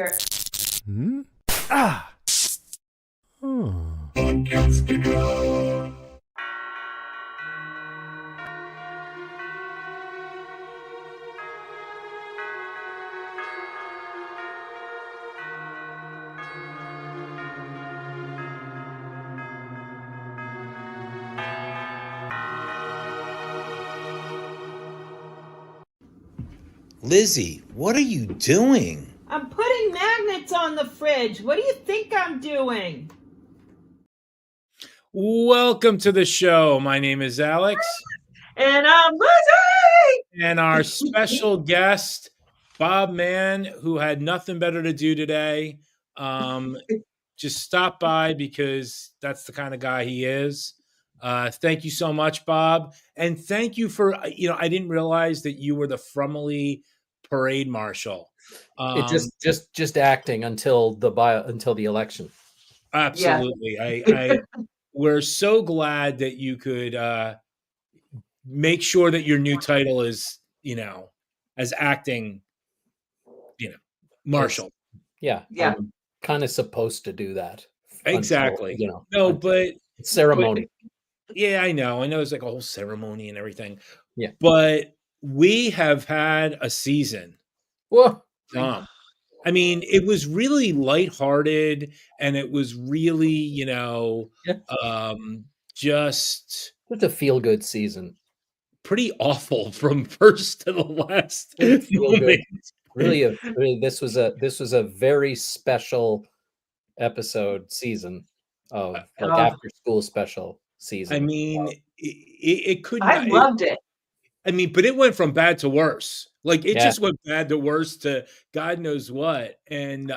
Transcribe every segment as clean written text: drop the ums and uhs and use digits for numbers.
hear it. Hmm? Ah! Lizzie, what are you doing? I'm putting magnets on the fridge. What do you think I'm doing? Welcome to the show. My name is Alex. And I'm Lizzie! And our special guest, Bob Mann, who had nothing better to do today. Just stopped by because that's the kind of guy he is. Thank you so much, Bob. And thank you for, I didn't realize that you were the Frumley parade marshal. It just acting until the election. Absolutely. Yeah. We're so glad that you could make sure that your new title is, as acting, marshal. Yeah. I'm kind of supposed to do that. Exactly. Until, but it's ceremony. Yeah, I know. It's like a whole ceremony and everything. Yeah. But we have had a season. Whoa. It was really lighthearted, and it was really, just a feel-good season. Pretty awful from first to the last. Really, this was a very special episode season of after school special season. It couldn't. I loved it. But it went from bad to worse. Like it just went bad to worse to God knows what. And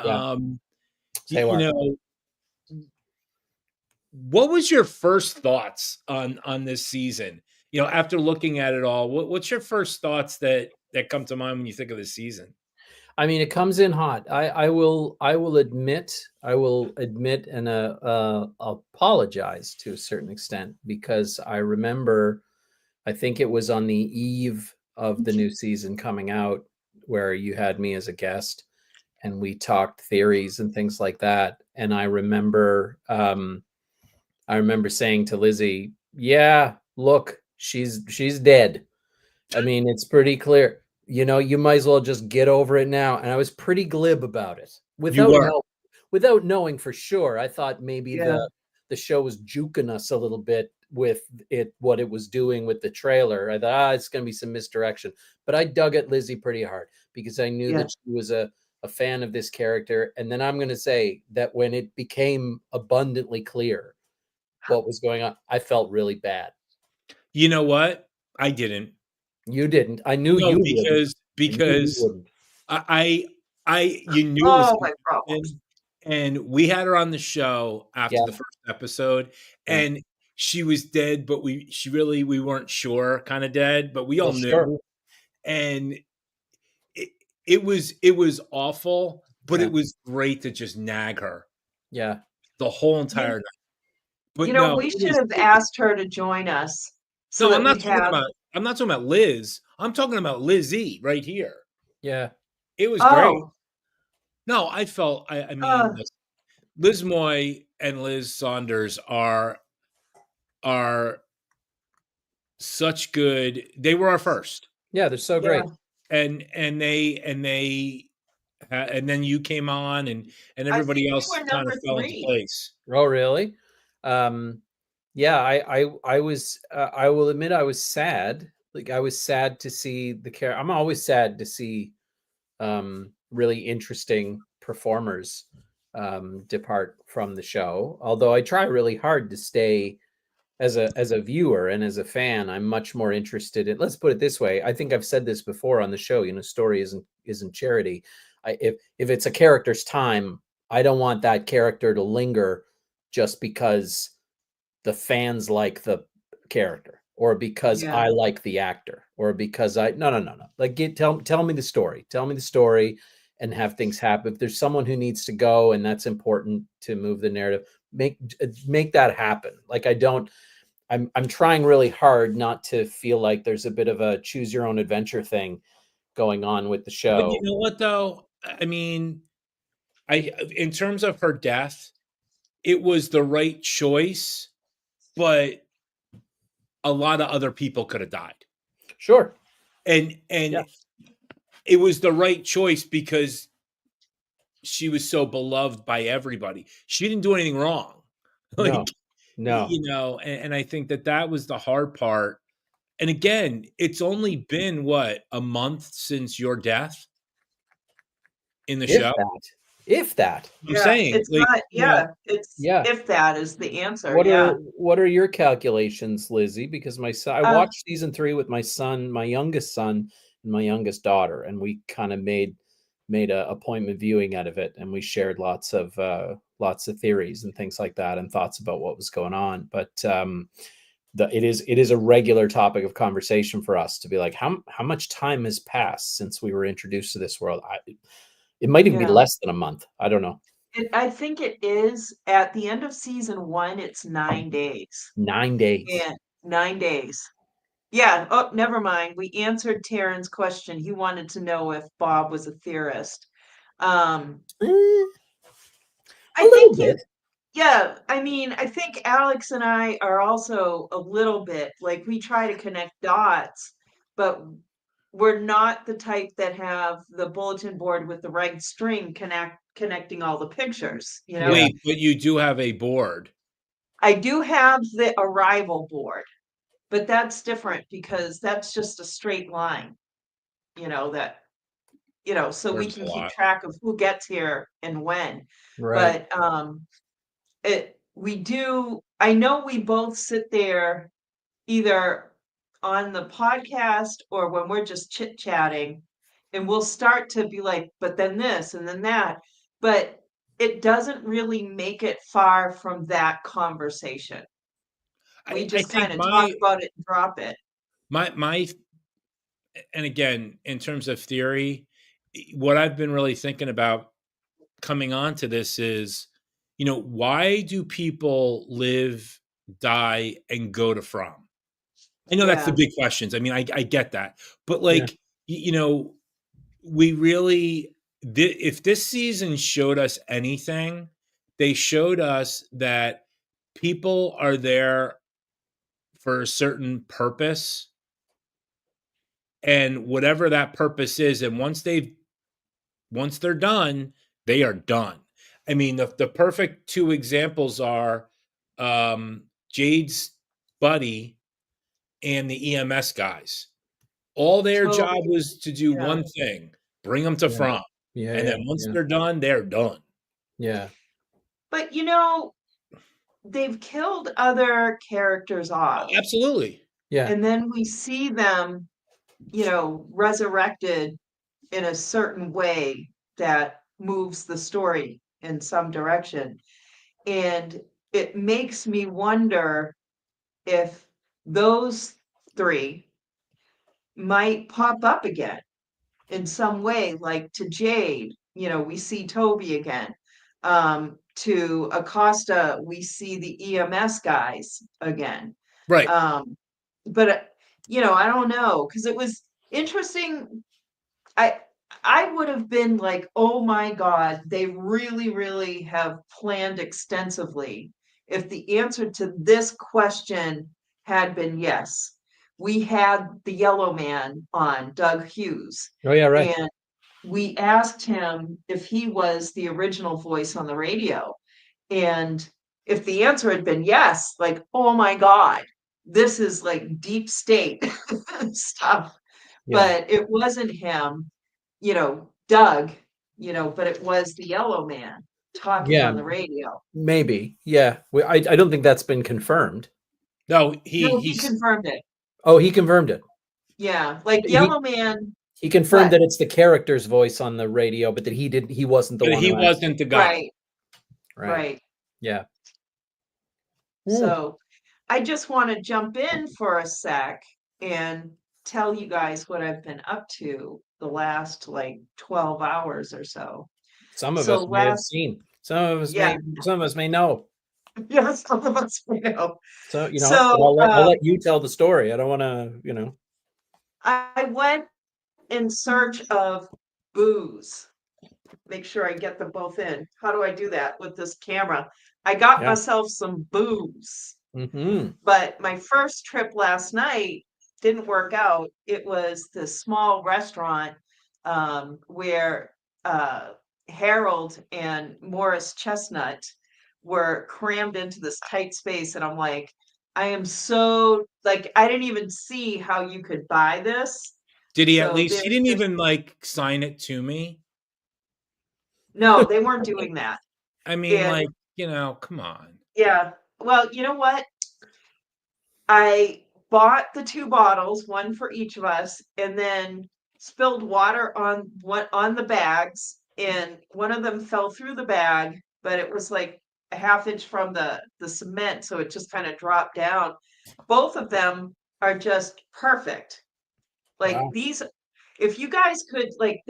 what was your first thoughts on this season? After looking at it all, what's your first thoughts that come to mind when you think of the season? It comes in hot. I will admit and apologize to a certain extent, because I remember, I think it was on the eve of the new season coming out, where you had me as a guest and we talked theories and things like that. And I remember saying to Lizzie, yeah, look, she's dead. It's pretty clear. You might as well just get over it now. And I was pretty glib about it without knowing for sure. I thought maybe the show was juking us a little bit with what it was doing with the trailer. I thought, it's going to be some misdirection. But I dug at Lizzie pretty hard because I knew that she was a fan of this character. And then I'm going to say that when it became abundantly clear what was going on, I felt really bad. You know what? I didn't. You didn't. I knew you because you knew it was my and we had her on the show after the first episode, and she was dead, but we weren't sure, kind of dead, but we all knew. Sure. And it was awful, but it was great to just nag her. Yeah. The whole entire night. But we should have asked her to join us. So I'm not talking about Liz. I'm talking about Lizzie right here. Yeah. It was great. No, I felt, Liz Moy and Liz Saunders are such good. They were our first. Yeah, they're so great. And then you came on, and everybody else kind of fell into place. Oh, really? Yeah, I was. I will admit, I was sad. Like, I was sad to see the character. I'm always sad to see really interesting performers depart from the show. Although I try really hard to stay as a viewer and as a fan. I'm much more interested in. Let's put it this way. I think I've said this before on the show. Story isn't charity. If it's a character's time, I don't want that character to linger just because the fans like the character, or because I like the actor, or because no. Like, tell me the story. Tell me the story and have things happen. If there's someone who needs to go and that's important to move the narrative, make that happen. Like, I'm trying really hard not to feel like there's a bit of a choose your own adventure thing going on with the show. But you know what, though? in terms of her death, it was the right choice, but a lot of other people could have died. Sure. And Yeah. it was the right choice because she was so beloved by everybody. She didn't do anything wrong. Like, No. you know, and I think that was the hard part. And again, it's only been what, a month since your death in the show? If that. I'm saying, it's like, not. you know, It's Yeah. if that is the answer. What are your calculations, Lizzie? Because my son, I watched season 3 with my son, my youngest son, and my youngest daughter, and we kind of made a appointment viewing out of it, and we shared lots of theories and things like that, and thoughts about what was going on. But it is a regular topic of conversation for us to be like, how much time has passed since we were introduced to this world? It might even be less than a month. I don't know. I think it is at the end of season 1. It's 9 days. 9 days. Yeah, 9 days. Yeah. Oh, never mind. We answered Taryn's question. He wanted to know if Bob was a theorist. I think bit. Yeah, I mean, I think Alex and I are also a little bit like we try to connect dots, but we're not the type that have the bulletin board with the right string connecting all the pictures, you know? Wait, but you do have a board. I do have the arrival board, but that's different because that's just a straight line, you know, so we There's can a keep lot. track of who gets here and when. Right. But I know we both sit there either on the podcast or when we're just chit chatting, and we'll start to be like, but then this and then that, but it doesn't really make it far from that conversation. We I just think kind of talk about it and drop it. my and again, in terms of theory, what I've been really thinking about coming on to this is, you know, why do people live, die, and go to from? I know that's the Yeah. big questions. I mean, I get that, but Yeah. like, you know, we really, if this season showed us anything, they showed us that people are there for a certain purpose, and whatever that purpose is, and once they're done, they are done. I mean, the perfect two examples are Jade's buddy and the EMS guys. All their job Totally. was to do Yeah. one thing: bring them to from. Yeah. And then once they're done, they're done. Yeah. But you know, they've killed other characters off. Absolutely. Yeah. And then we see them, resurrected in a certain way that moves the story in some direction. And it makes me wonder if those 3 might pop up again in some way, like to Jade, we see Toby again. To Acosta, we see the EMS guys again. Right. But I don't know, because it was interesting. I would have been like, oh my God, they really, really have planned extensively. If the answer to this question had been yes, we had the yellow man on, Doug Hughes. Oh yeah, right. And we asked him if he was the original voice on the radio. And if the answer had been yes, like, oh my God, this is like deep state stuff. Yeah. But it wasn't him, Doug, but it was the yellow man talking on the radio. Maybe. Yeah. I don't think that's been confirmed. No, he confirmed it. Oh, he confirmed it. Yeah, like Yellow Man. He confirmed that it's the character's voice on the radio, but that he wasn't the one. He wasn't the guy. Right. Yeah. So I just want to jump in for a sec and tell you guys what I've been up to the last 12 hours or so. Some of us may have seen. Some of us may know. Yes, some of us may know. So I'll let you tell the story. I don't want to, I went in search of booze make sure I get them both in. How do I do that with this camera? I got Yeah. myself some booze, Mm-hmm. but my first trip last night didn't work out. It was this small restaurant where Harold and Morris Chestnut were crammed into this tight space, and I'm like, I am so like, I didn't even see how you could buy this. Did he at So least? He didn't even like sign it to me. no, they weren't doing that. I mean, And like, come on. yeah, well, you know what? I bought the 2 bottles, one for each of us, and then spilled water on the bags, and one of them fell through the bag, but it was like a half inch from the cement, so it just kind of dropped down. Both of them are just perfect. Like Wow. these, if you guys could like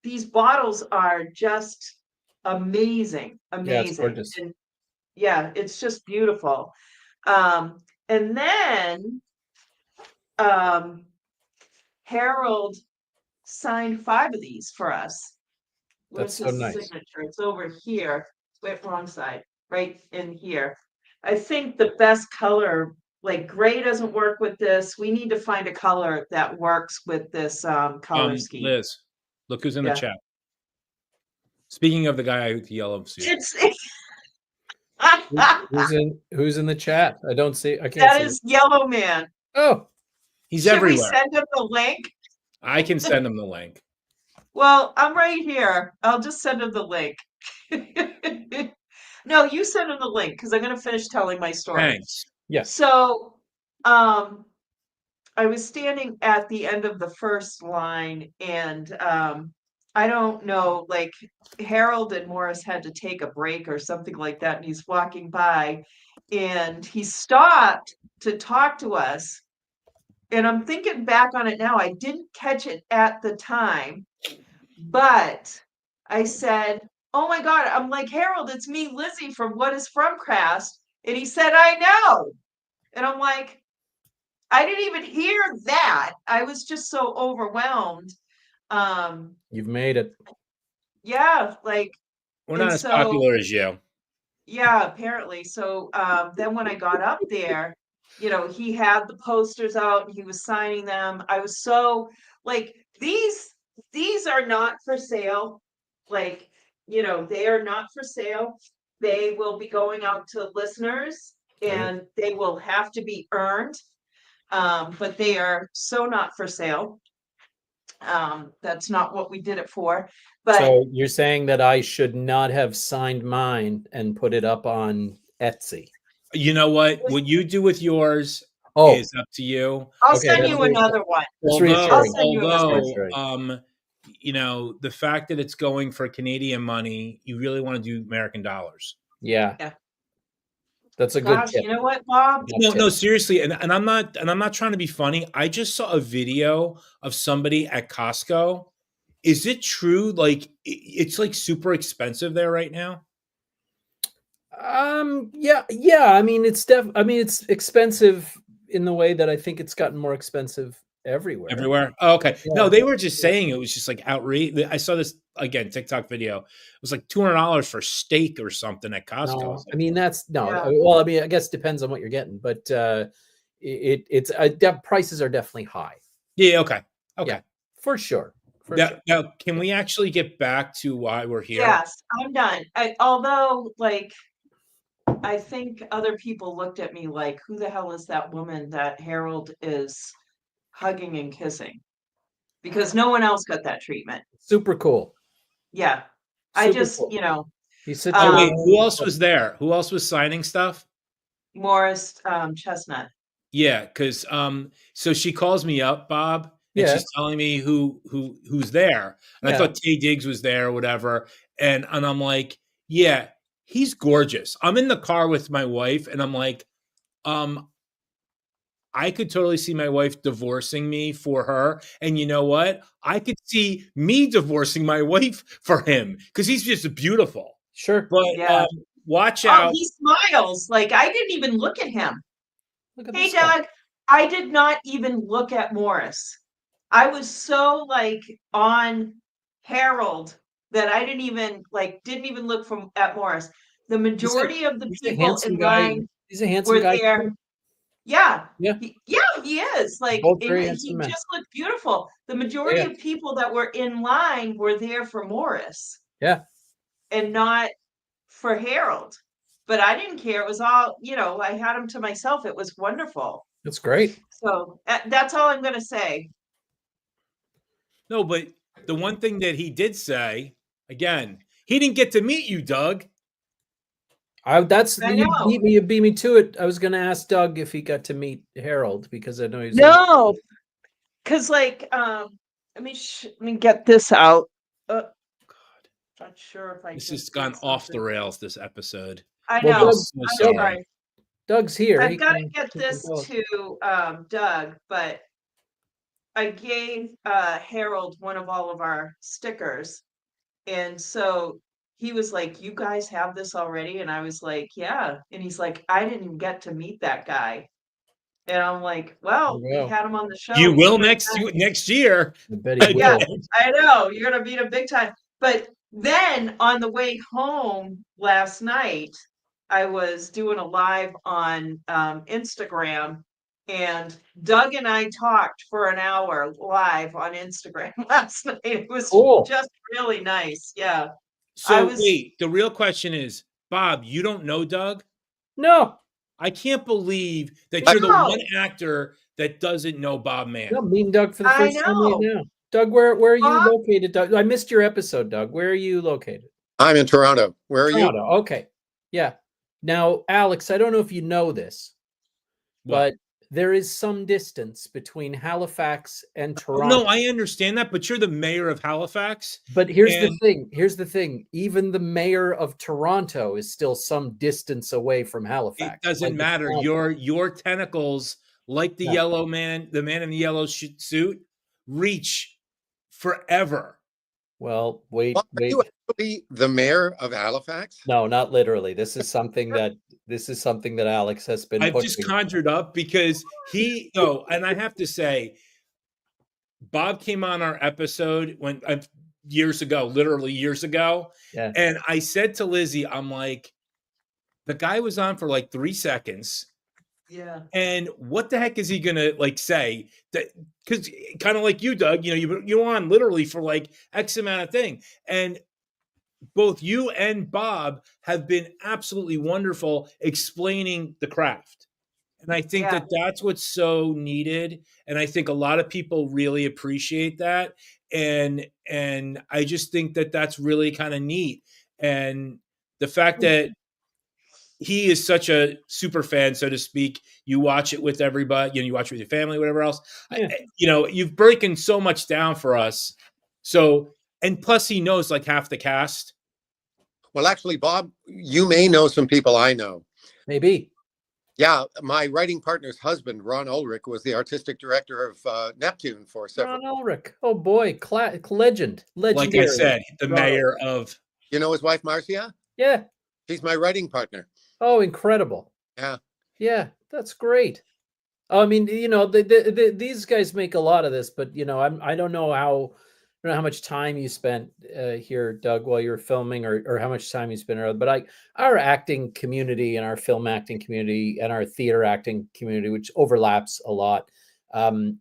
these bottles are just amazing, Yeah, it's amazing. gorgeous. And yeah, it's just beautiful. And then Harold signed 5 of these for us. That's Where's so his nice. signature? It's over here. Wait, wrong side. Right in here. I think the best color, like gray doesn't work with this. We need to find a color that works with this color scheme. Liz, look who's in the Yeah. chat. Speaking of the guy with the yellow suit. It's Who's in the chat? I don't see. I can't that see. is Yellow Man. Oh, He's Should we everywhere. send him the link? I can send him the link. Well, I'm right here. I'll just send him the link. No, you send him the link because I'm going to finish telling my story. Thanks. yes. So, I was standing at the end of the first line, and I don't know, like Harold and Morris had to take a break or something like that, and he's walking by, and he stopped to talk to us. And I'm thinking back on it now, I didn't catch it at the time, but I said, "Oh my God," I'm like, "Harold, it's me, Lizzie from What is Frumcast." And he said, "I know." And I'm like, I didn't even hear that. I was just so overwhelmed. You've made it. Yeah, like, We're and not as so, popular as you. yeah, apparently. So then when I got up there, he had the posters out and he was signing them. I was so like, these are not for sale. Like, they are not for sale. They will be going out to listeners and they will have to be earned. But they are so not for sale. That's not what we did it for. But So you're saying that I should not have signed mine and put it up on Etsy? You know what? What you do with yours Oh, is up to you. I'll Okay, send that's you reassuring. another one. That's Although, reassuring. I'll send you another although, the fact that it's going for Canadian money, you really want to do American dollars. Yeah. Yeah. That's a good Gosh, tip. you know what, Bob? Good No, tip. no, seriously, and I'm not trying to be funny. I just saw a video of somebody at Costco. Is it true? Like it's like super expensive there right now? Yeah. I mean, it's expensive in the way that I think it's gotten more expensive everywhere. Everywhere? Oh, okay. Yeah. No, they were just saying it was just like outrageous. I saw this again TikTok video. It was like $200 for steak or something at Costco. No, Like, I mean that's no. Yeah. Well, I mean, I guess it depends on what you're getting, but prices are definitely high. yeah, okay. Yeah, for sure. Now, can we actually get back to why we're here? Yes, I'm done. Although, like, I think other people looked at me like, who the hell is that woman that Harold is hugging and kissing? Because no one else got that treatment. Super cool. Yeah. I Super just, cool. He's such Oh, a wait, who else was there? Who else was signing stuff? Morris Chestnut. Yeah, because so she calls me up, Bob, and Yeah. she's telling me who's there. And I Yeah. thought Tay Diggs was there or whatever. And I'm like, yeah, he's gorgeous. I'm in the car with my wife, and I'm like, I could totally see my wife divorcing me for her. And you know what? I could see me divorcing my wife for him because he's just beautiful. Sure. But Yeah. watch Oh, out. he smiles. Like, I didn't even look at him. Look at Hey, this guy. Doug, I did not even look at Morris. I was so like on Harold that I didn't even look at Morris. The majority of the He's a people handsome in guy. line He's a handsome were guy. there. Too. Yeah. Yeah. He is. Like, Both and very he handsome men. just looked beautiful. The majority Yeah. of people that were in line were there for Morris Yeah. and not for Harold. But I didn't care. It was all, I had him to myself. It was wonderful. That's great. So that's all I'm going to say. No, but the one thing that he did say, again, he didn't get to meet you, Doug. I You know. beat me to it. I was going to ask Doug if he got to meet Harold because I know he's No, because let me get this out. God, Not sure if I this just has gone did off the something. rails. This episode. I Well, know. Doug- So I'm sorry. sorry. Doug's here. I've He got to can- get he can this tell us. to Doug, but I gave Harold one of all of our stickers. And so he was like, "You guys have this already?" And I was like, "Yeah." And he's like, "I didn't get to meet that guy." And I'm like, "Well, There you we go. had him on the show. You He's will pretty next year. I bet he Yeah, will. I know. You're gonna meet him big time." But then on the way home last night, I was doing a live on Instagram, and Doug and I talked for an hour live on Instagram last night. It was Cool. just really nice. Yeah. So was- wait, the real question is, Bob, you don't know Doug? No, I can't believe that you're the No. one actor that doesn't know Bob Mann. no, meeting Doug for the I first time right know. now. Doug, where are you Bob? located, Doug? I missed your episode, Doug. Where are you located? I'm in Toronto. Where are Toronto. Okay. Yeah. Now, Alex, I don't know if you know this, What? but there is some distance between Halifax and Oh, Toronto. no, I understand that, but you're the mayor of Halifax. But here's and- the thing. Here's the thing. Even the mayor of Toronto is still some distance away from It Halifax. doesn't Like, it's matter. not- Your tentacles, like the Yeah. yellow man, the man in the yellow suit, reach forever. Well, wait. Are you actually the mayor of Halifax? No, not literally. This is something that Alex has been I've just pushing. conjured up because and I have to say, Bob came on our episode when literally years ago. Yeah. And I said to Lizzie, I'm like, the guy was on for like 3 seconds. Yeah. And what the heck is he gonna say? That because kind of like you, Doug, you're on literally for like X amount of thing. And both you and Bob have been absolutely wonderful explaining the craft. And I think that that's what's so needed. And I think a lot of people really appreciate that. And I just think that that's really kind of neat. And the fact that he is such a super fan, so to speak. You watch it with everybody, you watch it with your family, whatever else. Yeah. You've broken so much down for us. So, and plus he knows like half the cast. Well, actually, Bob, you may know some people I know. Maybe. Yeah, my writing partner's husband, Ron Ulrich, was the artistic director of Neptune for several. Ron Ulrich. Oh boy, legend. Like Legendary. I said, the Ron mayor of. You know his wife, Marcia? Yeah. She's my writing partner. Oh, incredible. Yeah. Yeah, that's great. I mean, these guys make a lot of this, but I don't know how much time you spent here, Doug, while you're filming, or how much time you spent around. But our acting community and our film acting community and our theater acting community, which overlaps a lot,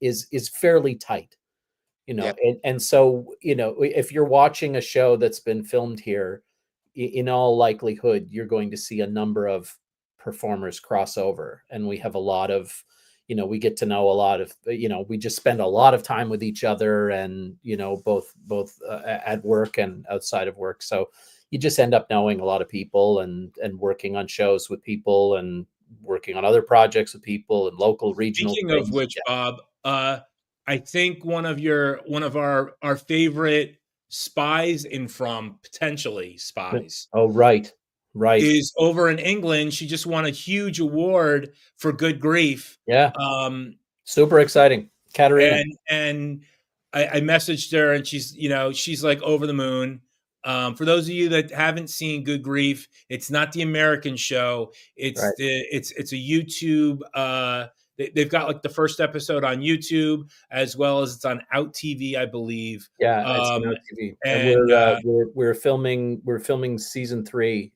is fairly tight. Yeah. And so if you're watching a show that's been filmed here, in all likelihood, you're going to see a number of performers cross over, and we have a lot of, we get to know a lot of, we just spend a lot of time with each other, and both at work and outside of work. So you just end up knowing a lot of people, and working on shows with people, and working on other projects with people, and local, regional. Speaking of which, Bob, I think one of our favorite spies potentially spies. Oh, right. Is over in England. She just won a huge award for Good Grief. Yeah. Super exciting. Catalina. And I messaged her, and she's like over the moon. For those of you that haven't seen Good Grief, it's not the American show. It's Right. it's a YouTube. they've got like the first episode on YouTube as well as it's on Out TV, I believe. Yeah, it's on TV, and we're filming season 3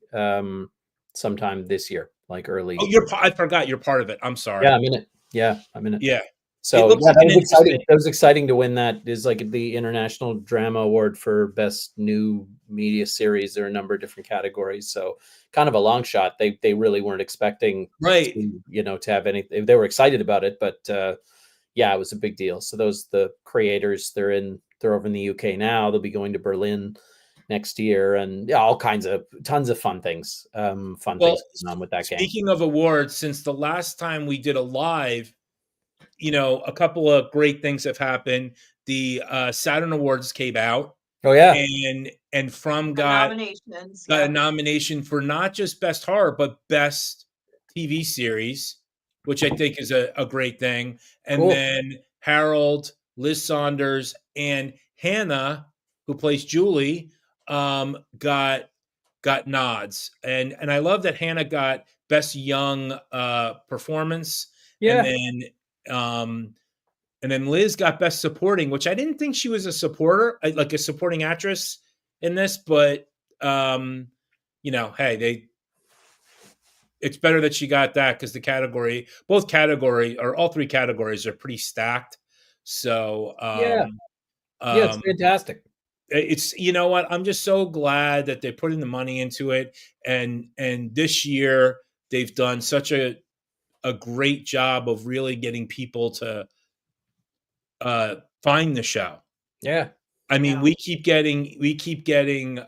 sometime this year, like early. Oh, I forgot you're part of it. I'm sorry. Yeah, I'm in it. Yeah, I'm in it. Yeah. So It looks yeah, like that an was exciting. interesting- That was exciting to win that. Is like the International Drama Award for Best New Media Series. There are a number of different categories. So kind of a long shot. They really weren't expecting Right. to have anything. They were excited about it, but yeah, it was a big deal. So the creators, they're over in the UK now. They'll be going to Berlin next year, and yeah, all kinds of tons of fun things. Things going on with that game. Speaking of awards, since the last time we did a live, a couple of great things have happened. The Saturn Awards came out. Oh yeah, and From got nominations, a nomination for not just best horror but best TV series, which I think is a great thing. And Cool. then Harold, Liz Saunders, and Hannah, who plays Julie, got nods. And I love that Hannah got best young performance. yeah. And then Liz got best supporting, which I didn't think she was a supporting actress in this, but hey, it's better that she got that because all 3 categories are pretty stacked. So It's fantastic. It's what, I'm just so glad that they're putting the money into it, and this year they've done such a great job of really getting people to find the show. Yeah. I mean, we keep getting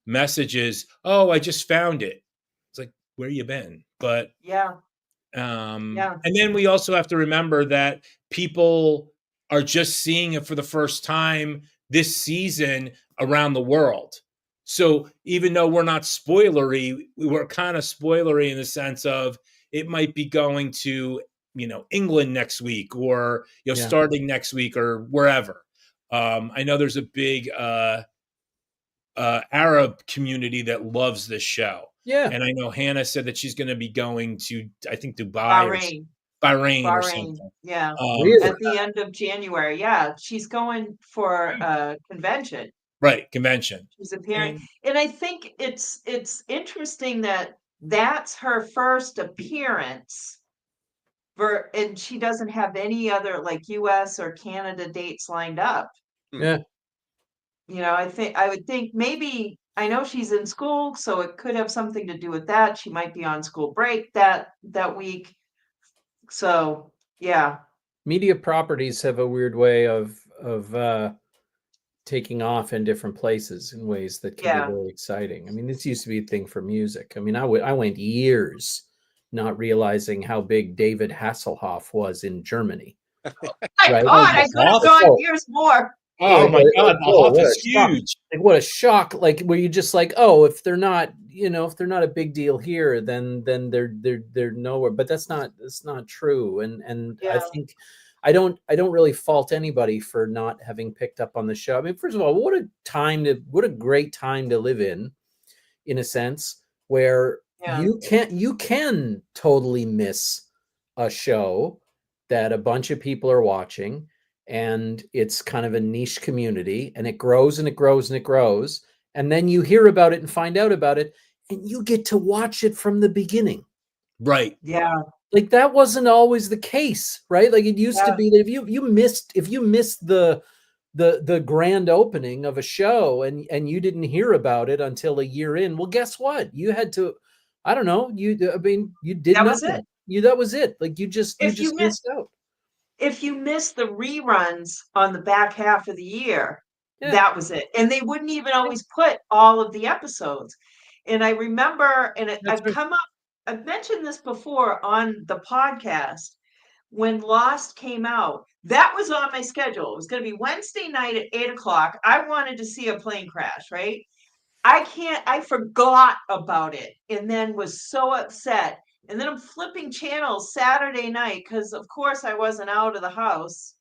messages. Oh, I just found it. It's like, where you been? But and then we also have to remember that people are just seeing it for the first time this season around the world. So even though we're not spoilery, we're kind of spoilery in the sense of it might be going to England next week, or starting next week, or wherever. I know there's a big Arab community that loves this show. Yeah, and I know Hannah said that she's going to be going to, I think, Dubai, Bahrain or something. Yeah, Really? at the end of January. Yeah, she's going for a convention. Right, convention. She's appearing, and I think it's interesting that that's her first appearance. And she doesn't have any other like US or Canada dates lined up. Yeah. I would think maybe, I know she's in school, so it could have something to do with that. She might be on school break that week. So, yeah. Media properties have a weird way of taking off in different places in ways that can be very exciting. I mean, this used to be a thing for music. I mean, I went years not realizing how big David Hasselhoff was in Germany. My God, I could have gone years more. Oh my God, the Hoff is huge. Like, what a shock! Like, where you just like, oh, if they're not a big deal here, then they're nowhere. But that's not true. And I think I don't really fault anybody for not having picked up on the show. I mean, first of all, what a great time to live in a sense, where you can totally miss a show that a bunch of people are watching, and it's kind of a niche community, and it grows and it grows and it grows, and then you hear about it and find out about it, and you get to watch it from the beginning. Right. Yeah. Like, that wasn't always the case, right? Like, it used to be that if you missed the grand opening of a show and you didn't hear about it until a year in, well, guess what? You had to, I don't know, you did that nothing. That was it. Like, you just missed out. If you missed the reruns on the back half of the year, that was it. And they wouldn't even always put all of the episodes. And I remember, and I've mentioned this before on the podcast, when Lost came out, that was on my schedule. It was going to be Wednesday night at 8:00. I wanted to see a plane crash, right? I forgot about it, and then was so upset. And then I'm flipping channels Saturday night because, of course, I wasn't out of the house.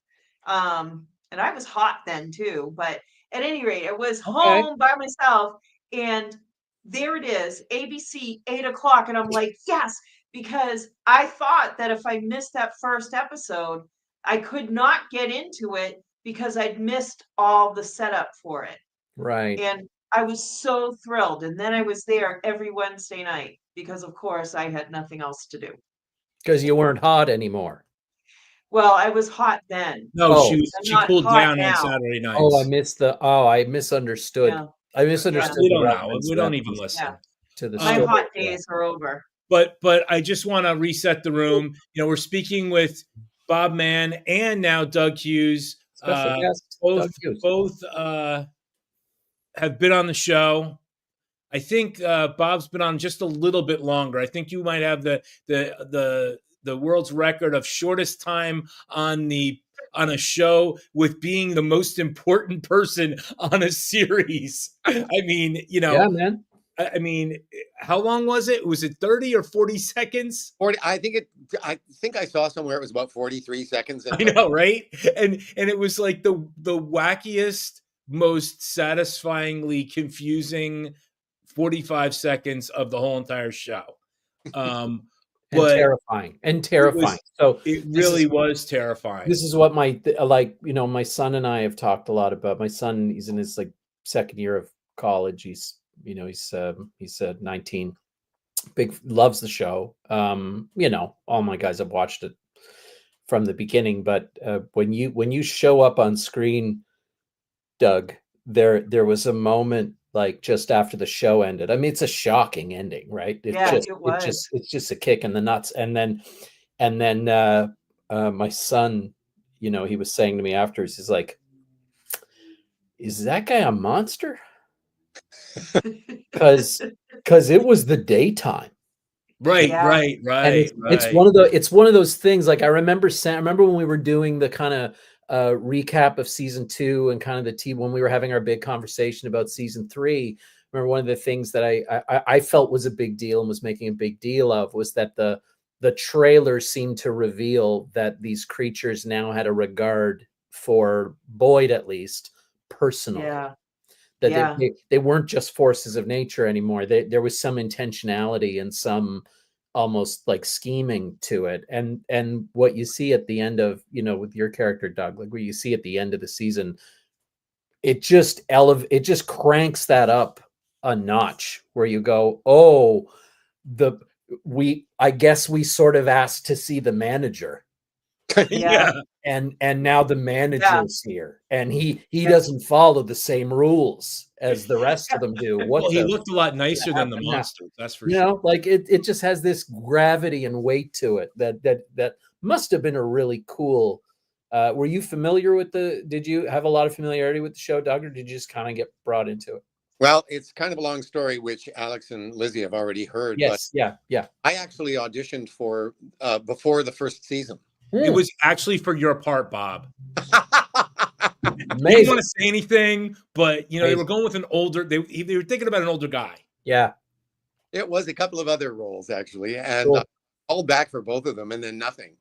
And I was hot then, too. But at any rate, I was home by myself. And there it is, ABC, 8:00. And I'm like, yes, because I thought that if I missed that first episode, I could not get into it because I'd missed all the setup for it. Right. And I was so thrilled. And then I was there every Wednesday night because, of course, I had nothing else to do. Because you weren't hot anymore. Well, I was hot then. No, Oh. she not cooled hot down on now. Saturday nights. Oh, I misunderstood. Yeah. I misunderstood. we the don't know. reference We that don't even was listen. Yeah. to the My Oh. hot days are over. But I just want to reset the room. You know, we're speaking with Bob Mann and now Doug Hughes. Special guest, Both Doug Hughes. have been on the show. I think Bob's been on just a little bit longer. I think you might have the world's record of shortest time on a show with being the most important person on a series. I mean, you know, Yeah, man. I mean, how long was it? Was it 30 or 40 seconds? 40. I think I saw somewhere it was about 43 seconds. I know, right? And it was like the wackiest, most satisfyingly confusing 45 seconds of the whole entire show. But terrifying. So it really was terrifying. This is what my son and I have talked a lot about. My son, he's in his second year of college. He's 19. Loves the show. All my guys have watched it from the beginning. But when you show up on screen, Doug, there was a moment just after the show ended. I mean, it's a shocking ending, right? It's just a kick in the nuts. And then my son, he was saying to me afterwards, he's like, "Is that guy a monster?" Because it was the daytime. Right. And it's one of those things. I remember when we were doing the kind of recap of season 2 and kind of the team when we were having our big conversation about season 3. Remember, one of the things that I felt was a big deal and was making a big deal of was that the trailer seemed to reveal that these creatures now had a regard for Boyd, at least personally. Yeah. That they weren't just forces of nature anymore. There was some intentionality and some almost scheming to it. And what you see at the end of, with your character, Doug, what you see at the end of the season, it just cranks that up a notch where you go, oh, I guess we sort of asked to see the manager. Yeah. And now the manager's here, and he doesn't follow the same rules as the rest of them do. He looked a lot nicer than the monsters. That's for sure. It just has this gravity and weight to it that must have been a really cool. Were you familiar with did you have a lot of familiarity with the show, Doug, or did you just kind of get brought into it? Well, it's kind of a long story, which Alex and Lizzie have already heard. Yes. But yeah. I actually auditioned for before the first season. It was actually for your part, Bob. Amazing. They didn't want to say anything, but they were going with an older. They were thinking about an older guy. Yeah, it was a couple of other roles actually, and cool. All back for both of them, and then nothing.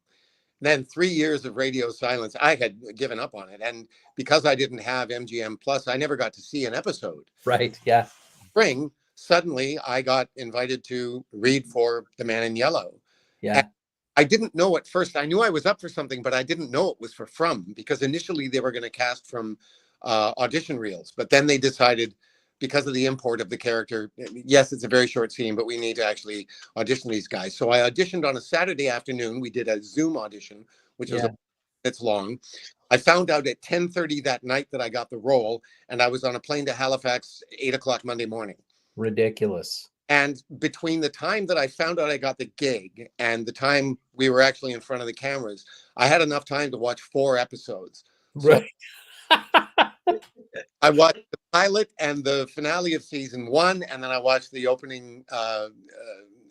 Then 3 years of radio silence. I had given up on it, and because I didn't have MGM Plus, I never got to see an episode. Right. Yeah. Spring. Suddenly, I got invited to read for The Man in Yellow. Yeah. And I didn't know at first. I knew I was up for something, but I didn't know it was for From, because initially they were going to cast from audition reels. But then they decided, because of the import of the character, yes, it's a very short scene, but we need to actually audition these guys. So I auditioned on a Saturday afternoon. We did a Zoom audition, which was it's long. I found out at 10:30 that night that I got the role, and I was on a plane to Halifax 8 o'clock Monday morning. Ridiculous. And between the time that I found out I got the gig and the time we were actually in front of the cameras, I had enough time to watch 4 episodes. Right. So I watched the pilot and the finale of season 1, and then I watched the opening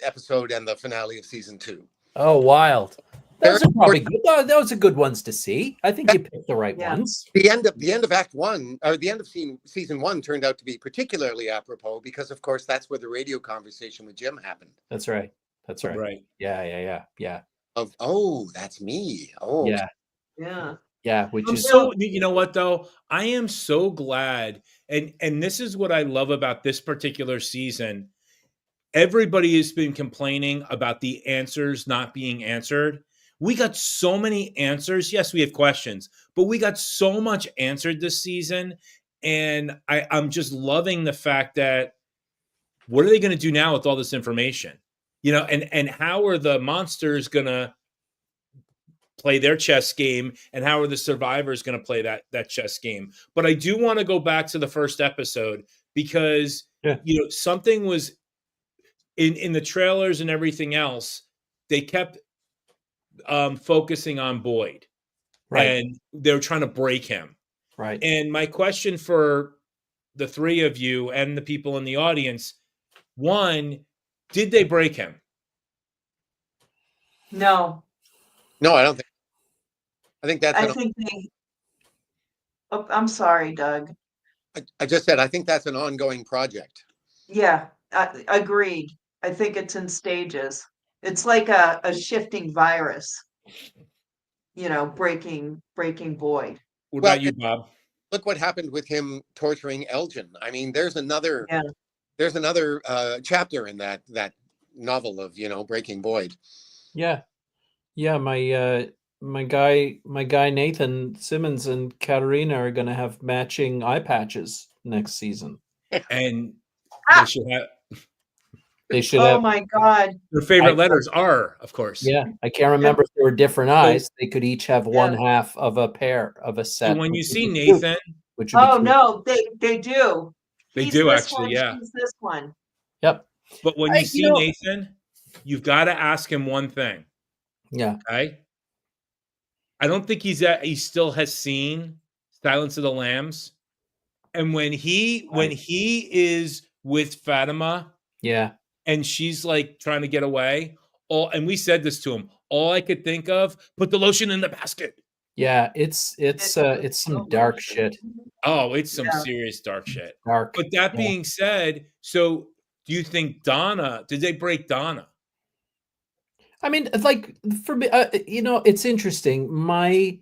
episode and the finale of season 2. Oh, wild. Those are probably good. Those are good ones to see. I think you picked the right ones. The end of Act 1, or the end of season 1, turned out to be particularly apropos because, of course, that's where the radio conversation with Jim happened. That's right. Right. Yeah. That's me. Oh, yeah. Which is so. You know what though? I am so glad, and this is what I love about this particular season. everybody has been complaining about the answers not being answered. We got so many answers. Yes, we have questions, but we got so much answered this season. And I'm just loving the fact that what are they going to do now with all this information? And how are the monsters going to play their chess game, and how are the survivors going to play that chess game? But I do want to go back to the first episode because something was in the trailers and everything else. They kept focusing on Boyd, Right. and they're trying to break him. Right. And my question for the three of you and the people in the audience: one, did they break him? No, No, I don't think. I think that's. I think they. Oh, I'm sorry, Doug. I just said I think that's an ongoing project. Yeah, agreed. I think it's in stages. It's like a shifting virus, breaking Boyd. What Well, about you, Bob? Look what happened with him torturing Elgin. I mean, there's another Yeah. chapter in that novel of breaking Boyd. Yeah. My guy Nathan Simmons and Catalina are going to have matching eye patches next season, And they should Oh have. my God. Their favorite letters are, of course. Yeah, I can't remember if they were different eyes. They could each have one half of a pair of a set. So when you see Nathan, oh no, they do. They He's do this actually, one, yeah. He's this one. Yep. But when you see Nathan, you've got to ask him one thing. Yeah. Okay. I don't think he still has seen Silence of the Lambs. And when he is with Fatima, and she's like trying to get away, and we said this to him, all I could think of, put the lotion in the basket. Yeah, it's some dark shit. Oh, it's some serious dark shit. Dark. But that being said, so do you think did they break Donna? I mean, like, for me, it's interesting. I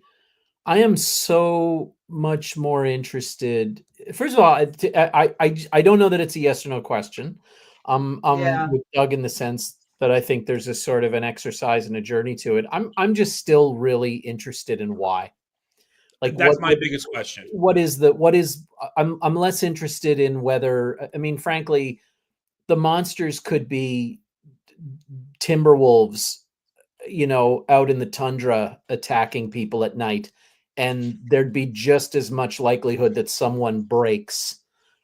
am so much more interested. First of all, I don't know that it's a yes or no question. With Doug in the sense that I think there's a sort of an exercise and a journey to it. I'm just still really interested in why. Like, that's my biggest question. I'm less interested in whether, I mean, frankly, the monsters could be timberwolves, out in the tundra attacking people at night, and there'd be just as much likelihood that someone breaks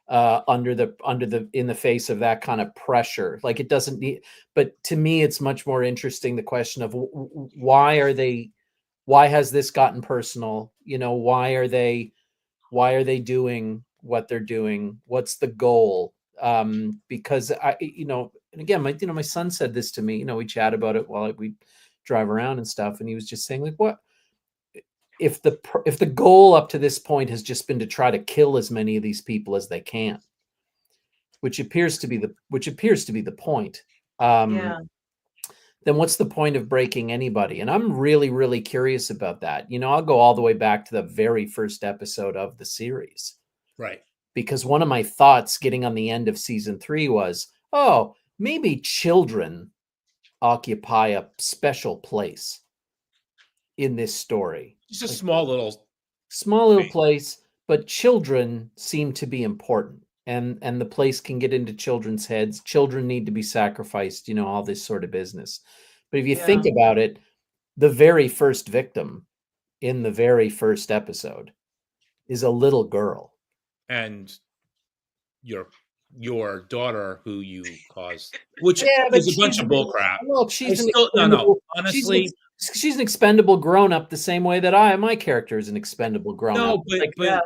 in the face of that kind of pressure. Like, it doesn't need, but to me, it's much more interesting the question of why has this gotten personal? Why are they doing what they're doing? What's the goal? Because and again, my son said this to me. We chat about it while we drive around and stuff, and he was just saying, like, what if the goal up to this point has just been to try to kill as many of these people as they can, which appears to be the point. Then what's the point of breaking anybody? And I'm really, really curious about that. I'll go all the way back to the very first episode of the series. Right. Because one of my thoughts getting on the end of season 3 was, maybe children occupy a special place in this story. Just a small little place, but children seem to be important. And the place can get into children's heads. Children need to be sacrificed, all this sort of business. But if you think about it, the very first victim in the very first episode is a little girl. And your daughter, who you caused, which is a bunch of bullcrap. Look, honestly, she's an expendable grown-up the same way that my character is an expendable grown-up. But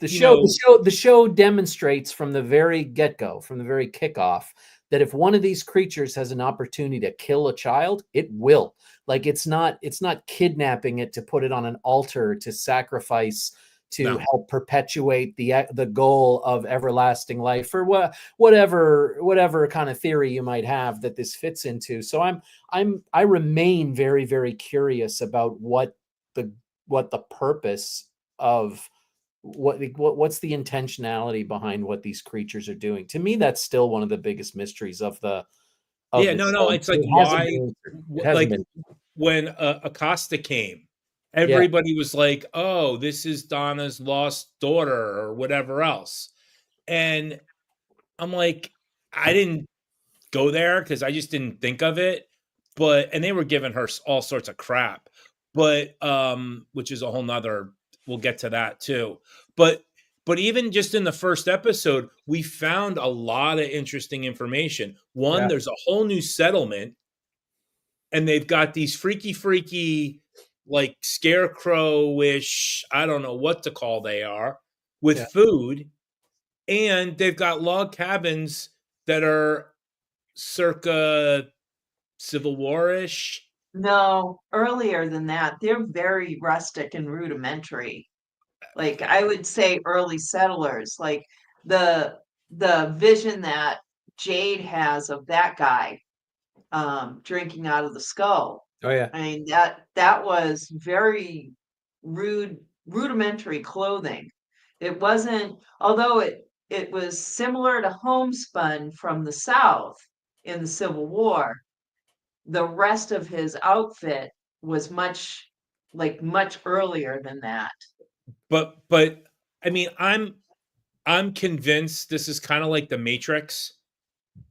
the show demonstrates from the very get-go, from the very kickoff, that if one of these creatures has an opportunity to kill a child, it will. Like, it's not kidnapping it to put it on an altar to sacrifice to help perpetuate the goal of everlasting life, or whatever kind of theory you might have that this fits into. So I remain very, very curious about what the purpose of what's the intentionality behind what these creatures are doing? To me, that's still one of the biggest mysteries of the. Yeah, the no, show. it's like It hasn't why, been answered. It hasn't like been. when Acosta came, everybody was like, "Oh, this is Donna's lost daughter or whatever else," and I'm like, I didn't go there because I just didn't think of it. And they were giving her all sorts of crap, but which is a whole nother. We'll get to that too. But even just in the first episode, we found a lot of interesting information. One, there's a whole new settlement, and they've got these freaky, like scarecrow-ish, I don't know what to call they are, with food, and they've got log cabins that are circa Civil War-ish. No, earlier than that. They're very rustic and rudimentary. Like I would say early settlers, like the vision that Jade has of that guy drinking out of the skull. Oh yeah. I mean that was very rudimentary clothing. It wasn't, although it was similar to homespun from the South in the Civil War, the rest of his outfit was much earlier than that. But I mean, I'm convinced this is kind of like the Matrix.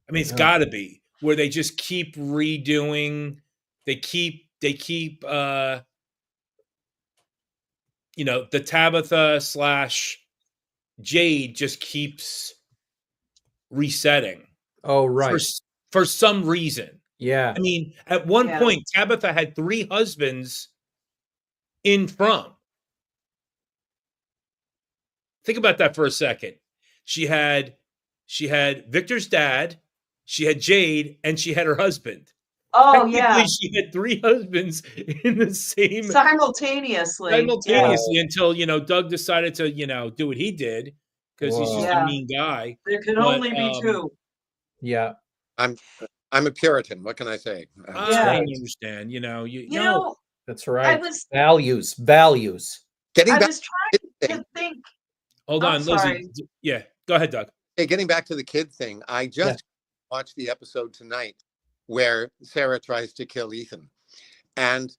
I mean, it's got to be where they just keep redoing. They keep the Tabitha / Jade just keeps resetting. Oh right. For some reason. Yeah. I mean, at one point, Tabitha had 3 husbands in From. Think about that for a second. She had Victor's dad, she had Jade, and she had her husband. Oh yeah. She had 3 husbands in the same simultaneously until Doug decided to do what he did because he's just a mean guy. There can only be 2. Yeah. I'm a Puritan. What can I say? I understand. You know, that's right. I was values. Getting I back was trying to think. Hold on, Lizzie. Yeah, go ahead, Doug. Hey, getting back to the kid thing, I just watched the episode tonight where Sarah tries to kill Ethan, and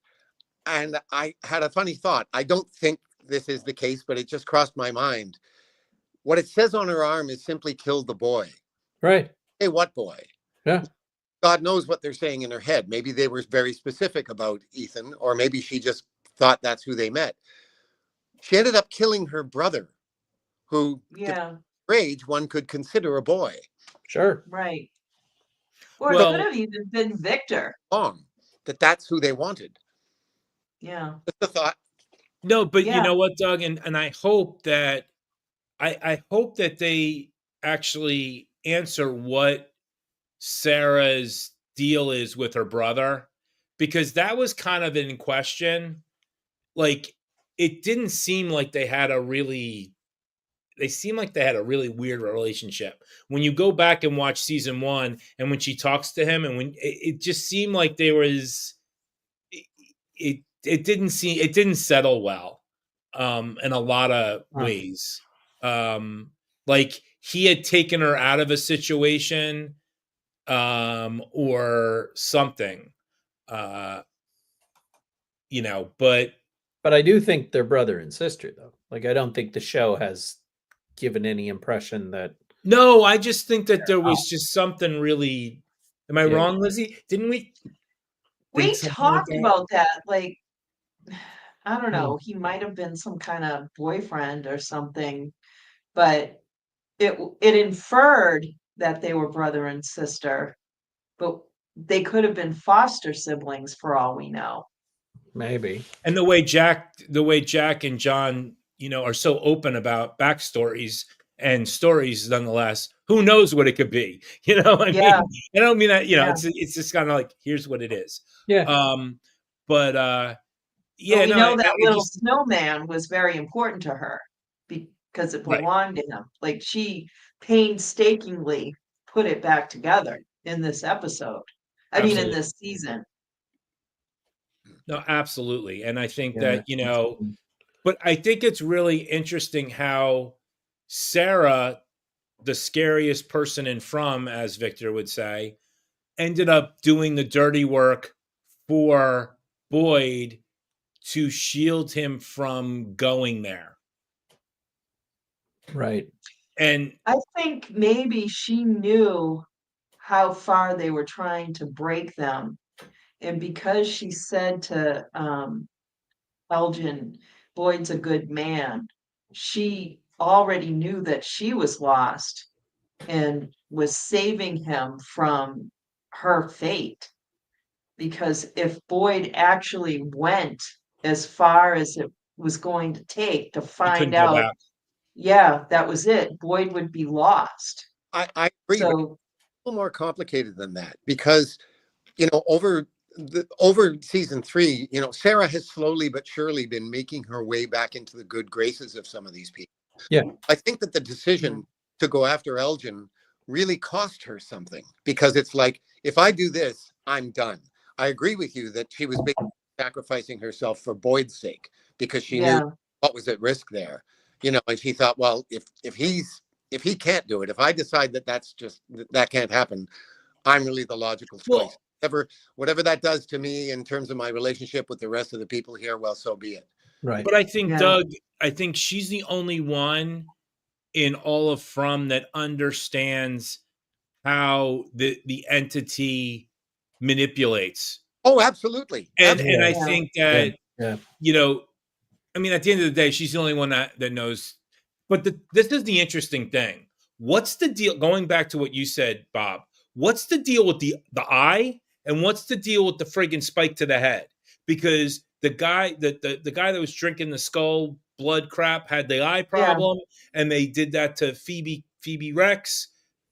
I had a funny thought. I don't think this is the case, but it just crossed my mind. What it says on her arm is simply "kill the boy." Right. Hey, what boy? Yeah. God knows what they're saying in her head. Maybe they were very specific about Ethan, or maybe she just thought that's who they met. She ended up killing her brother, who, age, one could consider a boy. Sure. Right. Or it could have even been Victor. That's who they wanted. Yeah. Just a thought. No, but you know what, Doug, and I hope that I hope that they actually answer what Sarah's deal is with her brother, because that was kind of in question. Like, it didn't seem like they seemed like they had a really weird relationship. When you go back and watch season 1, and when she talks to him, and when it just seemed like there was, it didn't settle well, in a lot of ways. Like he had taken her out of a situation, or something, but I do think they're brother and sister, though. Like, I don't think the show has given any impression that. No, I just think that there was just something really. Am I wrong, Lizzie? Didn't we? We talked about that. Like, I don't know. He might have been some kind of boyfriend or something, but it inferred that they were brother and sister, but they could have been foster siblings for all we know. Maybe. And the way Jack and John, are so open about backstories and stories, nonetheless, who knows what it could be? I mean, I don't mean that. It's just kind of like, here's what it is. Yeah. But we know that little snowman was very important to her because it belonged to him. Like, she painstakingly put it back together in this episode. I mean, in this season. No, absolutely. And I think that, But I think it's really interesting how Sarah, the scariest person in From, as Victor would say, ended up doing the dirty work for Boyd to shield him from going there. Right. And I think maybe she knew how far they were trying to break them. And because she said to Elgin, Boyd's a good man, she already knew that she was lost and was saving him from her fate. Because if Boyd actually went as far as it was going to take to he find couldn't go out, back. yeah, that was it, Boyd would be lost. I agree, but it's So, a little more complicated than that because, over season 3, Sarah has slowly but surely been making her way back into the good graces of some of these people. Yeah. I think that the decision to go after Elgin really cost her something because it's like, if I do this, I'm done. I agree with you that she was basically sacrificing herself for Boyd's sake because she knew yeah, what was at risk there, and she thought, well, if he can't do it, if I decide that can't happen, I'm really the logical choice. Well, Whatever that does to me in terms of my relationship with the rest of the people here, well, so be it. Right. but I think, yeah, Doug, I think she's the only one in all of From that understands how the entity manipulates. Oh, absolutely. And I Yeah. think Yeah. that, Yeah. I mean, at the end of the day, she's the only one that knows. But this is the interesting thing. What's the deal? Going back to what you said, Bob, what's the deal with the eye, and what's the deal with the friggin' spike to the head? Because the guy the guy that was drinking the skull blood crap had the eye yeah, problem, and they did that to Phoebe Rex,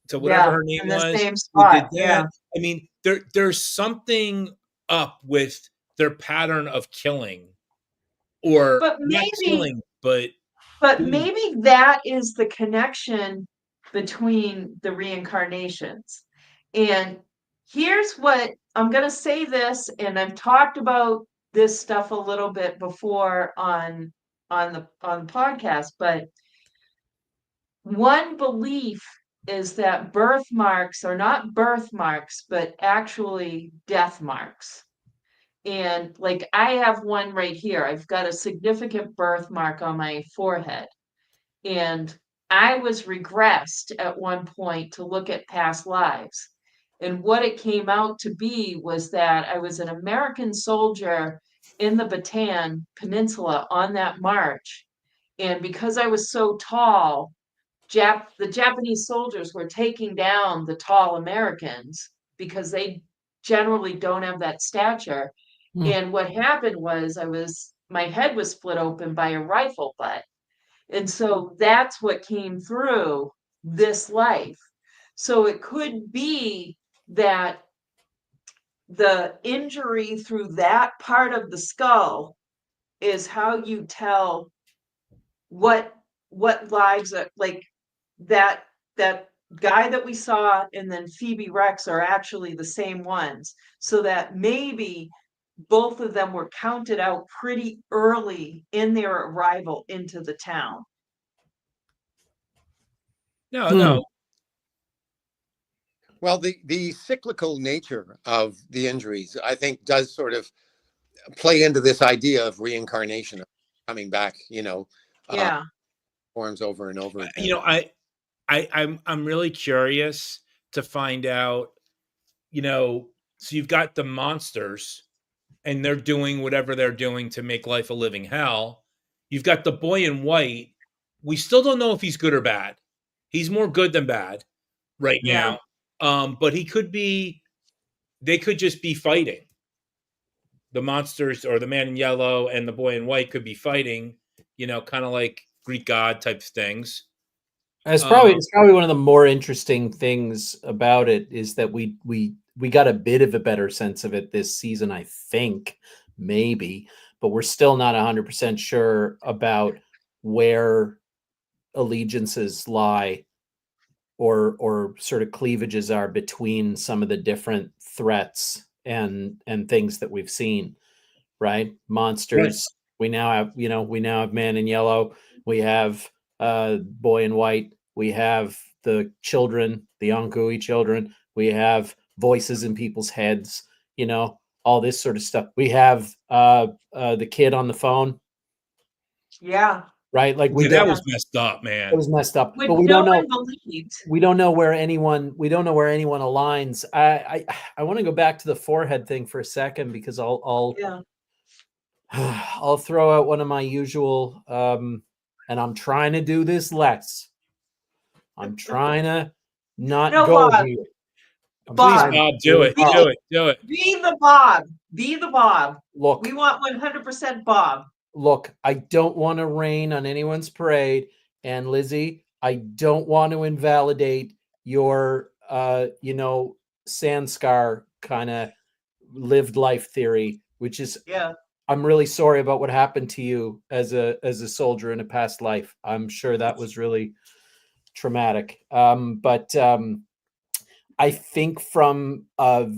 to whatever yeah, her name in the was, same who did spot, yeah. that. I mean, there's something up with their pattern of killing, or But not maybe, killing, but but doing. maybe that is the connection between the reincarnations. And here's what I'm going to say this, and I've talked about this stuff a little bit before on the podcast, but one belief is that birthmarks are not birthmarks, but actually death marks. And like I have one right here. I've got a significant birthmark on my forehead. And I was regressed at one point to look at past lives. And what it came out to be was that I was an American soldier in the Bataan Peninsula on that march. And because I was so tall, the Japanese soldiers were taking down the tall Americans because they generally don't have that stature. And what happened was my head was split open by a rifle butt. And so that's what came through this life. So it could be that the injury through that part of the skull is how you tell what lives are like that guy that we saw and then Phoebe Rex are actually the same ones. So that maybe both of them were counted out pretty early in their arrival into the town. No. Well, the cyclical nature of the injuries, I think, does sort of play into this idea of reincarnation, of coming back, Yeah. forms over and over again. I'm really curious to find out, so you've got the monsters and they're doing whatever they're doing to make life a living hell. You've got the boy in white. We still don't know if he's good or bad. He's more good than bad right Yeah. now. But they could just be fighting. The monsters or the man in yellow and the boy in white could be fighting, kind of like Greek god type things. It's probably one of the more interesting things about it is that we got a bit of a better sense of it this season, I think, maybe, but we're still not 100% sure about where allegiances lie or sort of cleavages are between some of the different threats and things that we've seen, right? Monsters We now have Man in Yellow. We have Boy in White. We have the children, the Onkui children. We have voices in people's heads. All this sort of stuff. We have the kid on the phone, Yeah. right? Like we Yeah, that don't. was messed up, It man. was messed up, Which but we no don't know. one believed. We don't know where anyone. We don't know where anyone aligns. I want to go back to the forehead thing for a second because I'll Yeah. I'll throw out one of my usual, and I'm trying to do this less. I'm trying to not No, go Bob. here. I'm Please, Bob. Bob, do it. Bob. Do it. Do it. Be the Bob. Be the Bob. Look, We want 100% Bob. look, I don't want to rain on anyone's parade. And Lizzie, I don't want to invalidate your, Sanskar kind of lived life theory, which is, Yeah. I'm really sorry about what happened to you as a soldier in a past life. I'm sure that was really traumatic. But I think from a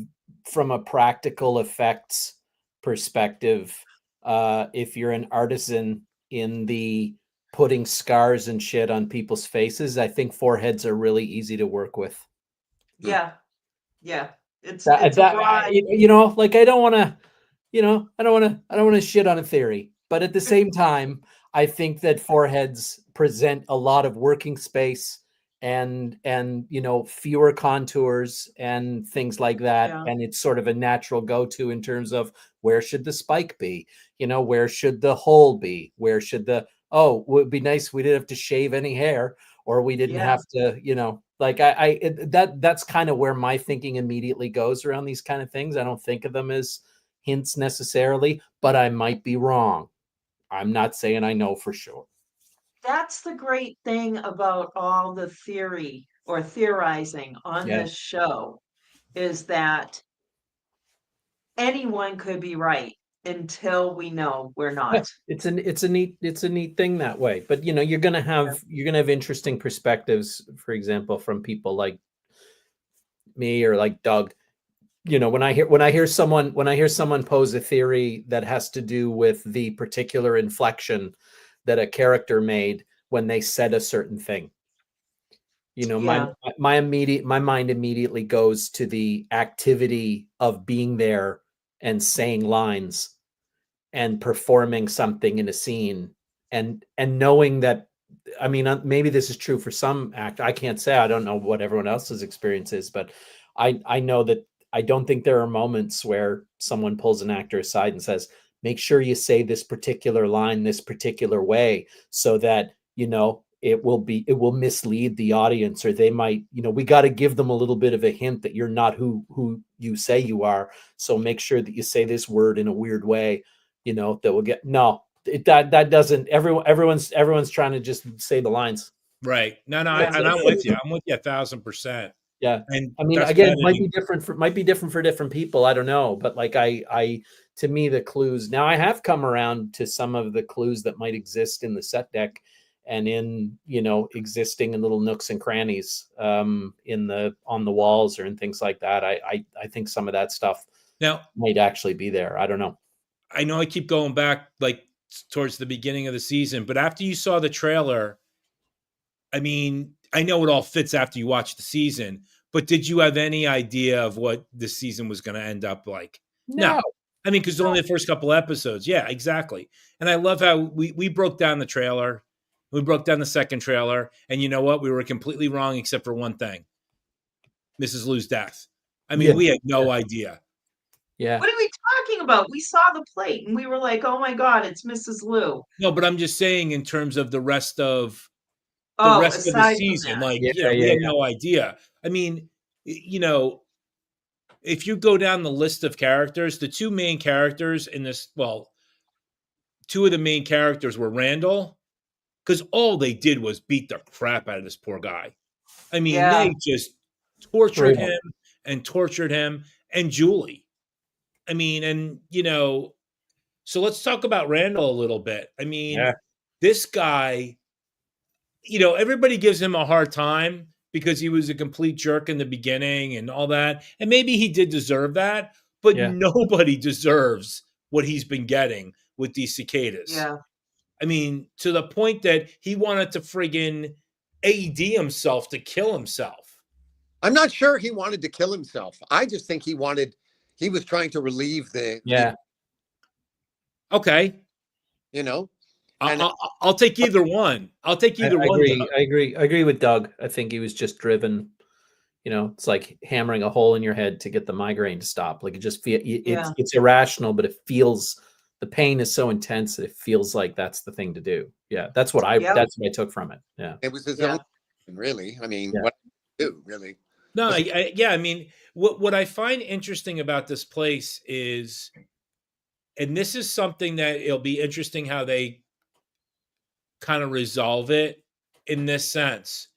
practical effects perspective, if you're an artisan in the putting scars and shit on people's faces, I think foreheads are really easy to work with. Yeah. Yeah. It's That, a broad. like I don't want to shit on a theory, but at the same time, I think that foreheads present a lot of working space and fewer contours and things like that. Yeah. And it's sort of a natural go-to in terms of where should the spike be? Where should the hole be? Where should would be nice we didn't have to shave any hair, or we didn't Yeah. have to, like that's kind of where my thinking immediately goes around these kind of things. I don't think of them as hints necessarily, but I might be wrong. I'm not saying I know for sure. That's the great thing about all the theory or theorizing on Yeah. this show, is that anyone could be right until we know we're not. It's a neat thing that way. But you're gonna have interesting perspectives, for example, from people like me or like Doug. When I hear someone pose a theory that has to do with the particular inflection that a character made when they said a certain thing. Yeah. My mind immediately goes to the activity of being there and saying lines and performing something in a scene and knowing that, I mean, maybe this is true for some act. I can't say, I don't know what everyone else's experience is, but I know that I don't think there are moments where someone pulls an actor aside and says, make sure you say this particular line this particular way so that, it will mislead the audience, or they might, we got to give them a little bit of a hint that you're not who you say you are. So make sure that you say this word in a weird way, that will get, that doesn't, everyone's trying to just say the lines. Right. No, Yeah. and I'm with you. I'm with you 1,000%. Yeah. And I mean, that's again, it what might be different for different people. I don't know. But like to me, the clues, now I have come around to some of the clues that might exist in the set deck and in, existing in little nooks and crannies on the walls or in things like that. I think some of that stuff now might actually be there. I don't know. I know I keep going back like towards the beginning of the season, but after you saw the trailer, I mean, I know it all fits after you watch the season, but did you have any idea of what the season was going to end up like? No. I mean, because only the first couple episodes. Yeah, exactly. And I love how we broke down the trailer. We broke down the second trailer. And you know what? We were completely wrong except for one thing. Mrs. Lou's death. I mean, we had no idea. Yeah. What are we talking about? We saw the plate and we were like, oh my God, it's Mrs. Lou. No, but I'm just saying in terms of the rest of the season, like, we had no idea. I mean, if you go down the list of characters, the two main characters in this, well, two of the main characters were Randall, because all they did was beat the crap out of this poor guy. I mean, they just tortured him and tortured him, and Julie. I mean, and, so let's talk about Randall a little bit. I mean, this guy, everybody gives him a hard time because he was a complete jerk in the beginning and all that. And maybe he did deserve that, but nobody deserves what he's been getting with these cicadas. Yeah. I mean, to the point that he wanted to friggin' AED himself to kill himself. I'm not sure he wanted to kill himself. I just think he was trying to relieve Okay. you know, I'll take either one. I'll take either I one. agree. I agree with Doug. I think he was just driven. It's like hammering a hole in your head to get the migraine to stop. Like it just it's irrational, but it feels, the pain is so intense that it feels like that's the thing to do. Yeah, that's what I took from it. Yeah, it was his own, really. I mean, what do you do, really? No, I mean, what I find interesting about this place is, and this is something that it'll be interesting how they kind of resolve it in this sense.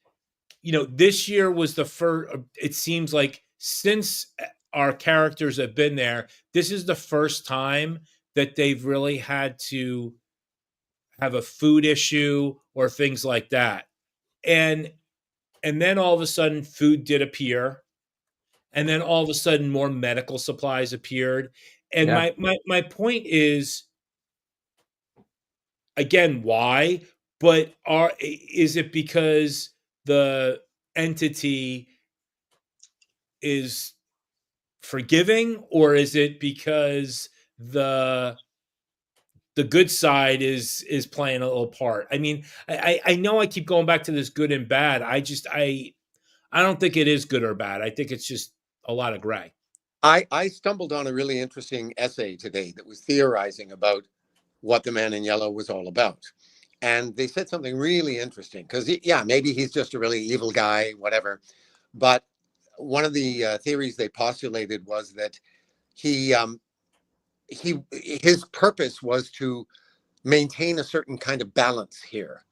This year was the first, it seems like since our characters have been there, this is the first time that they've really had to have a food issue or things like that. And then all of a sudden food did appear. And then all of a sudden more medical supplies appeared. And my point is, again, why? But is it because the entity is forgiving, or is it because the good side is playing a little part? I mean, I know I keep going back to this good and bad. I don't think it is good or bad. I think it's just a lot of gray. I stumbled on a really interesting essay today that was theorizing about what the Man in Yellow was all about. And they said something really interesting because, maybe he's just a really evil guy, whatever. But one of the theories they postulated was that his purpose was to maintain a certain kind of balance here,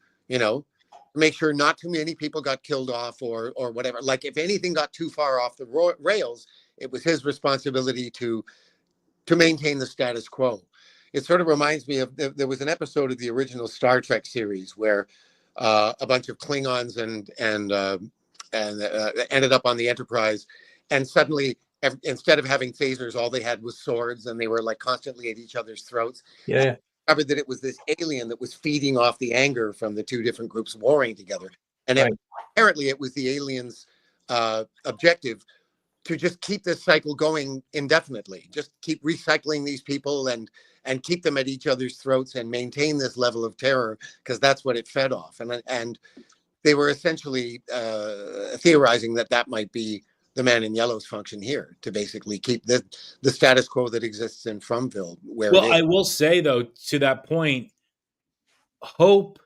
make sure not too many people got killed off or whatever. Like if anything got too far off the rails, it was his responsibility to maintain the status quo. It sort of reminds me of, there was an episode of the original Star Trek series where a bunch of Klingons and ended up on the Enterprise, and suddenly instead of having phasers, all they had was swords, and they were like constantly at each other's throats. Yeah. Discovered that it was this alien that was feeding off the anger from the two different groups warring together, and apparently it was the aliens' objective to just keep this cycle going indefinitely, just keep recycling these people and keep them at each other's throats and maintain this level of terror, because that's what it fed off. And they were essentially theorizing that might be the Man in Yellow's function here, to basically keep the status quo that exists in Fromville. Well, I will say, though, to that point, hope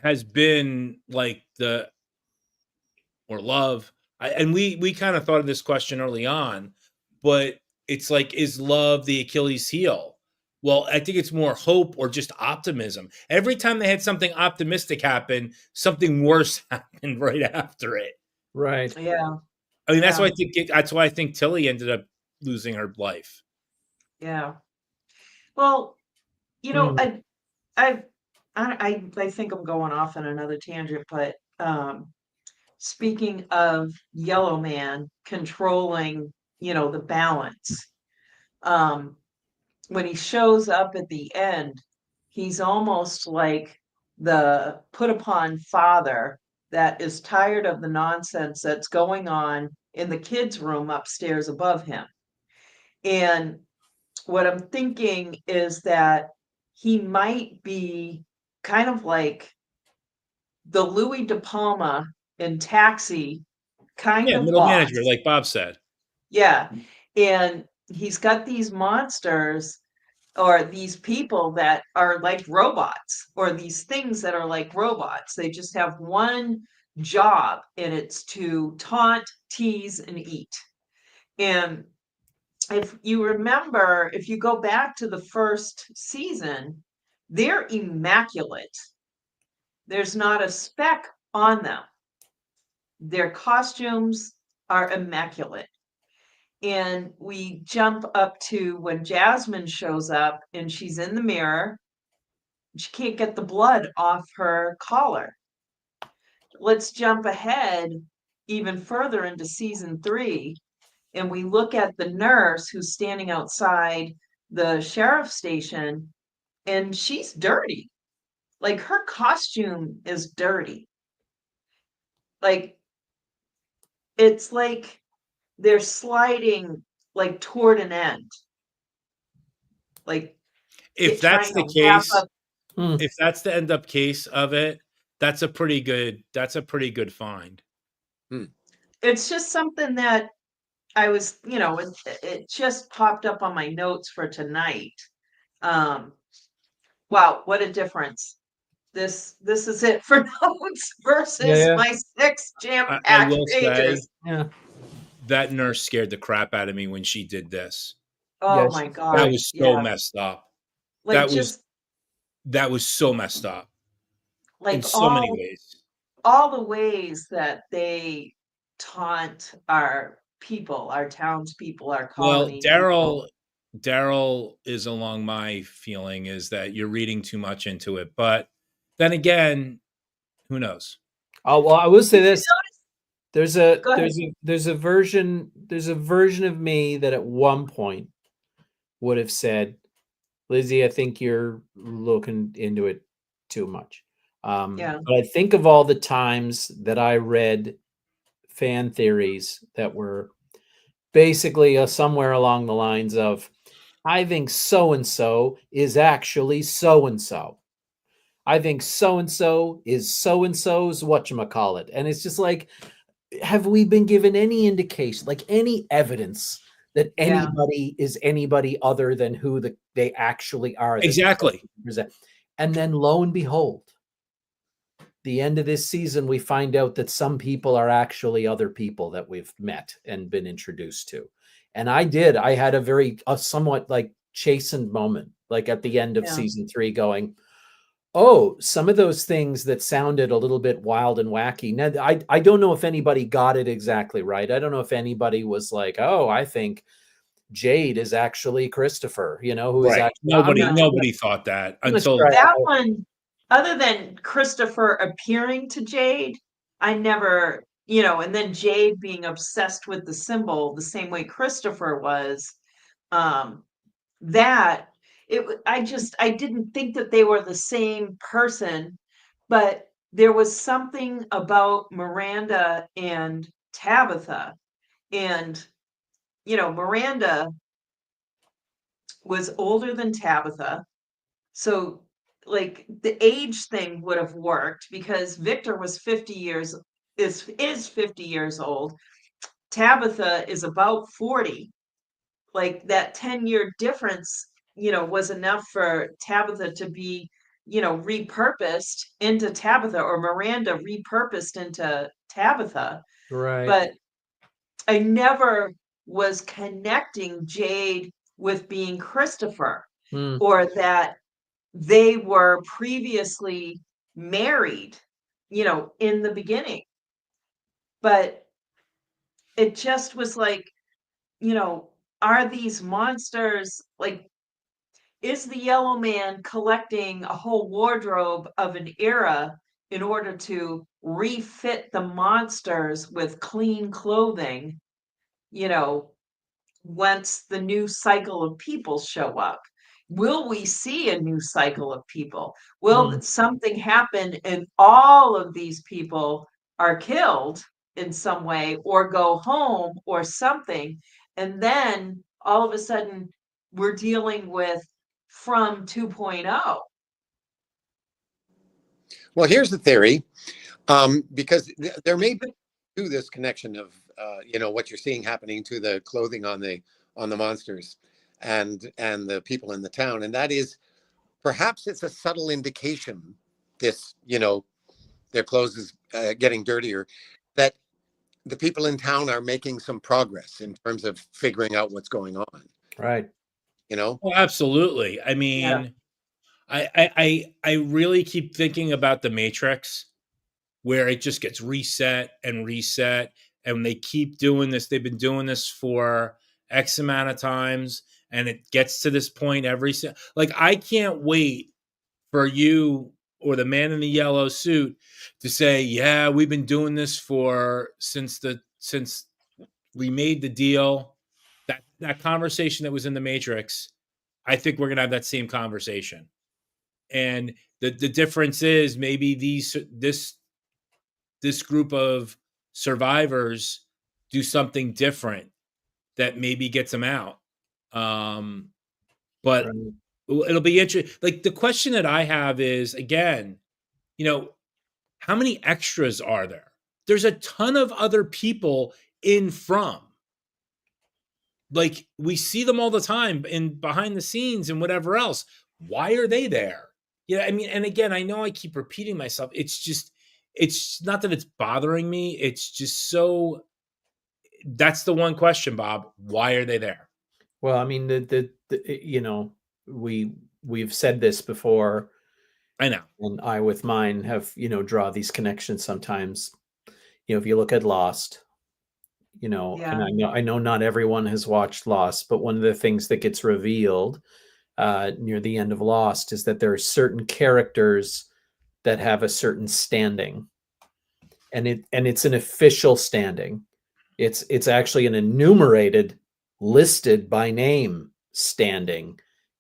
has been like or love. And we kind of thought of this question early on, but it's like, is love the Achilles heel? Well, I think it's more hope or just optimism. Every time they had something optimistic happen, something worse happened right after it. Right. Yeah. I mean, that's why I think Tilly ended up losing her life. Yeah. Well, I think I'm going off on another tangent, but speaking of Yellow Man controlling, the balance, when he shows up at the end, he's almost like the put upon father that is tired of the nonsense that's going on in the kids' room upstairs above him. And what I'm thinking is that he might be kind of like the Louis De Palma in Taxi kind of middle boss. manager, like Bob said. Yeah. And he's got these monsters or these people that are like robots, or these things that are like robots. They just have one job, and it's to taunt, tease, and eat. And if you remember, if you go back to the first season, they're immaculate. There's not a speck on them. Their costumes are immaculate. And we jump up to when Jasmine shows up and she's in the mirror. She can't get the blood off her collar. Let's jump ahead even further into season 3. And we look at the nurse who's standing outside the sheriff's station, and she's dirty. Like, her costume is dirty. Like, it's like they're sliding like toward an end. Like, If that's trying the to wrap case, up. if that's the end up case of it, that's a pretty good find. It's just something that I was, it just popped up on my notes for tonight. Wow, what a difference. This is it for notes versus my 6 I jam-packed will say pages. Yeah. that nurse scared the crap out of me when she did this. Oh Yes, my she's God. That was so messed up. Like, That was so messed up in like so many ways. all the ways that they taunt our people, our townspeople, our Well, colony people. Daryl is along my feeling is that you're reading too much into it. But then again, who knows? Oh, well, I will say Did you this. There's a Go ahead. there's a version of me that at one point would have said, Lizzie, I think you're looking into it too much. Yeah. But I think of all the times that I read fan theories that were basically somewhere along the lines of, I think so and so is actually so and so. I think so and so is so and so's whatchamacallit. And it's just like, have we been given any indication, like any evidence that Yeah. anybody is anybody other than who they actually are? Exactly. And then lo and behold, the end of this season, we find out that some people are actually other people that we've met and been introduced to. And I had a somewhat like chastened moment, like at the end of season 3 going, oh, some of those things that sounded a little bit wild and wacky. Now, I don't know if anybody got it exactly right. I don't know if anybody was like, oh, I think Jade is actually Christopher, who is actually nobody thought that until that one, other than Christopher appearing to Jade, I never, and then Jade being obsessed with the symbol the same way Christopher was, I didn't think that they were the same person, but there was something about Miranda and Tabitha, and Miranda was older than Tabitha, so like the age thing would have worked because Victor was 50 years is 50 years old. Tabitha is about 40. Like that 10-year difference, was enough for Tabitha to be, repurposed into Tabitha, or Miranda repurposed into Tabitha. Right. But I never was connecting Jade with being Christopher, or that they were previously married, in the beginning. But it just was like, are these monsters like, is the Yellow Man collecting a whole wardrobe of an era in order to refit the monsters with clean clothing, once the new cycle of people show up? Will we see a new cycle of people? Will something happen and all of these people are killed in some way or go home or something? And then all of a sudden we're dealing with From 2.0. Well, here's the theory, because there may be to this connection of what you're seeing happening to the clothing on the monsters and the people in the town, and that is perhaps it's a subtle indication this their clothes is getting dirtier, that the people in town are making some progress in terms of figuring out what's going on. Right. Well, absolutely. I mean, I really keep thinking about the Matrix, where it just gets reset and reset, and they keep doing this. They've been doing this for X amount of times, and it gets to this point like, I can't wait for you or the man in the yellow suit to say, yeah, we've been doing this since we made the deal. That conversation that was in the Matrix, I think we're gonna have that same conversation. And the difference is maybe this group of survivors do something different that maybe gets them out. But Right. it'll be interesting. Like the question that I have is, again, how many extras are there? There's a ton of other people in From. Like we see them all the time in behind the scenes and whatever else. Why are they there? I mean, and again, I know I keep repeating myself. It's not that it's bothering me. It's just so. That's the one question, Bob. Why are they there? Well, I mean, we've said this before. I know. And I, with mine, have, draw these connections sometimes. If you look at Lost, and I know not everyone has watched Lost, but one of the things that gets revealed near the end of Lost is that there are certain characters that have a certain standing. And it's an official standing. It's actually an enumerated, listed by name standing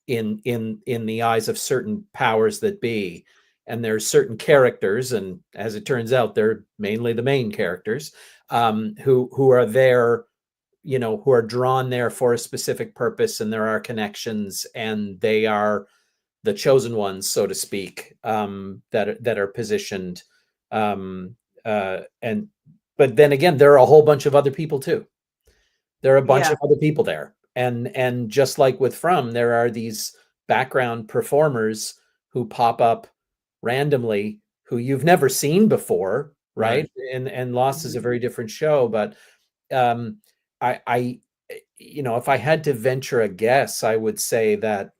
in the eyes of certain powers that be. And there's certain characters, and as it turns out, they're mainly the main characters, who are there, who are drawn there for a specific purpose, and there are connections, and they are the chosen ones, so to speak, that are positioned. But then again, there are a whole bunch of other people too. There are a bunch of other people there, and just like with From, there are these background performers who pop up randomly who you've never seen before, right? And Lost is a very different show, but I if I had to venture a guess, I would say that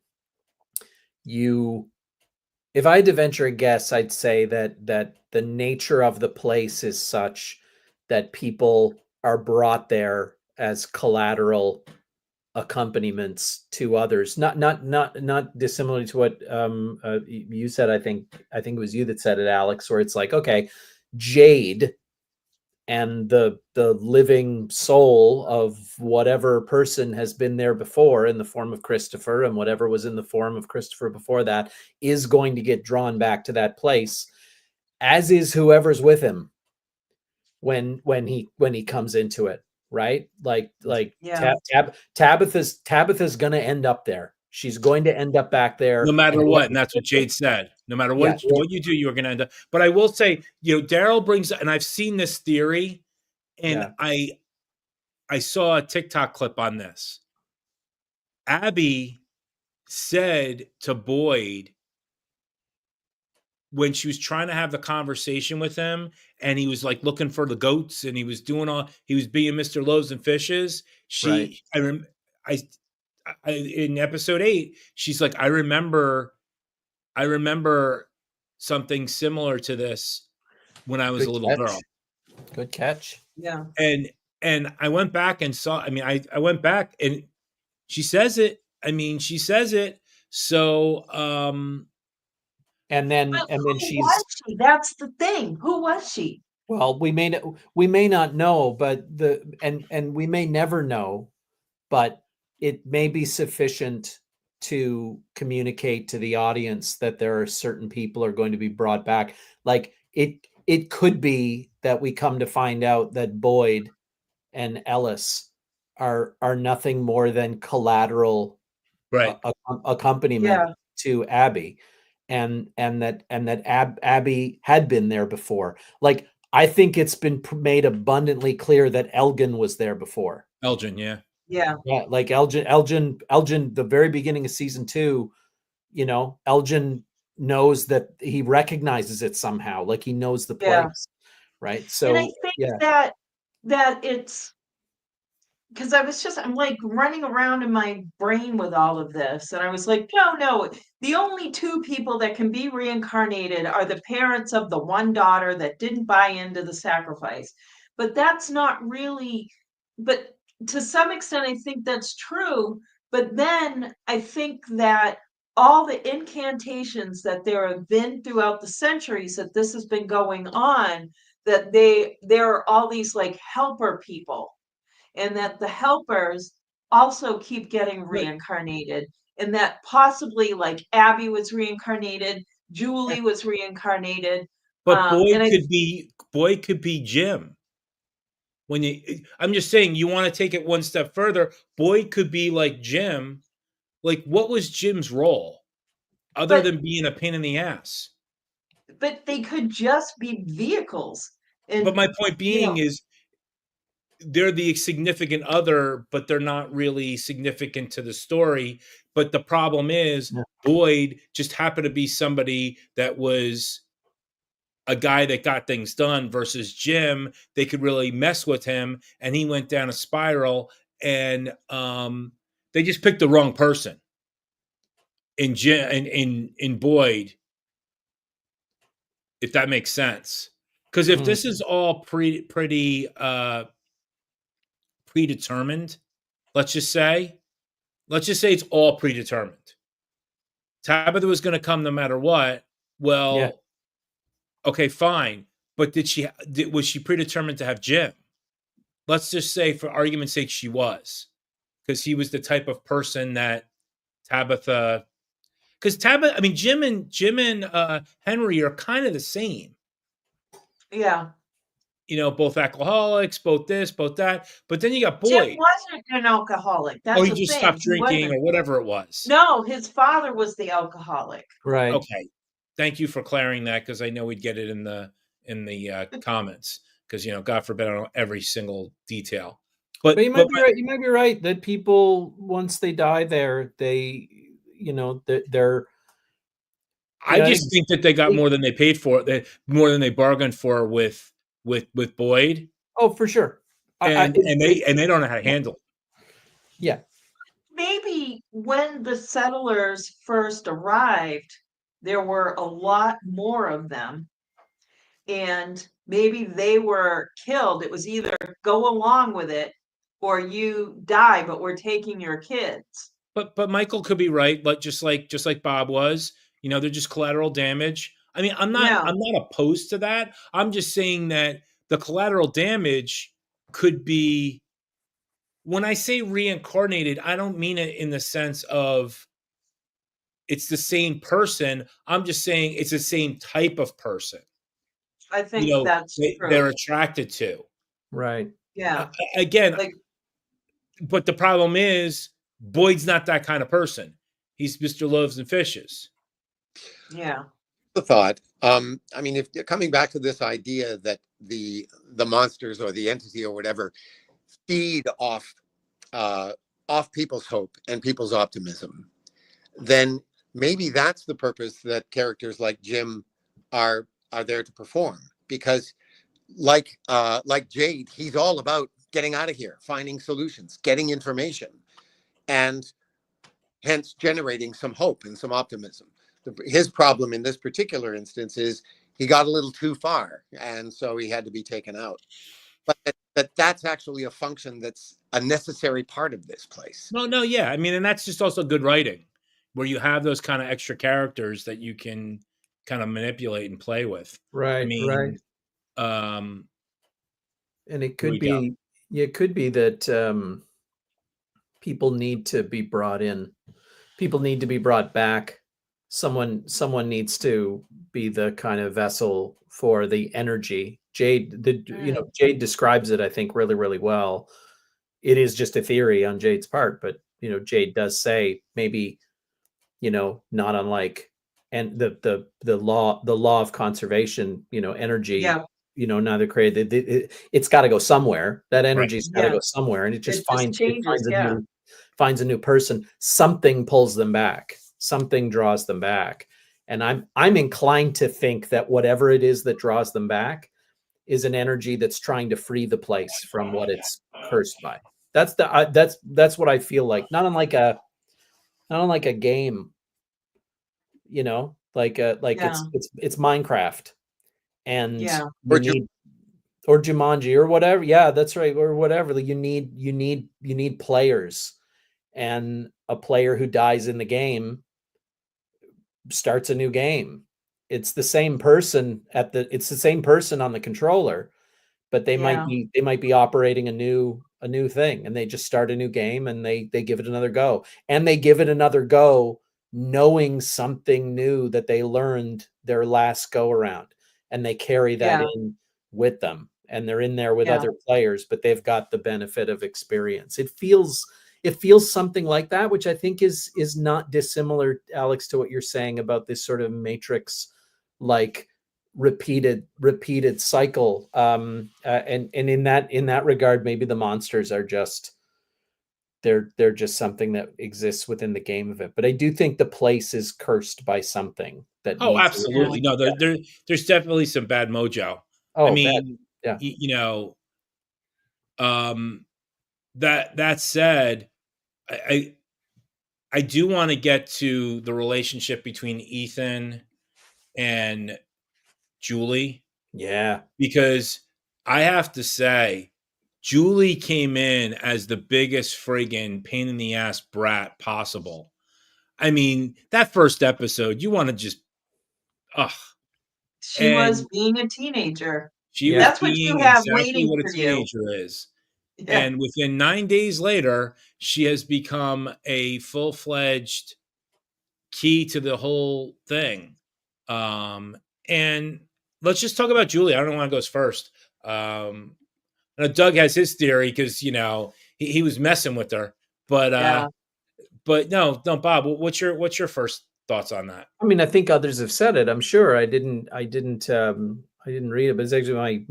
if I had to venture a guess, I'd say that the nature of the place is such that people are brought there as collateral accompaniments to others, not dissimilar to what you said. I think it was you that said it, Alex, where it's like, okay, Jade and the living soul of whatever person has been there before in the form of Christopher, and whatever was in the form of Christopher before that, is going to get drawn back to that place, as is whoever's with him when he comes into it. Right? Tabitha's going to end up there. She's going to end up back there. No matter what. And that's what Jade said. No matter what you do, you're going to end up. But I will say, Daryl brings, and I've seen this theory, and I saw a TikTok clip on this. Abby said to Boyd, when she was trying to have the conversation with him, and he was like looking for the goats, and he was being Mr. Loaves and Fishes. In episode 8, she's like, I remember something similar to this when I was a little girl. Good catch. Yeah. And I went back and saw, I went back and she says it. She says it. So, and then she's. Was she? That's the thing. Who was she? Well, we may not know, but we may never know, but it may be sufficient to communicate to the audience that there are certain people are going to be brought back. Like it could be that we come to find out that Boyd and Ellis are nothing more than collateral accompaniment to Abby. And that Abby had been there before. Like, I think it's been made abundantly clear that Elgin was there before. Elgin, yeah. Like Elgin, the very beginning of season 2, Elgin knows that he recognizes it somehow. Like he knows the place, right? So, and I think that it's, because I'm like running around in my brain with all of this. And I was like, no, the only 2 people that can be reincarnated are the parents of the one daughter that didn't buy into the sacrifice. But that's not really, but to some extent, I think that's true. But then I think that all the incantations that there have been throughout the centuries that this has been going on, that there are all these like helper people, and that the helpers also keep getting reincarnated. and that possibly like Abby was reincarnated, Julie was reincarnated. But And Boyd could be Jim. I'm just saying, you want to take it one step further. Boyd could be like Jim. Like, what was Jim's role other But- than being a pain in the ass? but they could just be vehicles. And, But my point being know, is they're the significant other, but they're not really significant to the story. But the problem is Boyd just happened to be somebody that was a guy that got things done versus Jim. They could really mess with him, and he went down a spiral, and they just picked the wrong person in Jim in Boyd, if that makes sense. Because if this is all pretty predetermined, let's just say it's all predetermined. Tabitha was going to come no matter what. Well, okay, fine. But was she predetermined to have Jim? Let's just say, for argument's sake, she was, because he was the type of person that Tabitha. Because Tabitha, I mean, Jim and Henry are kind of the same. yeah. You know, both alcoholics, both this, both that. But then you got Boyd. Jim wasn't an alcoholic. That's He the just thing. stopped He drinking wasn't. or whatever it was. No, his father was the alcoholic. Right. Okay. Thank you for clarifying that, because I know we'd get it in the comments, because, you know, God forbid, I don't know every single detail. But you might be right. You might be right that people, once they die there, they, you know, they're. I just think that they got more than they paid for, more than they bargained for with Boyd. Oh, for sure. And they don't know how to handle it. Yeah. Maybe when the settlers first arrived, there were a lot more of them, and maybe they were killed. It was either go along with it or you die, but we're taking your kids. But Michael could be right, but just like Bob was, you know, they're just collateral damage. I mean, I'm not opposed to that. I'm just saying that the collateral damage could be, when I say reincarnated, I don't mean it in the sense of it's the same person. I'm just saying it's the same type of person. I think that's true. They're attracted to. Right. Yeah. Again, but the problem is Boyd's not that kind of person. He's Mr. Loaves and Fishes. Yeah. The thought. I mean, if coming back to this idea that the monsters or the entity or whatever feed off people's hope and people's optimism, then maybe that's the purpose that characters like Jim are there to perform. Because like Jade, he's all about getting out of here, finding solutions, getting information, and hence generating some hope and some optimism. His problem in this particular instance is he got a little too far, and so he had to be taken out. But that's actually a function that's a necessary part of this place. No, yeah. I mean, and that's just also good writing, where you have those kind of extra characters that you can kind of manipulate and play with. Right. I mean, right. And it could be, it could be that people need to be brought in. People need to be brought back. Someone needs to be the kind of vessel for the energy. Jade describes it, I think, really, really well. It is just a theory on Jade's part, but Jade does say maybe, not unlike, and the law of conservation, energy, neither created. It's got to go somewhere. That energy's got to go somewhere, and it just finds a new person. Something pulls them back. Something draws them back. And I'm inclined to think that whatever it is that draws them back is an energy that's trying to free the place from what it's cursed by. That's what I feel like. Not unlike a game, it's Minecraft, and or Jumanji or whatever. Yeah, that's right, or whatever. You need players, and a player who dies in the game starts a new game. It's the same person on the controller, but they might be operating a new a new thing, and they just start a new game, and they give it another go, and they give it another go knowing something new that they learned their last go around, and they carry that Yeah. in with them, and they're in there with Yeah. other players, but they've got the benefit of experience. It feels something like that, which I think is not dissimilar, Alex, to what you're saying about this sort of Matrix like repeated cycle. And in that regard, maybe the monsters are just they're just something that exists within the game of it. But I do think the place is cursed by something that Oh, needs absolutely. No, there's definitely some bad mojo. I bad. mean, Yeah. That said, I do want to get to the relationship between Ethan and Julie, Yeah. because I have to say, Julie came in as the biggest friggin' pain in the ass brat possible. I mean, that first episode, you want to just, ugh. She was And being a teenager. she was That's what you being have exactly waiting what a for you. teenager is. Yeah. And within 9 days later, she has become a full-fledged key to the whole thing. And let's just talk about Julie. I don't know who goes first. Doug has his theory because he was messing with her, but Yeah. but no, Bob. What's your first thoughts on that? I mean, I think others have said it. I'm sure I didn't read it, but it's actually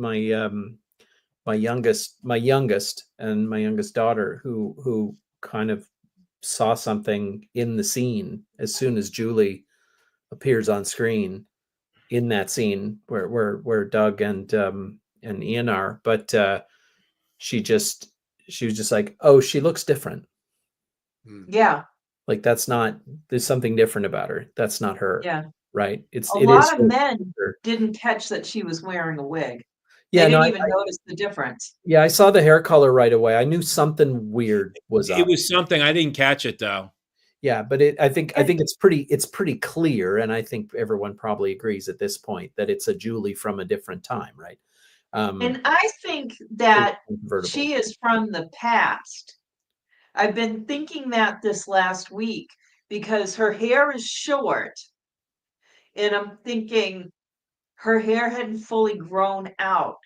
my youngest and my youngest daughter who kind of saw something in the scene as soon as Julie appears on screen in that scene where Doug and Eion are, but she was just like, oh, she looks different. Yeah. Like there's something different about her. That's not her. Yeah. Right. A It lot is of men didn't catch that she was wearing a wig. Yeah, They no, didn't even notice the difference. I saw the hair color right away. I knew something weird was up. It was something. I didn't catch it though. Yeah, but I think it's pretty clear, and I think everyone probably agrees at this point that it's a Julie from a different time, right? And I think that convertible. she is from the past. I've been thinking that this last week because her hair is short. And I'm thinking her hair hadn't fully grown out.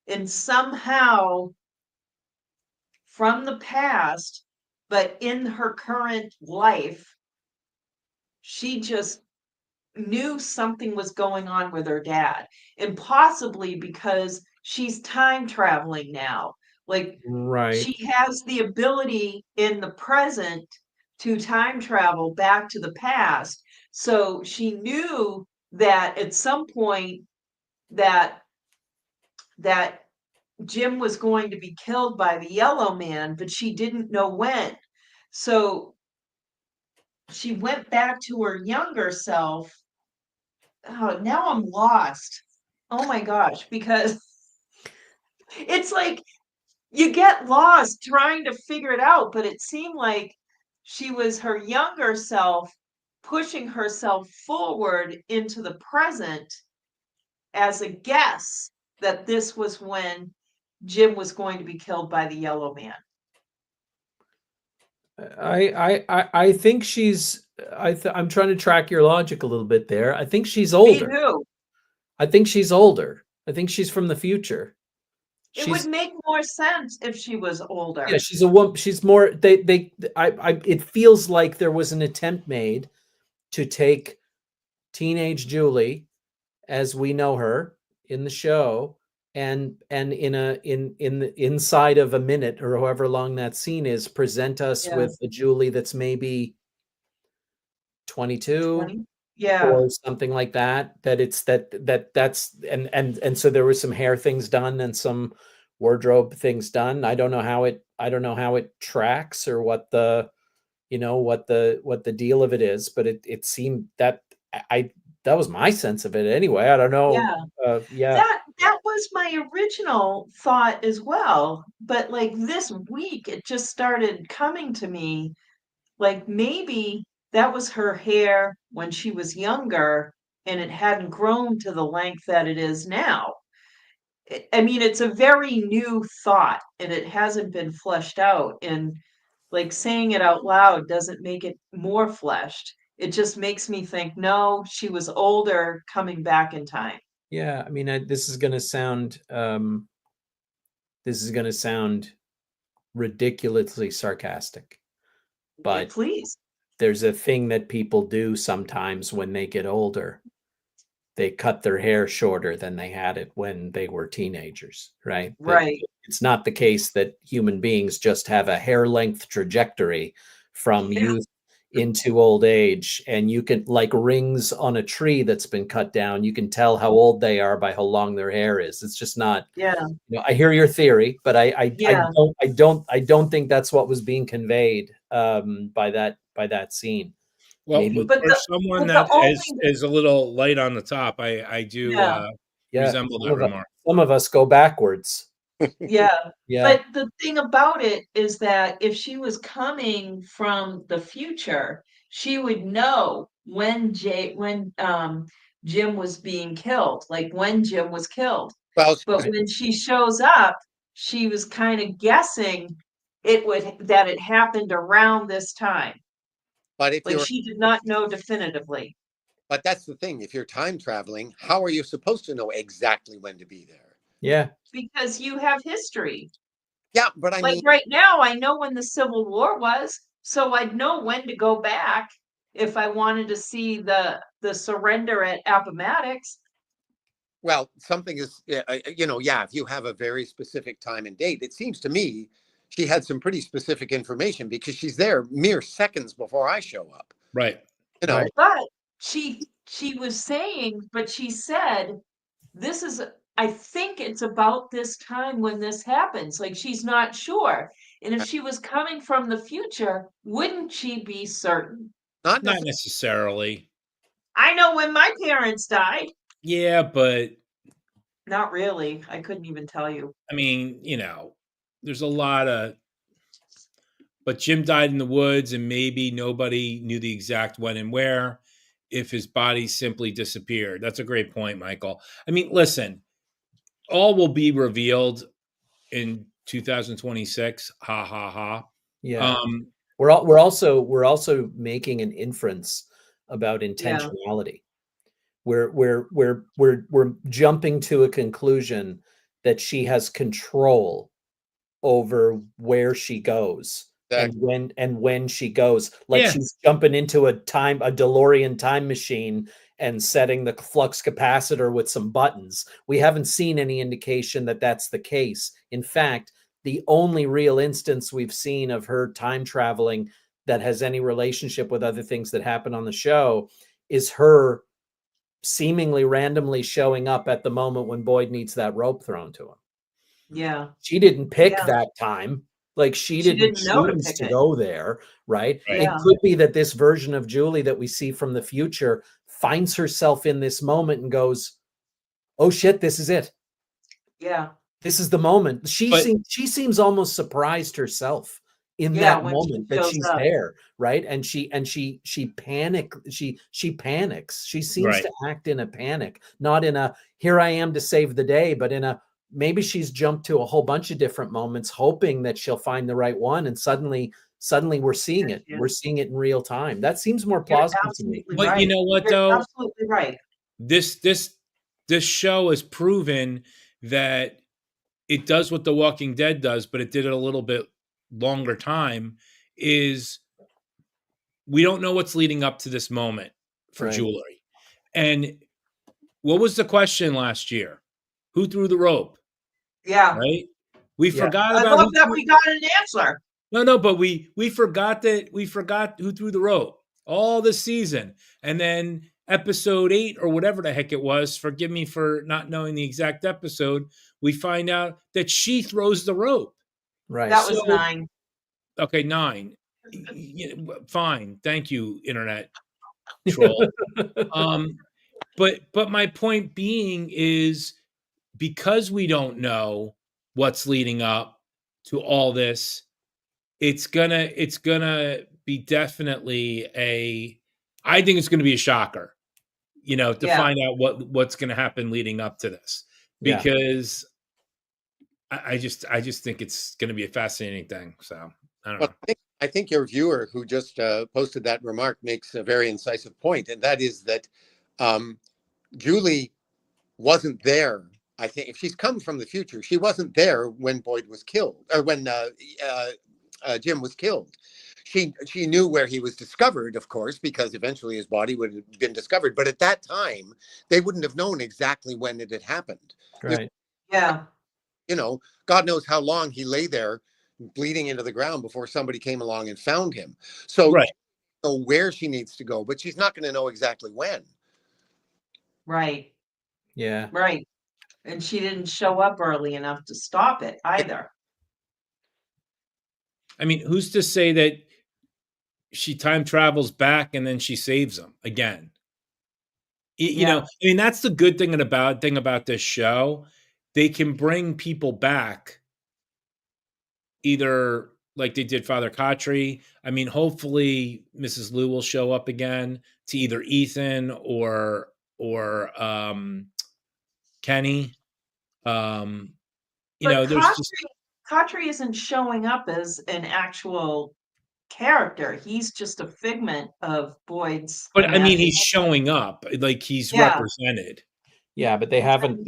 And somehow from the past, but in her current life, she just knew something was going on with her dad. And possibly because she's time traveling now. Like, Right. she has the ability in the present to time travel back to the past. So she knew that at some point that Jim was going to be killed by the yellow man, but she didn't know when. So she went back to her younger self. Oh, now I'm lost. Oh my gosh, because it's like you get lost trying to figure it out, but it seemed like she was her younger self pushing herself forward into the present as a guess that this was when Jim was going to be killed by the yellow man. I think she's I'm trying to track your logic a little bit there. I think she's Me older. too. I think she's older. I think she's from the future. It would make more sense if she was older. Yeah, she's a woman. She's more. It feels like there was an attempt made to take teenage Julie, as we know her in the show, and in the inside of a minute or however long that scene is, present us with a Julie that's maybe 22. 20? Yeah. Or something like that. That's and so there was some hair things done and some wardrobe things done. I don't know how it tracks or what the deal of it is, but it seemed that that was my sense of it anyway. I don't know. Yeah. That was my original thought as well. But like this week, it just started coming to me like maybe that was her hair when she was younger and it hadn't grown to the length that it is now. I mean, it's a very new thought and it hasn't been fleshed out. And like saying it out loud doesn't make it more fleshed. It just makes me think, no, she was older coming back in time. Yeah, I mean, this is going to sound ridiculously sarcastic, but Please. there's a thing that people do sometimes when they get older. They cut their hair shorter than they had it when they were teenagers, right? Right. It's not the case that human beings just have a hair length trajectory from youth into old age, and you can, like rings on a tree that's been cut down, you can tell how old they are by how long their hair is. It's just not. Yeah. I hear your theory, but I Yeah. don't think that's what was being conveyed by that scene. Well, Maybe. But for someone that is a little light on the top, I do resemble that remark. Some of us go backwards. Yeah. Yeah. But the thing about it is that if she was coming from the future, she would know when Jim was being killed, like when Jim was killed. Well, But when she shows up, she was kind of guessing that it happened around this time. but if Like you're, she did not know definitively. but that's the thing. If you're time traveling, how are you supposed to know exactly when to be there? Yeah. Because you have history. Yeah, but I Like mean, right now, I know when the Civil War was, so I'd know when to go back if I wanted to see the surrender at Appomattox. well, something is, if you have a very specific time and date, it seems to me she had some pretty specific information because she's there mere seconds before I show up. Right. You know, Right. But she was saying, but she said, this is, I think it's about this time when this happens. Like she's not sure. And if she was coming from the future, wouldn't she be certain? not Not necessarily. necessarily. I know when my parents died. Yeah, but Not really. I couldn't even tell you. I mean, there's a lot of. But Jim died in the woods, and maybe nobody knew the exact when and where. If his body simply disappeared, that's a great point, Michael. I mean, listen, all will be revealed in 2026. Ha ha ha. Yeah. We're also making an inference about intentionality. We're jumping to a conclusion that she has control over where she goes and when she goes. Like she's jumping into a DeLorean time machine and setting the flux capacitor with some buttons. We haven't seen any indication that that's the case. In fact, the only real instance we've seen of her time traveling that has any relationship with other things that happen on the show is her seemingly randomly showing up at the moment when Boyd needs that rope thrown to him. Yeah. She didn't pick that time. Like she didn't choose to go there, right? Yeah. It could be that this version of Julie that we see from the future finds herself in this moment and goes, oh shit, this is it. Yeah. This is the moment. She seems almost surprised herself in that moment that she's there, right? And she panics. She seems to act in a panic, not in a here I am to save the day, but in a maybe she's jumped to a whole bunch of different moments, hoping that she'll find the right one, and suddenly we're seeing it. We're seeing it in real time. That seems more plausible to me. But you know what, though? You're absolutely right. This show has proven that it does what The Walking Dead does, but it did it a little bit longer time. Is we don't know what's leading up to this moment for Julie. And what was the question last year? Who threw the rope? Yeah. Right? We forgot about I love that we got an answer. No, but we forgot who threw the rope all this season. And then episode 8 or whatever the heck it was, forgive me for not knowing the exact episode, we find out that she throws the rope. Right. That was 9. Okay, 9. Fine. Thank you, internet troll. But my point being is because we don't know what's leading up to all this, it's gonna be definitely I think it's gonna be a shocker, to find out what's gonna happen leading up to this. Because I just think it's going to be a fascinating thing. So I don't Well, know. I think your viewer who just posted that remark makes a very incisive point, and that is that um, Julie wasn't there. I think if she's come from the future, she wasn't there when Boyd was killed, or when Jim was killed. She knew where he was discovered, of course, because eventually his body would have been discovered. But at that time, they wouldn't have known exactly when it had happened. Right. Yeah. You know, God knows how long he lay there bleeding into the ground before somebody came along and found him. So Right. know where she needs to go, but she's not going to know exactly when. Right. Yeah. Right. And she didn't show up early enough to stop it either. I mean, who's to say that she time travels back and then she saves him again? You know, Yeah. I mean, that's the good thing and the bad thing about this show. They can bring people back either like they did Father Kotri. I mean, hopefully Mrs. Liu will show up again to either Ethan or Kenny. You know, But there's just Kotri isn't showing up as an actual character. He's just a figment of Boyd's but I mean, imagination. he's showing up like he's Yeah. represented. Yeah, but they haven't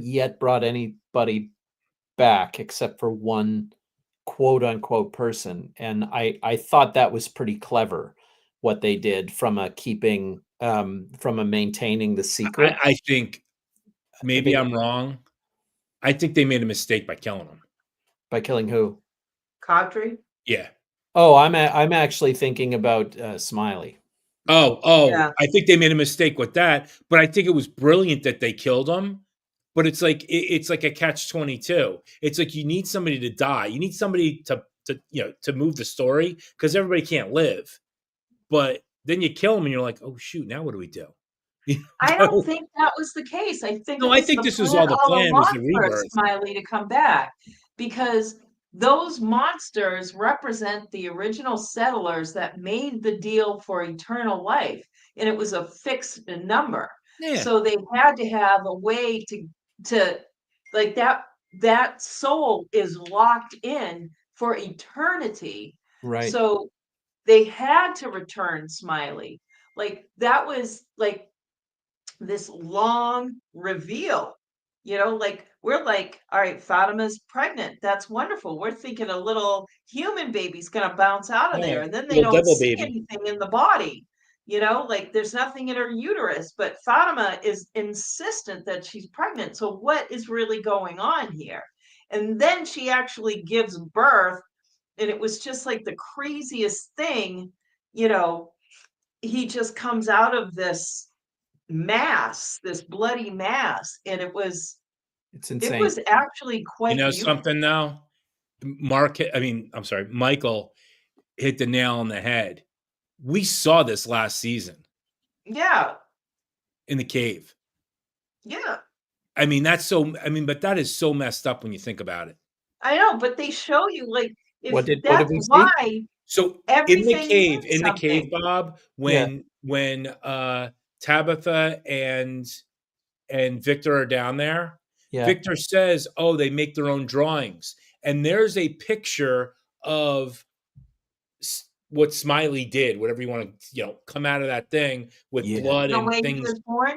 yet brought anybody back except for one quote unquote person. And I thought that was pretty clever what they did from a maintaining the secret. I think maybe think- I'm wrong. I think they made a mistake by killing him. By killing who? Kotri? Yeah. Oh, I'm actually thinking about Smiley. Yeah. I think they made a mistake with that, but I think it was brilliant that they killed him. But it's like it's like a catch-22. It's like you need somebody to die. You need somebody to to move the story because everybody can't live. But then you kill him and you're like, oh shoot, now what do we do? I don't think that was the case. I think No, I think this was all the plan was the along for rebirth. Smiley to come back, because those monsters represent the original settlers that made the deal for eternal life, and it was a fixed number. Yeah. So they had to have a way to like that soul is locked in for eternity. Right. So they had to return Smiley. Like that was like this long reveal, like we're like, all right, Fatima's pregnant. That's wonderful. We're thinking a little human baby's gonna bounce out of there, and then they Little don't devil see baby. anything in the body. Like there's nothing in her uterus, but Fatima is insistent that she's pregnant. So what is really going on here? And then she actually gives birth, and it was just like the craziest thing. He just comes out of this bloody mass, and it was insane. actually quite beautiful. Something now, Michael hit the nail on the head. We saw this last season. Yeah. In the cave. Yeah. But that is so messed up when you think about it. I know, but they show you like what did we see? Why. So in the cave, Bob, when Tabitha and Victor are down there, Victor says, "Oh, they make their own drawings," and there's a picture of what Smiley did, whatever you want to, come out of that thing with blood the and way things. He was born?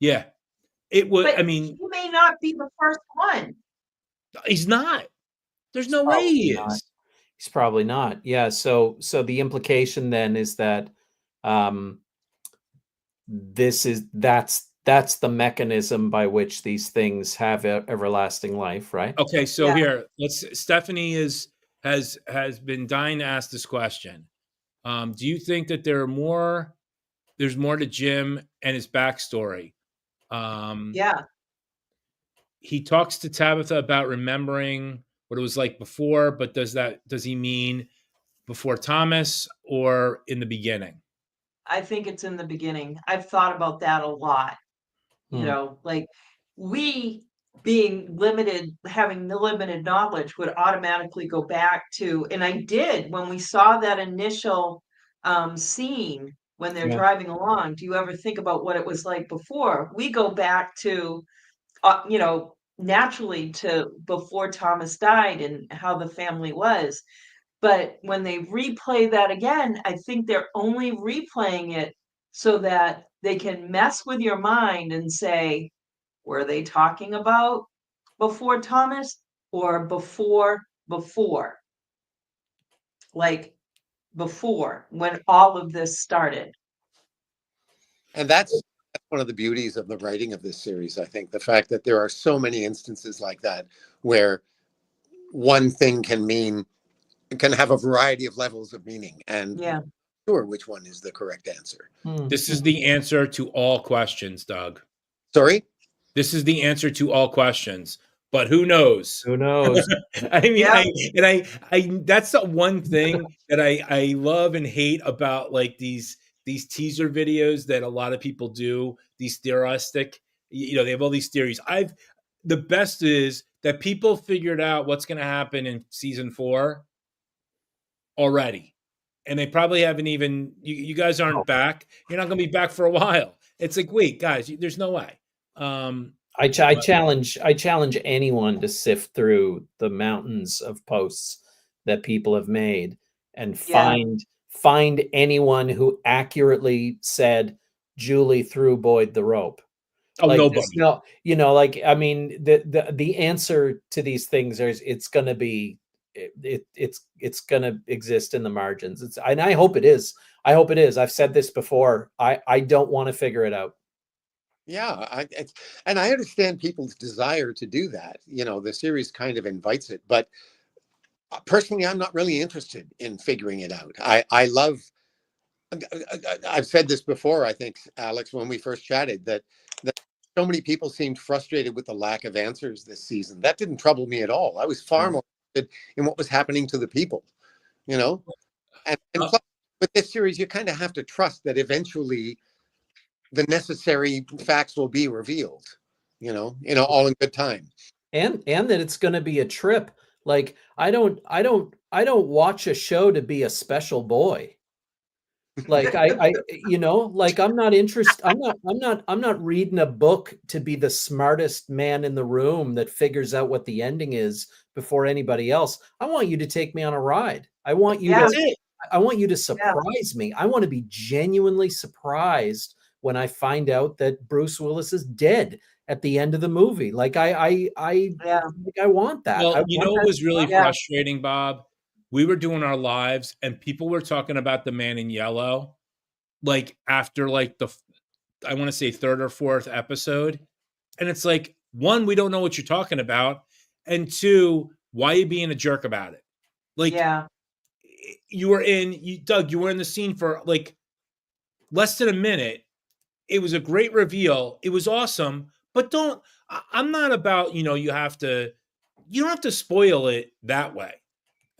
Yeah, it was. But he may not be the first one. He's not. There's no way he is. He's probably not. Yeah. So the implication then is that that's the mechanism by which these things have everlasting life, right? Okay, so here, Stephanie has been dying to ask this question. Do you think that there's more to Jim and his backstory? He talks to Tabitha about remembering what it was like before, but does he mean before Thomas or in the beginning? I think it's in the beginning. I've thought about that a lot. Like we being limited, having limited knowledge would automatically go back to, and I did when we saw that initial scene when they're driving along. Do you ever think about what it was like before? We go back to, naturally to before Thomas died and how the family was. But when they replay that again, I think they're only replaying it so that they can mess with your mind and say, were they talking about before Thomas or before? Like before, when all of this started. And that's one of the beauties of the writing of this series, I think, the fact that there are so many instances like that where one thing can have a variety of levels of meaning, and Yeah. sure which one is the correct answer. This is the answer to all questions, Doug. Sorry? This is the answer to all questions, but who knows? Who knows? I mean, Yeah. I that's the one thing that I love and hate about like these teaser videos that a lot of people do, these theoristic, you know, they have all these theories. The best is that people figured out what's going to happen in season 4 already. And they probably haven't even, you guys aren't back. You're not going to be back for a while. It's like, wait, guys, there's no way. I challenge anyone to sift through the mountains of posts that people have made and find anyone who accurately said Julie threw Boyd the rope. Oh, like, nobody. No, you know, like, I mean, the answer to these things it's going to be, it's going to exist in the margins. And I hope it is. I've said this before. I don't want to figure it out. Yeah, and I understand people's desire to do that. You know, the series kind of invites it, but personally, I'm not really interested in figuring it out. I love. I've said this before, I think, Alex, when we first chatted, that so many people seemed frustrated with the lack of answers this season. That didn't trouble me at all. I was far more interested in what was happening to the people, you know? And plus, with this series, you kind of have to trust that eventually the necessary facts will be revealed, you know, all in good time. And that it's going to be a trip. Like, I don't watch a show to be a special boy. Like I you know, like I'm not interested. I'm not reading a book to be the smartest man in the room that figures out what the ending is before anybody else. I want you to take me on a ride. I want you to surprise me. I want to be genuinely surprised when I find out that Bruce Willis is dead at the end of the movie. Like I want that. Well, you know what was really frustrating, Bob? We were doing our lives and people were talking about the Man in Yellow, like after like I want to say 3rd or 4th episode. And it's like, 1, we don't know what you're talking about. And 2, why are you being a jerk about it? Like, Doug, you were in the scene for like less than a minute. It was a great reveal. It was awesome, but I'm not about, you don't have to spoil it that way.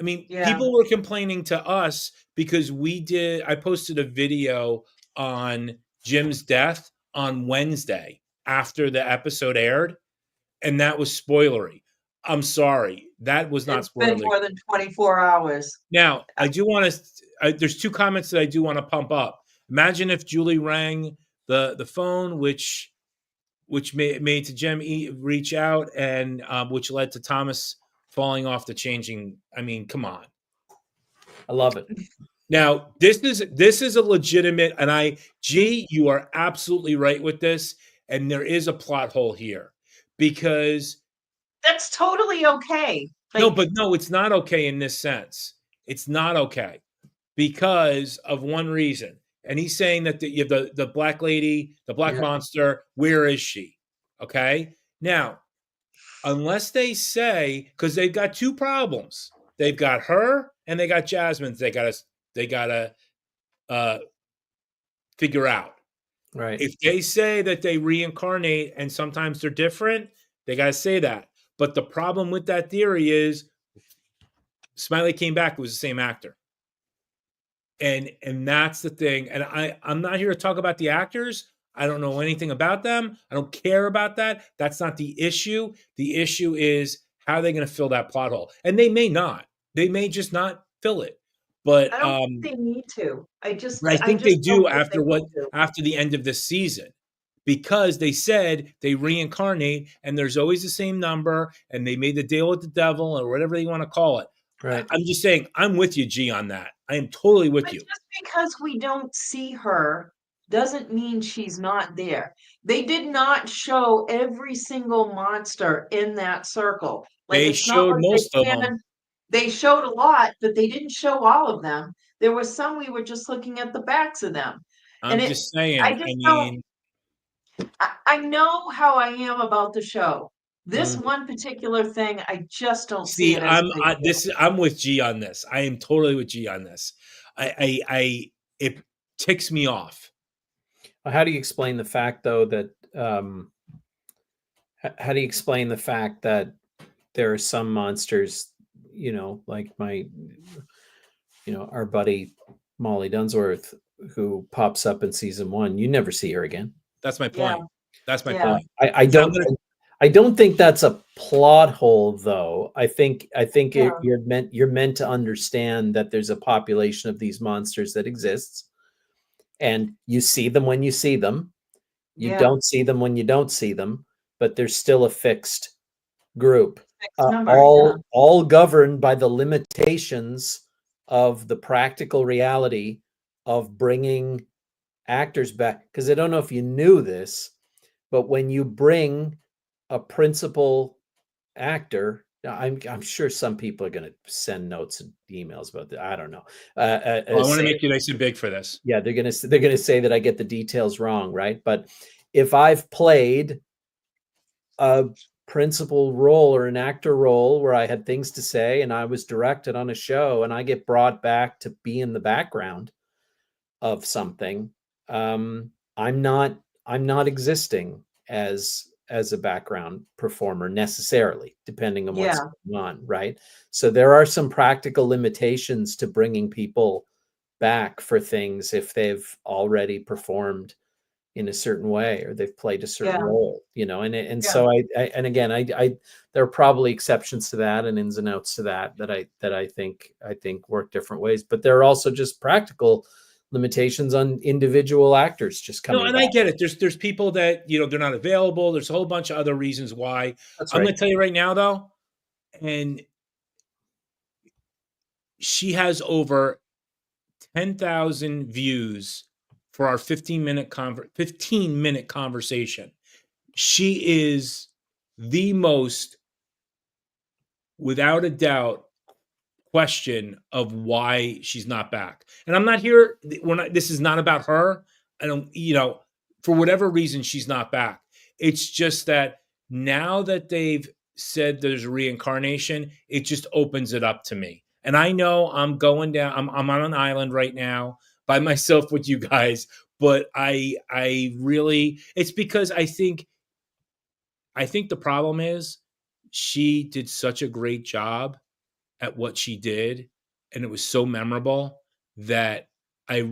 I mean, people were complaining to us because I posted a video on Jim's death on Wednesday after the episode aired, and that was spoilery. I'm sorry. That was not spoilery. It's been more than 24 hours. Now, I do want to, there's 2 comments that I do want to pump up. Imagine if Julie rang the phone, which made to Jim reach out, and which led to Thomas falling off the changing. I mean, come on. I love it. Now, this is a legitimate, and you are absolutely right with this, and there is a plot hole here because that's totally okay. No, it's not okay in this sense. It's not okay because of one reason. And he's saying that the black lady, the black monster, where is she? Okay. Now, unless they say, because they've got 2 problems. They've got her and they got Jasmine's. They gotta figure out. Right. If they say that they reincarnate and sometimes they're different, they gotta say that. But the problem with that theory is Smiley came back, it was the same actor. And that's the thing. And I'm not here to talk about the actors. I don't know anything about them. I don't care about that. That's not the issue. The issue is how are they going to fill that plot hole? And they may not. They may just not fill it. But I don't think they need to. I think they do after the end of this season. because they said they reincarnate and there's always the same number and they made the deal with the devil or whatever you want to call it. Right. I'm just saying, I'm with you, G, on that. I am totally with But you. just because we don't see her doesn't mean she's not there. They did not show every single monster in that circle. Like, They it's not showed like most of them. they showed a lot, but they didn't show all of them. There were some we were just looking at the backs of them. I'm And just saying, I I just don't, mean, I know how I am about the show. This Mm. one particular thing, I just don't see see, it as a big deal. I'm with G on this. I am totally with G on this. It ticks me off. How do you explain the fact, though, that how do you explain the fact that there are some monsters, like our buddy Molly Dunsworth, who pops up in season 1, you never see her again. That's my Yeah. point. That's my Yeah. point. I don't. I don't think that's a plot hole, though. I think Yeah. you're meant to understand that there's a population of these monsters that exists, and you see them when you see them. You Yeah. don't see them when you don't see them, but there's still a fixed group, Fixed number, all governed by the limitations of the practical reality of bringing actors back. Because I don't know if you knew this, but when you bring a principal actor, I'm sure some people are going to send notes and emails about that. I don't know. I want to make you nice and big for this. Yeah, they're going to say that I get the details wrong, right? But if I've played a principal role or an actor role where I had things to say and I was directed on a show and I get brought back to be in the background of something, I'm not existing as a background performer necessarily, depending on what's going on, right? So there are some practical limitations to bringing people back for things if they've already performed in a certain way or they've played a certain role, so I there are probably exceptions to that and ins and outs to that I think work different ways, but there are also just practical limitations on individual actors just coming No, and back. I get it. There's people that, they're not available. There's a whole bunch of other reasons why. That's I'm right. going to tell you right now, though, and she has over 10,000 views for our 15-minute conversation. She is the most, without a doubt, question of why she's not back. And I'm not here. This is not about her. I don't, for whatever reason, she's not back. It's just that now that they've said there's reincarnation, it just opens it up to me. And I know I'm going down, I'm on an island right now by myself with you guys, but I really, it's because I think the problem is she did such a great job at what she did, and it was so memorable that I just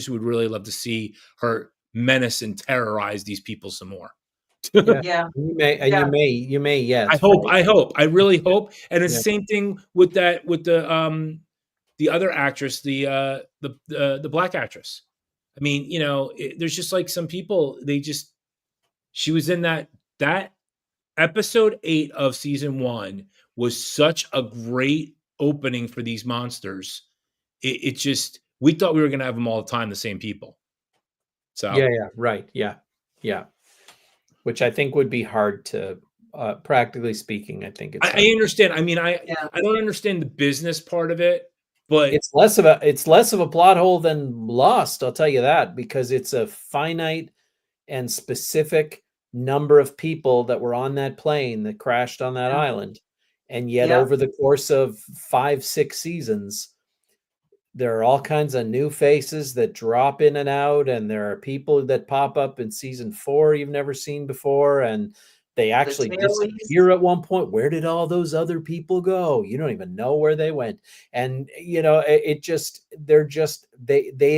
would really love to see her menace and terrorize these people some more. Yeah. You may, yes. I really hope. And it's the same thing with the other actress, the black actress. I mean, there's just like some people, she was in that episode 8 of season 1 was such a great opening for these monsters. It just, we thought we were going to have them all the time, the same people. So right. Yeah. Which I think would be hard to, practically speaking. I think it's. I understand. I mean, I don't understand the business part of it, but it's less of a plot hole than Lost. I'll tell you that, because it's a finite and specific number of people that were on that plane that crashed on that island. And yet over the course of 5-6 seasons, there are all kinds of new faces that drop in and out. And there are people that pop up in season 4 you've never seen before. And they actually disappear at one point. Where did all those other people go? You don't even know where they went. And, they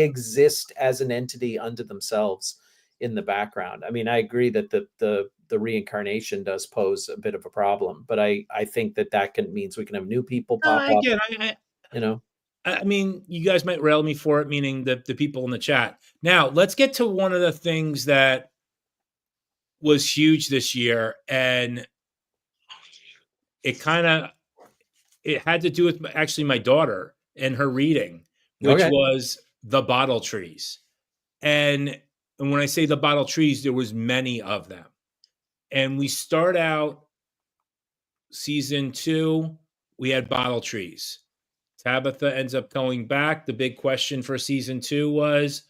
exist as an entity unto themselves in the background. I mean, I agree that the reincarnation does pose a bit of a problem, but I think that means we can have new people pop up. I mean, you guys might rail me for it, meaning the people in the chat. Now, let's get to one of the things that was huge this year, and it had to do with actually my daughter and her reading, which Okay. was the bottle trees. And when I say the bottle trees, there was many of them. And we start out season 2, we had bottle trees. Tabitha ends up going back. The big question for season 2 was,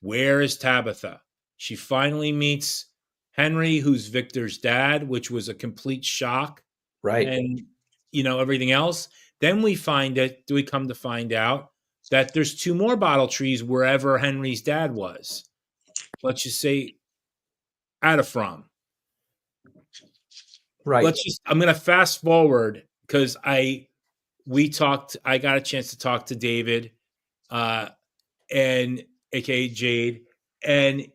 where is Tabitha? She finally meets Henry, who's Victor's dad, which was a complete shock. Right. And, everything else. Then we come to find out that there's 2 more bottle trees wherever Henry's dad was. Let's just say out of from. Right. I'm going to fast forward because I got a chance to talk to David, and aka Jade, and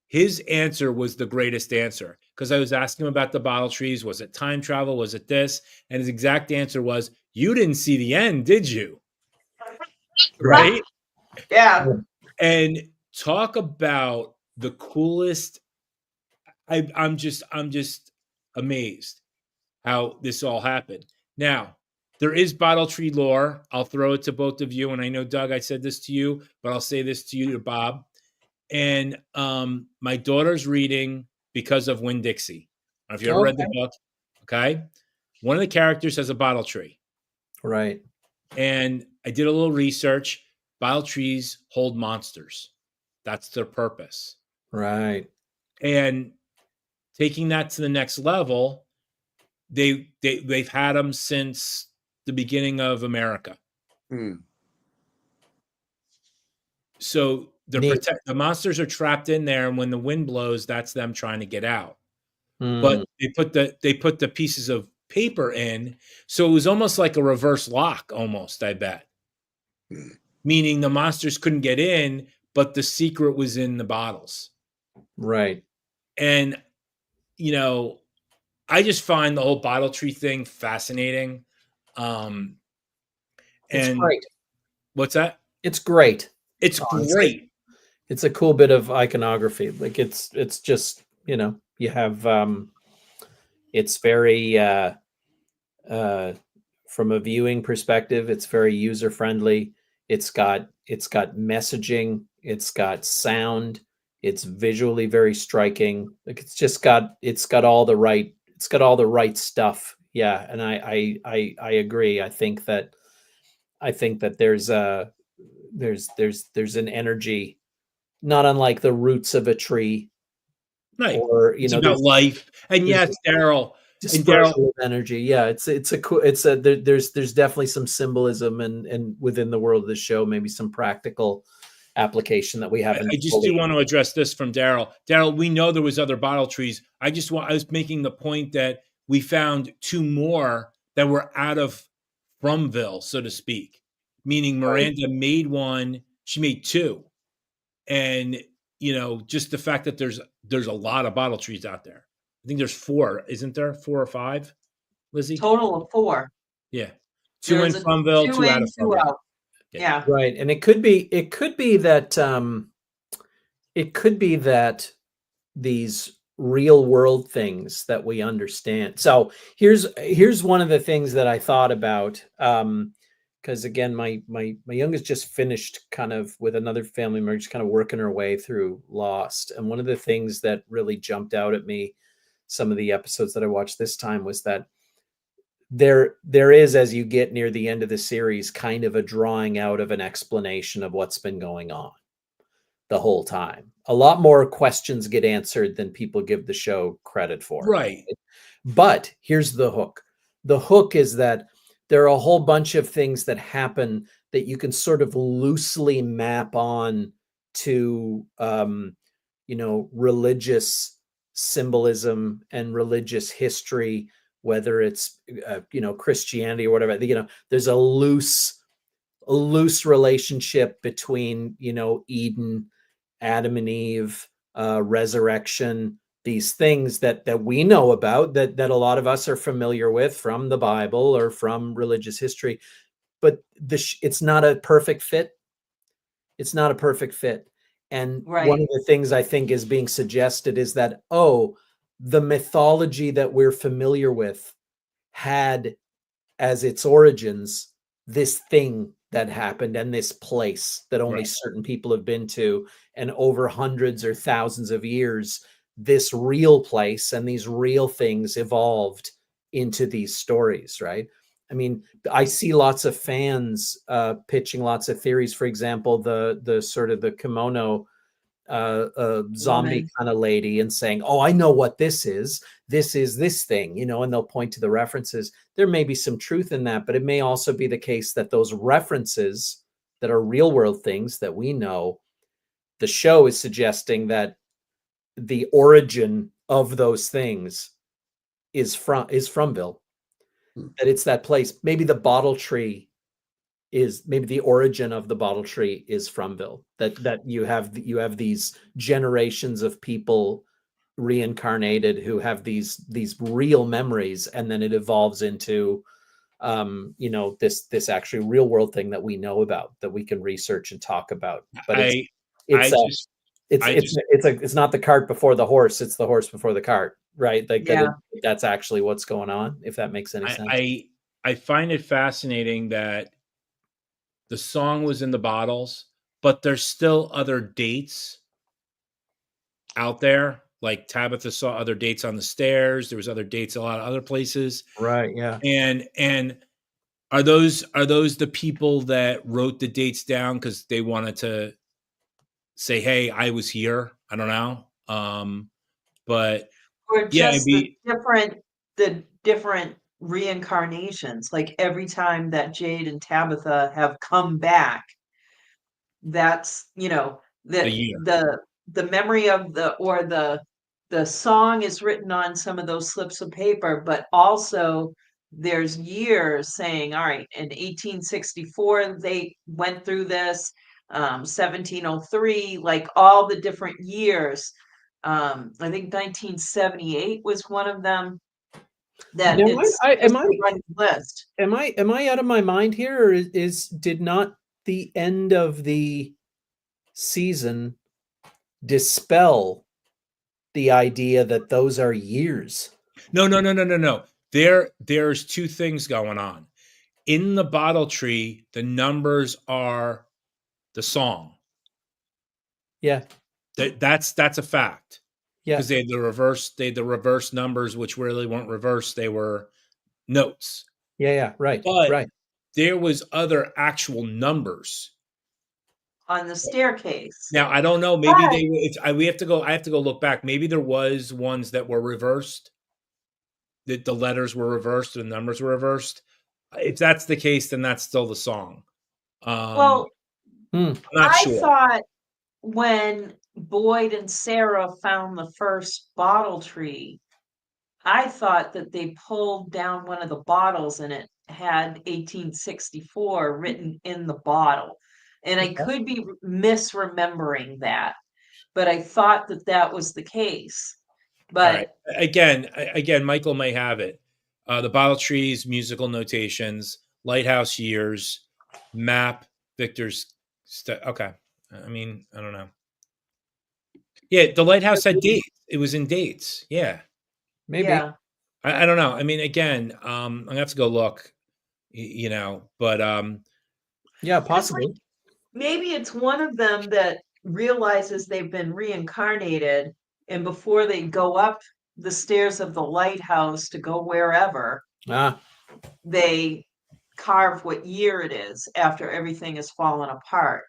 his answer was the greatest answer, because I was asking him about the bottle trees. Was it time travel? Was it this? And his exact answer was, you didn't see the end, did you? Right? Yeah. And talk about the coolest. I'm just amazed how this all happened. Now, there is bottle tree lore. I'll throw it to both of you. And I know, Doug, I said this to you, but I'll say this to you, to Bob. And my daughter's reading Because of Winn-Dixie. I don't know if you ever read the book. Okay. One of the characters has a bottle tree. Right. And I did a little research. Bottle trees hold monsters. That's their purpose. Right. And taking that to the next level, they've had them since the beginning of America. So the monsters are trapped in there, and when the wind blows, that's them trying to get out. But they put the pieces of paper in, so it was almost like a reverse lock, almost, I bet. Meaning the monsters couldn't get in, but the secret was in the bottles. Right. And I just find the whole bottle tree thing fascinating. It's great. What's that? It's great. It's great. It's a cool bit of iconography. Like it's just, you have it's very from a viewing perspective, it's very user friendly. It's got messaging, it's got sound, it's visually very striking. Like it's got all the right stuff. Yeah, and I agree. I think that there's an energy not unlike the roots of a tree. Right. Or it's about life. And yes, Daryl. Dispersal of energy. Yeah, there's definitely some symbolism and within the world of the show, maybe some practical application that we haven't. I just do want to address this from Daryl. Daryl, we know there was other bottle trees. I was making the point that we found 2 more that were out of Fromville, so to speak. Meaning Miranda made one, she made 2. And just the fact that there's a lot of bottle trees out there. I think there's 4, isn't there? 4 or 5, Lizzie? Total of 4. Yeah. 2 in Fromville, 2 out of Fromville. Out. Yeah. Right. And it could be that these real world things that we understand. So here's one of the things that I thought about. Because again, my youngest just finished kind of with another family member, just kind of working her way through Lost. And one of the things that really jumped out at me, some of the episodes that I watched this time, was that there is, as you get near the end of the series, kind of a drawing out of an explanation of what's been going on the whole time. A lot more questions get answered than people give the show credit for. Right. But here's the hook. The hook is that there are a whole bunch of things that happen that you can sort of loosely map on to, religious symbolism and religious history, whether it's, Christianity or whatever. There's a loose relationship between, Eden, Adam and Eve, resurrection, these things that we know about, that a lot of us are familiar with from the Bible or from religious history. but it's not a perfect fit. It's not a perfect fit. And one of the things I think is being suggested is that, the mythology that we're familiar with had as its origins this thing that happened and this place that only certain people have been to, and over hundreds or thousands of years, this real place and these real things evolved into these stories, right? I mean, I see lots of fans pitching lots of theories. For example, the sort of the kimono zombie kind of lady, and saying, I know what this is this thing, and they'll point to the references. There may be some truth in that, but it may also be the case that those references that are real world things that we know, the show is suggesting that the origin of those things is Fromville, that it's that place. Maybe the bottle tree maybe the origin of the bottle tree is Fromville, that you have these generations of people reincarnated who have these real memories, and then it evolves into this actually real world thing that we know about, that we can research and talk about. But it's not the cart before the horse, it's the horse before the cart, right? That's actually what's going on, if that makes any sense. I find it fascinating that the song was in the bottles, but there's still other dates out there. Like Tabitha saw other dates on the stairs. There was other dates a lot of other places. Right. Yeah. And are those the people that wrote the dates down because they wanted to say, hey, I was here? I don't know. But or just the different reincarnations, like every time that Jade and Tabitha have come back, that's the memory of the song is written on some of those slips of paper, but also there's years saying, all right, in 1864 they went through this, 1703, like all the different years. I think 1978 was one of them. That list. Am I out of my mind here, or did not the end of the season dispel the idea that those are years? No. There's two things going on. In the bottle tree, the numbers are the song. Yeah. That's a fact. Yeah. Because they had the reverse numbers, which really weren't reversed. They were notes. Yeah. Right. But right. There was other actual numbers on the staircase. Now I don't know. Maybe we have to go. I have to go look back. Maybe there was ones that were reversed. That the letters were reversed and the numbers were reversed. If that's the case, then that's still the song. I'm not sure. I thought when Boyd and Sarah found the first bottle tree, I thought that they pulled down one of the bottles and it had 1864 written in the bottle. And I could be misremembering that, but I thought that was the case. But again, Michael may have it. The bottle trees, musical notations, lighthouse years, map, Victor's. Okay. I mean, I don't know. Yeah, the lighthouse had dates. It was in dates. Yeah. Maybe. Yeah. I don't know. I mean, again, I'm gonna have to go look, but yeah, possibly. Maybe it's one of them that realizes they've been reincarnated, and before they go up the stairs of the lighthouse to go wherever, they carve what year it is after everything has fallen apart.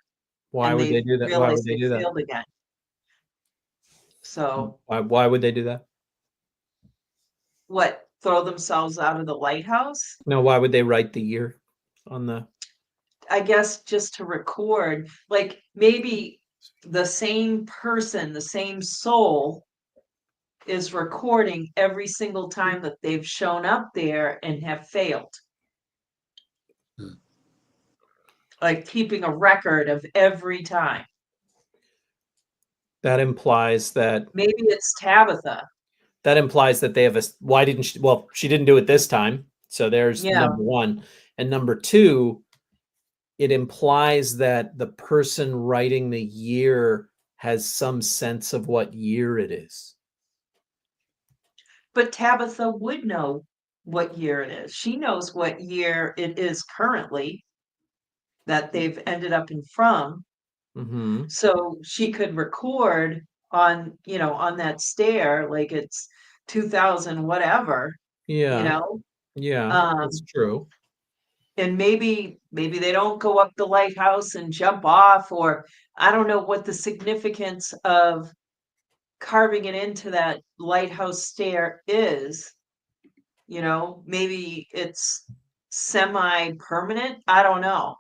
Why would they do that? Why would they do that? Again. So why would they do that? What, throw themselves out of the lighthouse? No, why would they write the year on the? I guess just to record, like maybe the same person, the same soul is recording every single time that they've shown up there and have failed. Like keeping a record of every time. That implies that maybe it's Tabitha. That implies that they have why didn't she? Well, she didn't do it this time. So there's number one. And number two, it implies that the person writing the year has some sense of what year it is. But Tabitha would know what year it is. She knows what year it is currently that they've ended up in from. Mm-hmm. So she could record on, on that stair, like it's 2000 whatever, Yeah, yeah, that's Um, true. and maybe they don't go up the lighthouse and jump off, or I don't know what the significance of carving it into that lighthouse stair is. Maybe it's semi-permanent. I don't know.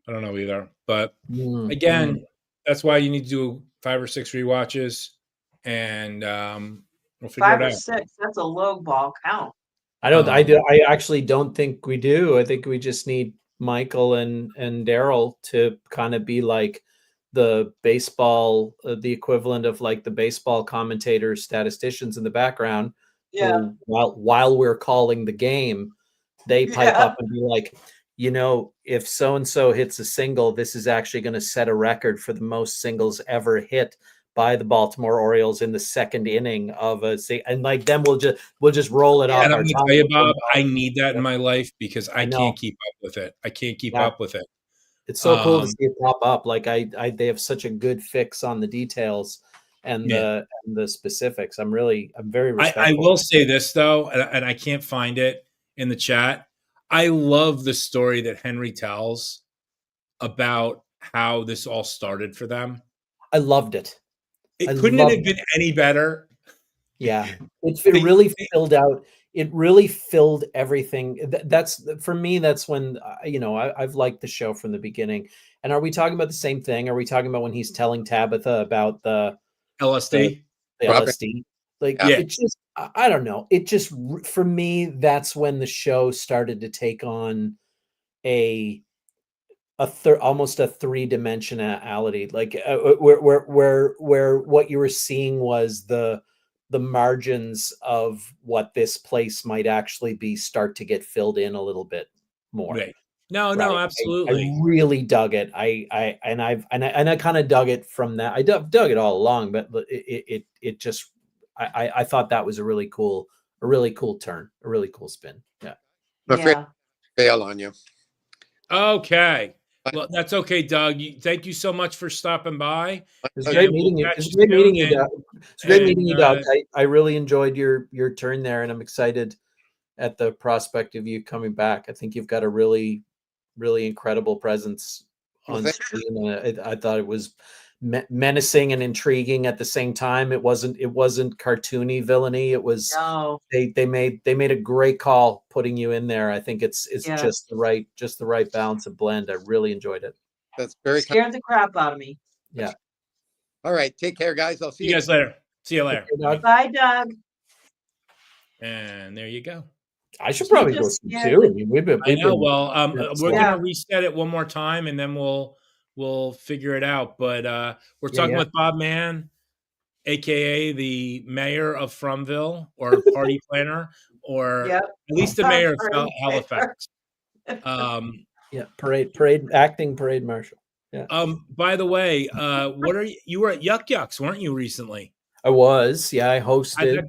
I don't know either. But Mm-hmm. again, that's why you need to do 5 or 6 rewatches, and we'll figure 5 it or out. 6, that's a low ball count. I actually don't think we do. I think we just need Michael and Daryl to kind of be like the baseball, the equivalent of like the baseball commentators, statisticians in the background, Yeah. who while we're calling the game, they pipe Yeah. up and be like, if so and so hits a single, this is actually going to set a record for the most singles ever hit by the Baltimore Orioles in the second inning of and like then we'll just roll it off And I'm our going to tongue. tell you, Bob, I need that in my life because I know. can't keep up with it. I can't keep up with it. It's so cool to see it pop up. Like they have such a good fix on the details and the specifics. I'm very respectful. I will say this though, and I can't find it in the chat. I love the story that Henry tells about how this all started for them. I loved it. Couldn't it have been any better? Yeah, it really filled out. It really filled everything. That's for me. That's when I've liked the show from the beginning. And are we talking about the same thing? Are we talking about when he's telling Tabitha about the LSD? The LSD? Like it just, I don't know. It just for me, that's when the show started to take on almost a three-dimensionality, like where what you were seeing was the margins of what this place might actually be start to get filled in a little bit more. Right. No, absolutely. I really dug it. I kind of dug it from that. I dug it all along, but it just I thought that was a really cool turn, a really cool spin. Yeah. I'm afraid to fail on you. Okay. Well, that's okay, Doug. Thank you so much for stopping by. It's great meeting you. It's great meeting you, Doug. It's great meeting you, Doug. I really enjoyed your turn there, and I'm excited at the prospect of you coming back. I think you've got a really, really incredible presence on screen. I thought it was menacing and intriguing at the same time. It wasn't cartoony villainy. It was they made a great call putting you in there. I think it's just the right balance of blend. I really enjoyed it. That's very scared the crap out of me. Yeah. All right, take care, guys. I'll see you guys later. See you later. Bye, Doug. And there you go. I should probably go see too. I know. Well, we're gonna reset it one more time, and then we'll figure it out. But we're talking with Bob Mann, aka the mayor of Fromville, or party planner, or at least the mayor of Halifax. Acting parade marshal. Yeah. By the way, you were at Yuck Yucks, weren't you, recently? I was. Yeah, I hosted.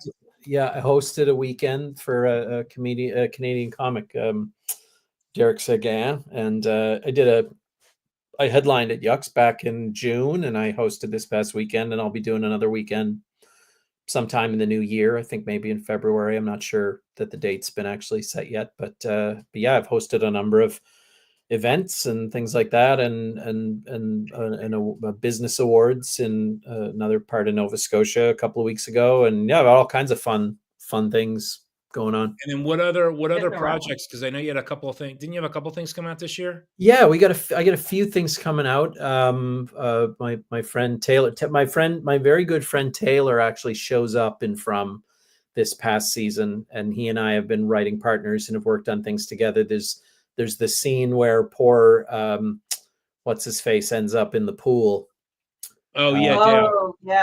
I hosted a weekend for a Canadian comic, Derek Seguin, and I headlined at Yucks back in June, and I hosted this past weekend, and I'll be doing another weekend sometime in the new year. I think maybe in February. I'm not sure that the date's been actually set yet, but yeah, I've hosted a number of events and things like that, and a business awards in another part of Nova Scotia a couple of weeks ago, and all kinds of fun things going on. And then what other projects? Because I know you had a couple of things. Didn't you have a couple of things come out this year? Yeah, I got a few things coming out. My friend Taylor, my very good friend Taylor actually shows up in From this past season, and he and I have been writing partners and have worked on things together. There's the scene where poor what's his face ends up in the pool. Oh yeah,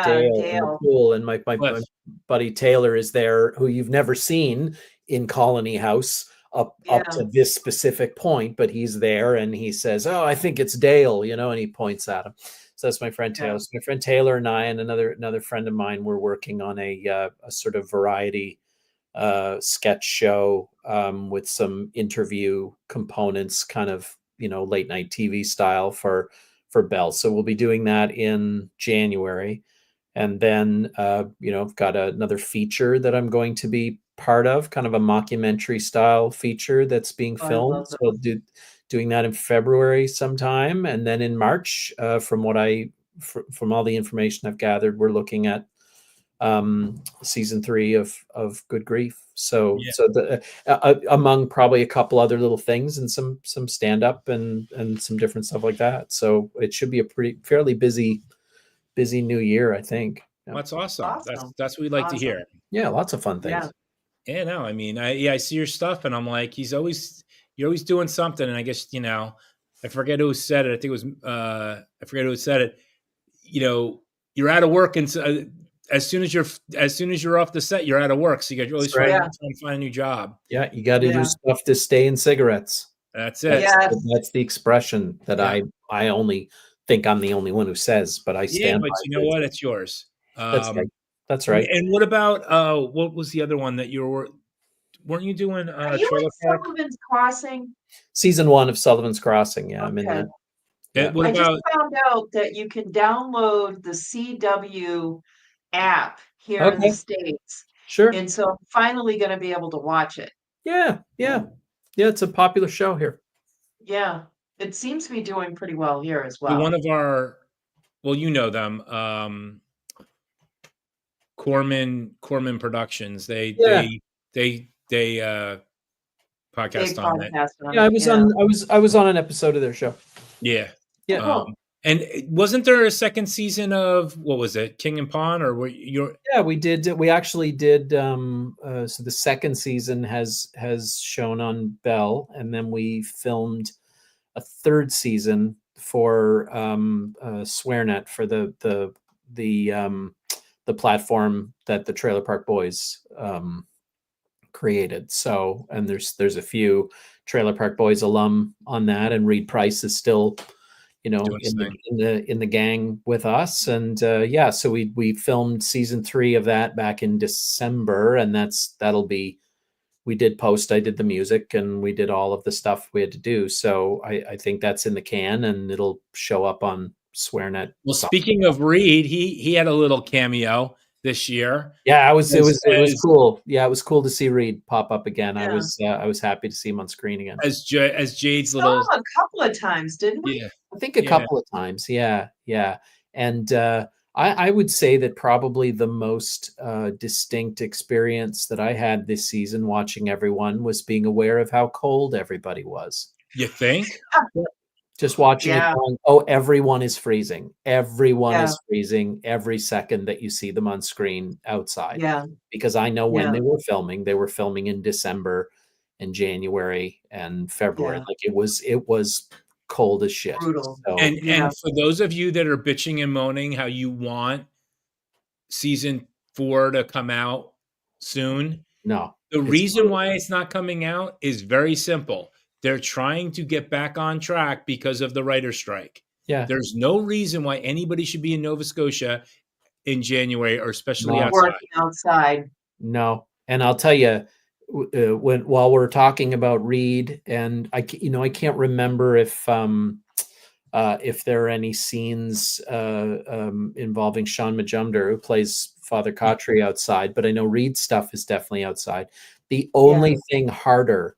Dale in the pool, and my buddy Taylor is there, who you've never seen in Colony House up Yeah. to this specific point, but he's there and he says, "Oh, I think it's Dale," and he points at him. So that's my friend Taylor. Yeah. So my friend Taylor and I and another friend of mine were working on a sort of variety sketch show with some interview components, kind of late night TV style for Bell. So we'll be doing that in January, and then I've got another feature that I'm going to be part of, kind of a mockumentary style feature that's being Oh, I filmed. love So I'll doing that in February sometime, and then in March, from all the information I've gathered, we're looking at season 3 of Good Grief. So Yeah. so among probably a couple other little things and some stand up and some different stuff like that. So it should be a fairly busy new year, I think. Yeah. That's awesome. Awesome. That's what we like to Awesome. hear. Yeah, lots of fun Yeah. things. Yeah, no, I mean, I see your stuff and I'm like, you're always doing something. And I guess, I forget who said it. I think it was, I forget who said it. You're out of work. And so, as soon as you're off the set, you're out of work. So you're always trying to find a new job. Yeah. You got to Yeah. do stuff to stay in cigarettes. That's it. Yes. That's the expression that Yeah. I only think I'm the only one who says, but I stand but by you know it. what? It's yours. That's right. And what about, what was the other one that weren't you doing, Are you Trailer in Park? Sullivan's Crossing? Season 1 of Sullivan's Crossing. Yeah, I'm in Okay. that. Yeah. What I about, just found out that you can download the CW app here in Okay. the States. Sure. And so I'm finally going to be able to watch it. Yeah. It's a popular show here. Yeah. It seems to be doing pretty well here as well. one of our, well, you know them, Corman Productions. They podcast Big on it. podcast on Yeah, it, I was on an episode of their show. Yeah. Yeah. Cool. And wasn't there a second season of, what was it, King and Pawn, or were you? Yeah, we actually did. So the second season has shown on Bell, and then we filmed a third season for SwearNet, for the platform that the Trailer Park Boys created. So, and there's a few Trailer Park Boys alum on that, and Reed Price is still in the gang with us. And so we filmed season 3 of that back in December, and we did post, I did the music, and we did all of the stuff we had to do. So I think that's in the can, and it'll show up on SwearNet. Well, speaking of Reed, he had a little cameo this year. Yeah, it was cool. Yeah, it was cool to see Reed pop up again. Yeah. I was happy to see him on screen again. As Jade's saw little, him a couple of times, didn't we? yeah, I think a couple of times. Yeah. And I would say that probably the most distinct experience that I had this season watching everyone was being aware of how cold everybody was. You think? Just watching it going, everyone is freezing. Everyone is freezing every second that you see them on screen outside. Yeah. Because I know when they were filming in December and January and February. Yeah. Like it was cold as shit. Brutal. So, And for those of you that are bitching and moaning how you want season 4 to come out soon, no. The reason why it's not coming out is very simple. They're trying to get back on track because of the writer's strike. Yeah. There's no reason why anybody should be in Nova Scotia in January, or especially outside. Working outside. No. And I'll tell you, while we're talking about Reed, and I can't remember if there are any scenes involving Sean Majumder, who plays Father Khatri, outside, but I know Reed's stuff is definitely outside. The only thing harder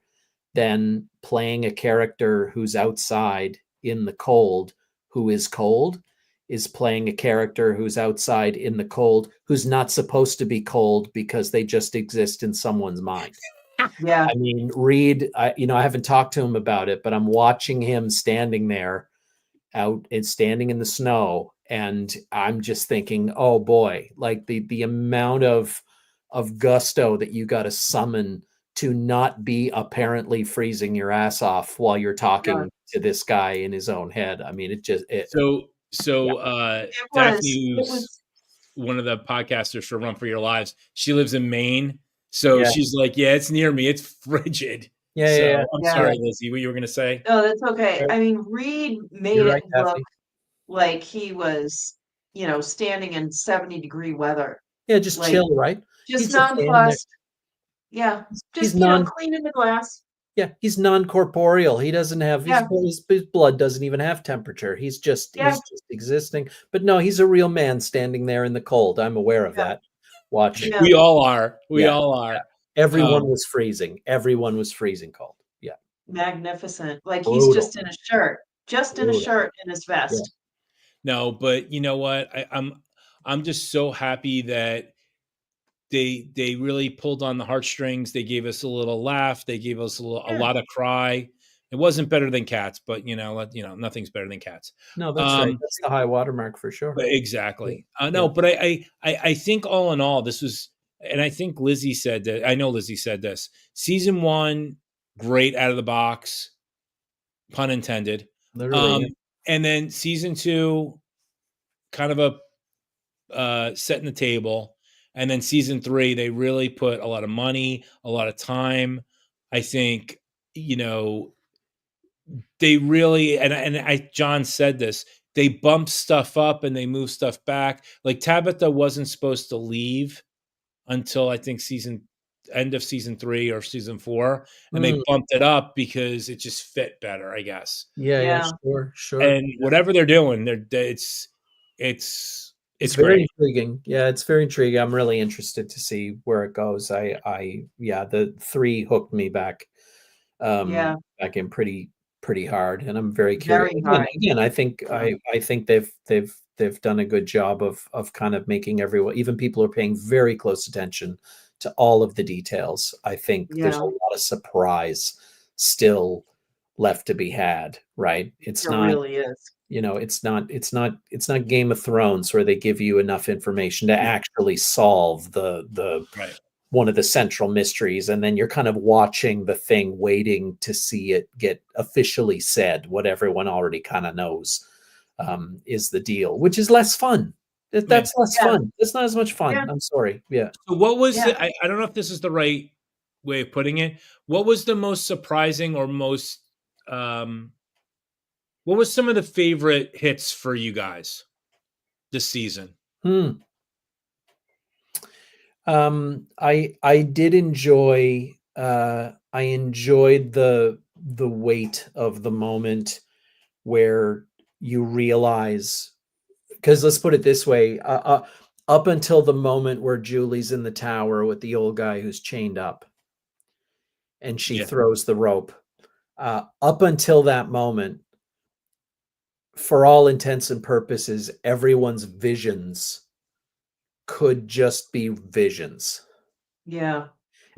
than playing a character who's outside in the cold, who is cold, is playing a character who's outside in the cold, who's not supposed to be cold because they just exist in someone's mind. Yeah. I mean, Reed, I haven't talked to him about it, but I'm watching him standing there out and standing in the snow. And I'm just thinking, oh boy, like the amount of gusto that you got to summon to not be apparently freezing your ass off while you're talking to this guy in his own head. I mean, Daphne, who's one of the podcasters for Run for Your Lives, she lives in Maine. So she's like, yeah, it's near me. It's frigid. So I'm Yeah. sorry, Lizzie, what you were going to say? No, that's okay. You're- I mean, Reed made You're it right, look Daphne. like he was, standing in 70-degree weather, Yeah, just like, chill, right? just He's just standing there. nonplussed. Yeah, He's just, non cleaning the glass. Yeah, he's non-corporeal. He doesn't have Yeah. his blood doesn't even have temperature. He's just Yeah. existing. But no, he's a real man standing there in the cold. I'm aware of Yeah. that. Watching. Yeah. We all are. We Yeah. all are. Everyone was freezing. Everyone was freezing cold. Yeah. Magnificent. Like he's Brutal. just in a shirt, in a shirt and his vest. No, but you know what? I'm just so happy that they really pulled on the heartstrings. They gave us a little laugh. They gave us a lot of cry. It wasn't better than Cats, but nothing's better than Cats. No, that's right. That's the high watermark for sure. Exactly. No, but I think all in all, this was, and I think Lizzie said that. I know Lizzie said this. Season 1, great out of the box, pun intended. Literally. And then season 2, kind of a setting the table. And then season 3, they really put a lot of money, a lot of time. I think, they really, John said this, they bump stuff up and they move stuff back. Like Tabitha wasn't supposed to leave until I think end of season 3 or season 4. And they bumped it up because it just fit better, I guess. Yeah, sure. And whatever they're doing, it's very great. intriguing. Yeah, it's very intriguing. I'm really interested to see where it goes. The 3 hooked me back back in pretty hard, and I'm very curious. Very hard. Again, I think they've done a good job of kind of making everyone, even people, are paying very close attention to all of the details. I think there's a lot of surprise still left to be had, right? It's not really is. It's not Game of Thrones where they give you enough information to actually solve the one of the central mysteries, and then you're kind of watching the thing, waiting to see it get officially said. What everyone already kind of knows is the deal, which is less fun. That's less fun. It's not as much fun. I'm sorry. Yeah. So what was I don't know if this is the right way of putting it. What was the most surprising or most what was some of the favorite hits for you guys this season? I did enjoy I enjoyed the weight of the moment where you realize, because let's put it this way, up until the moment where Julie's in the tower with the old guy who's chained up and she throws the rope, up until that moment, for all intents and purposes, everyone's visions could just be visions. Yeah.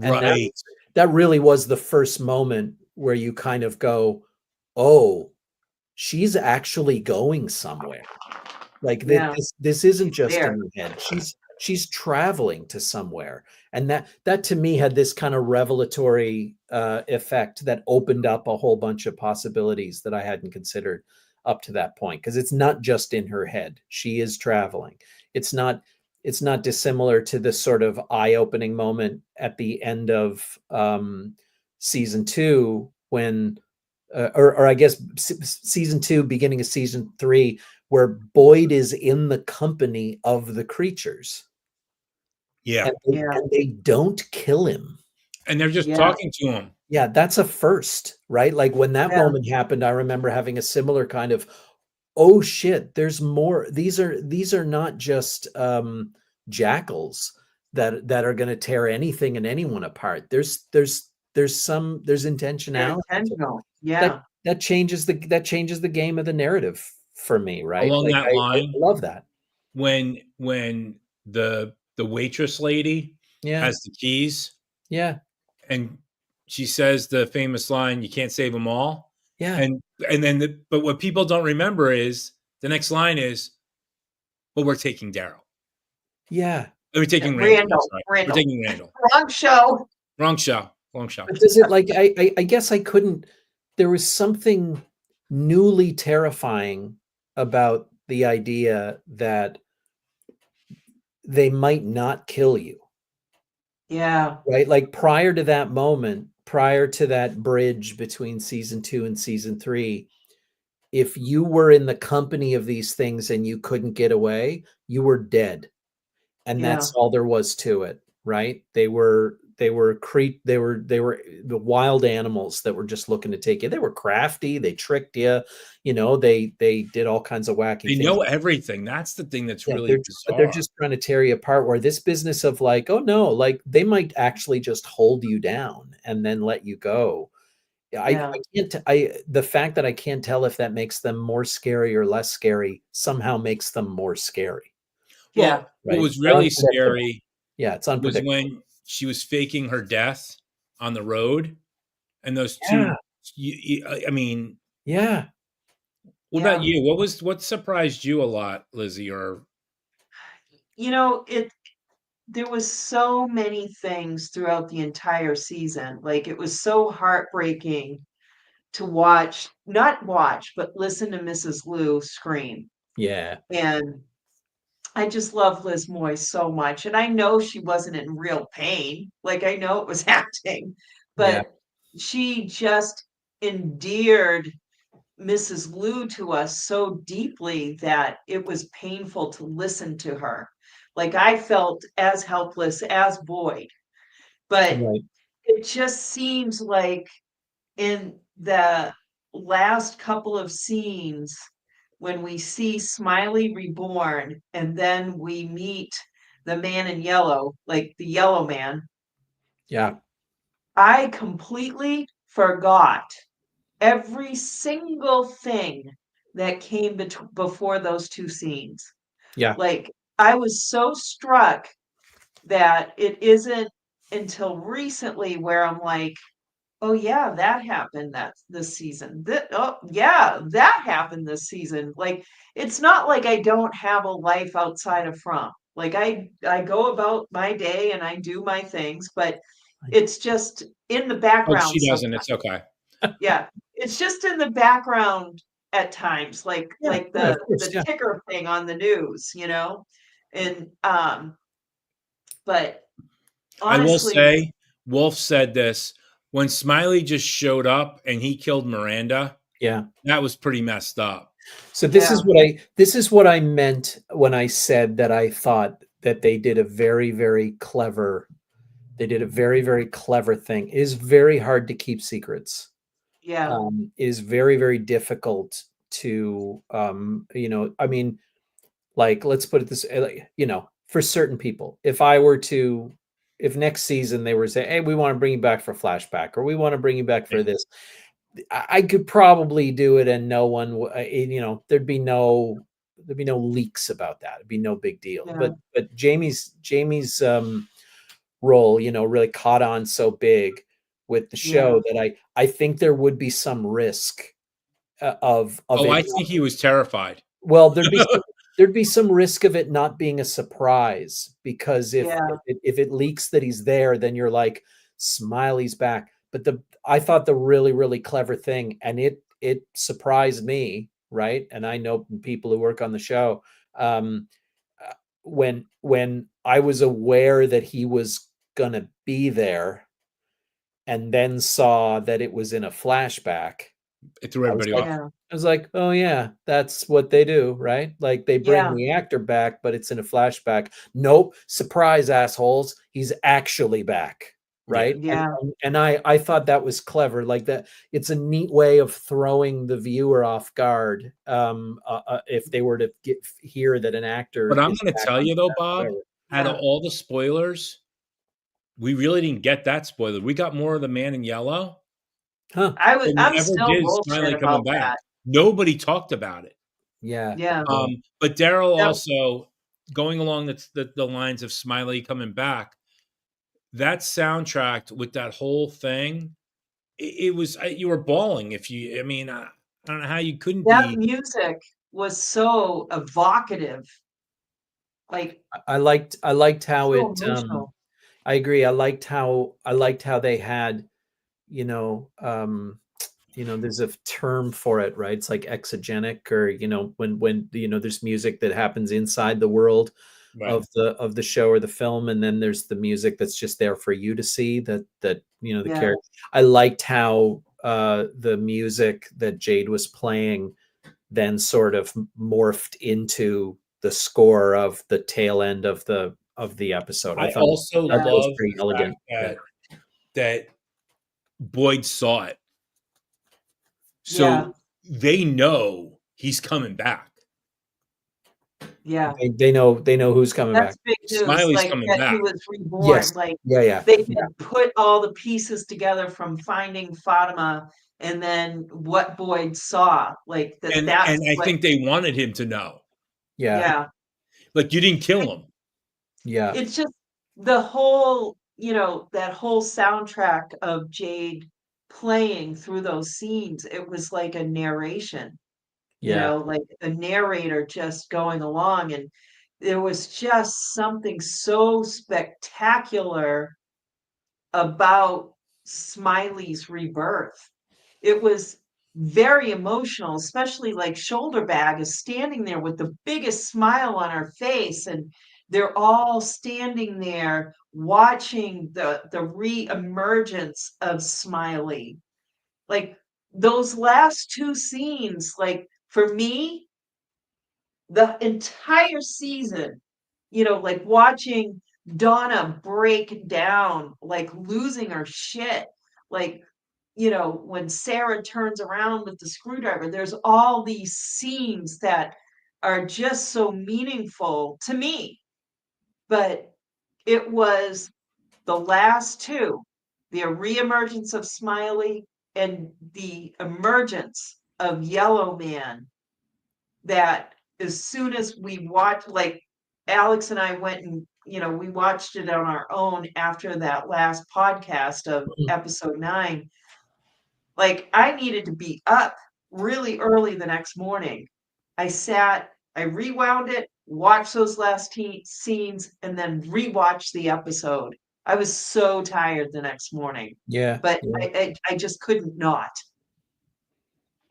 And that really was the first moment where you kind of go, oh, she's actually going somewhere. Like this isn't just in her head. She's traveling to somewhere. And that to me had this kind of revelatory effect that opened up a whole bunch of possibilities that I hadn't considered up to that point, because it's not just in her head. She is traveling. It's not dissimilar to this sort of eye-opening moment at the end of season 2 when or I guess season 2, beginning of season 3, where Boyd is in the company of the creatures. Yeah. And they don't kill him. And they're just talking to him. Yeah, that's a first, right? Like when that moment happened, I remember having a similar kind of, oh shit, there's more. These are not just jackals that are going to tear anything and anyone apart. There's intentionality. Intentional. Yeah. That changes the game of the narrative for me, right? Along that line, I love that. When the waitress lady has the keys. Yeah. And she says the famous line, "You can't save them all." Yeah. And then but what people don't remember is the next line is, "Well, we're taking Daryl." Yeah. We're taking Randall. We're taking Randall. Wrong show. But does it, like, I guess I couldn't, there was something newly terrifying about the idea that they might not kill you. Yeah. Right? Like prior to that moment, prior to that bridge between season 2 and season 3, if you were in the company of these things and you couldn't get away, you were dead. And Yeah. that's all there was to it, right? They were the wild animals that were just looking to take you. They were crafty, they tricked you, they did all kinds of wacky They things. know everything. That's the thing that's really They're bizarre. just trying to tear you apart, where this business of like, oh no, like they might actually just hold you down and then let you go. Yeah. The fact that I can't tell if that makes them more scary or less scary somehow makes them more scary. Well, Yeah. what Right? was They're really unpredictable. scary Yeah, it's was unpredictable. when she was faking her death on the road, and those Yeah. two. I mean, Yeah. what about you? What surprised you a lot, Lizzie? Or There was so many things throughout the entire season. Like, it was so heartbreaking to not watch, but listen to Mrs. Lou scream. Yeah. And I just love Liz Moy so much. And I know she wasn't in real pain. Like, I know it was acting, Yeah. but she just endeared Mrs. Lou to us so deeply that it was painful to listen to her. Like, I felt as helpless as Boyd, but Right. it just seems like in the last couple of scenes when we see Smiley reborn and then we meet the man in yellow, like the yellow man, Yeah. I completely forgot every single thing that came before those two scenes. Yeah. Like, I was so struck that it isn't until recently where I'm like, oh yeah, that happened this season. Oh yeah, that happened this season. Like, it's not like I don't have a life outside of From. Like, I go about my day and I do my things, but it's just in the background she doesn't. sometimes. It's okay. Yeah, it's just in the background at times, like Yeah. Yeah, of the course. Yeah. ticker thing on the news, and but I will honestly, say, Wolf said this when Smiley just showed up and he killed Miranda. Yeah. That was pretty messed up. So this Yeah. is what I meant when I said that I thought that they did a very, very clever thing. It is very hard to keep secrets. yeah, It is very, very difficult to I mean, like, let's put it this way, for certain people, if next season they were saying, hey, we want to bring you back for flashback, or we want to bring you back for this, I could probably do it and no one there'd be no leaks about that. It'd be no big deal. yeah, But Jamie's role, really caught on so big with the show that I think there would be some risk of Oh, it. I think he was terrified. Well, there'd be some risk of it not being a surprise, because if yeah, it leaks that he's there, then you're like, Smiley's back. But I thought the really, really clever thing, and it surprised me, right? And I know people who work on the show, when I was aware that he was gonna be there, and then saw that it was in a flashback, It threw everybody like, off. yeah, I was like, oh yeah, that's what they do, right? Like, they bring yeah, the actor back, but it's in a flashback. Nope, surprise, assholes. He's actually back, right? yeah. And I thought that was clever. Like, that, it's a neat way of throwing the viewer off guard. If they were to hear that an actor But I'm is going to back tell on you though, set, Bob, whatever. out of Yeah. all the spoilers, we really didn't get that spoiler. We got more of the man in yellow Huh? than we I'm ever still did bullshit Smiley coming about back. that. Nobody talked about it. Yeah. Yeah, But Daryl Yep. also, going along the lines of Smiley coming back, that soundtrack with that whole thing, it was, you were bawling. I mean, I don't know how you couldn't that be. music was so evocative, like I liked how so it. emotional. I agree. I liked how they had, there's a term for it, right? It's like exogenic, or when there's music that happens inside the world Right. of the show or the film, and then there's the music that's just there for you to see the Yeah. character. I liked how the music that Jade was playing then sort of morphed into the score of the tail end of the episode. I thought also that was love pretty the elegant. fact that Boyd saw it. So Yeah. they know he's coming back. Yeah. They know who's coming That's back. big news. Smiley's Like coming that back. he was reborn. Yes. Like Yeah. they can put all the pieces together from finding Fatima and then what Boyd saw. Like And that's I what, think they wanted him to know. yeah. Like, you didn't kill him. Yeah. It's just the whole, that whole soundtrack of Jade playing through those scenes. It was like a narration. Yeah. Like a narrator just going along, and there was just something so spectacular about Smiley's rebirth. It was very emotional, especially like Shoulder Bag is standing there with the biggest smile on her face, and they're all standing there watching the re-emergence of Smiley. Like those last two scenes, like for me, the entire season, like watching Donna break down, like losing her shit, like, when Sarah turns around with the screwdriver, there's all these scenes that are just so meaningful to me. But it was the last two, the reemergence of Smiley and the emergence of Yellow Man, that as soon as we watched, like Alex and I went and, we watched it on our own after that last podcast of episode 9. Like I needed to be up really early the next morning. I rewound it, watched those last scenes, and then rewatched the episode. I was so tired the next morning, Yeah. but I just couldn't not.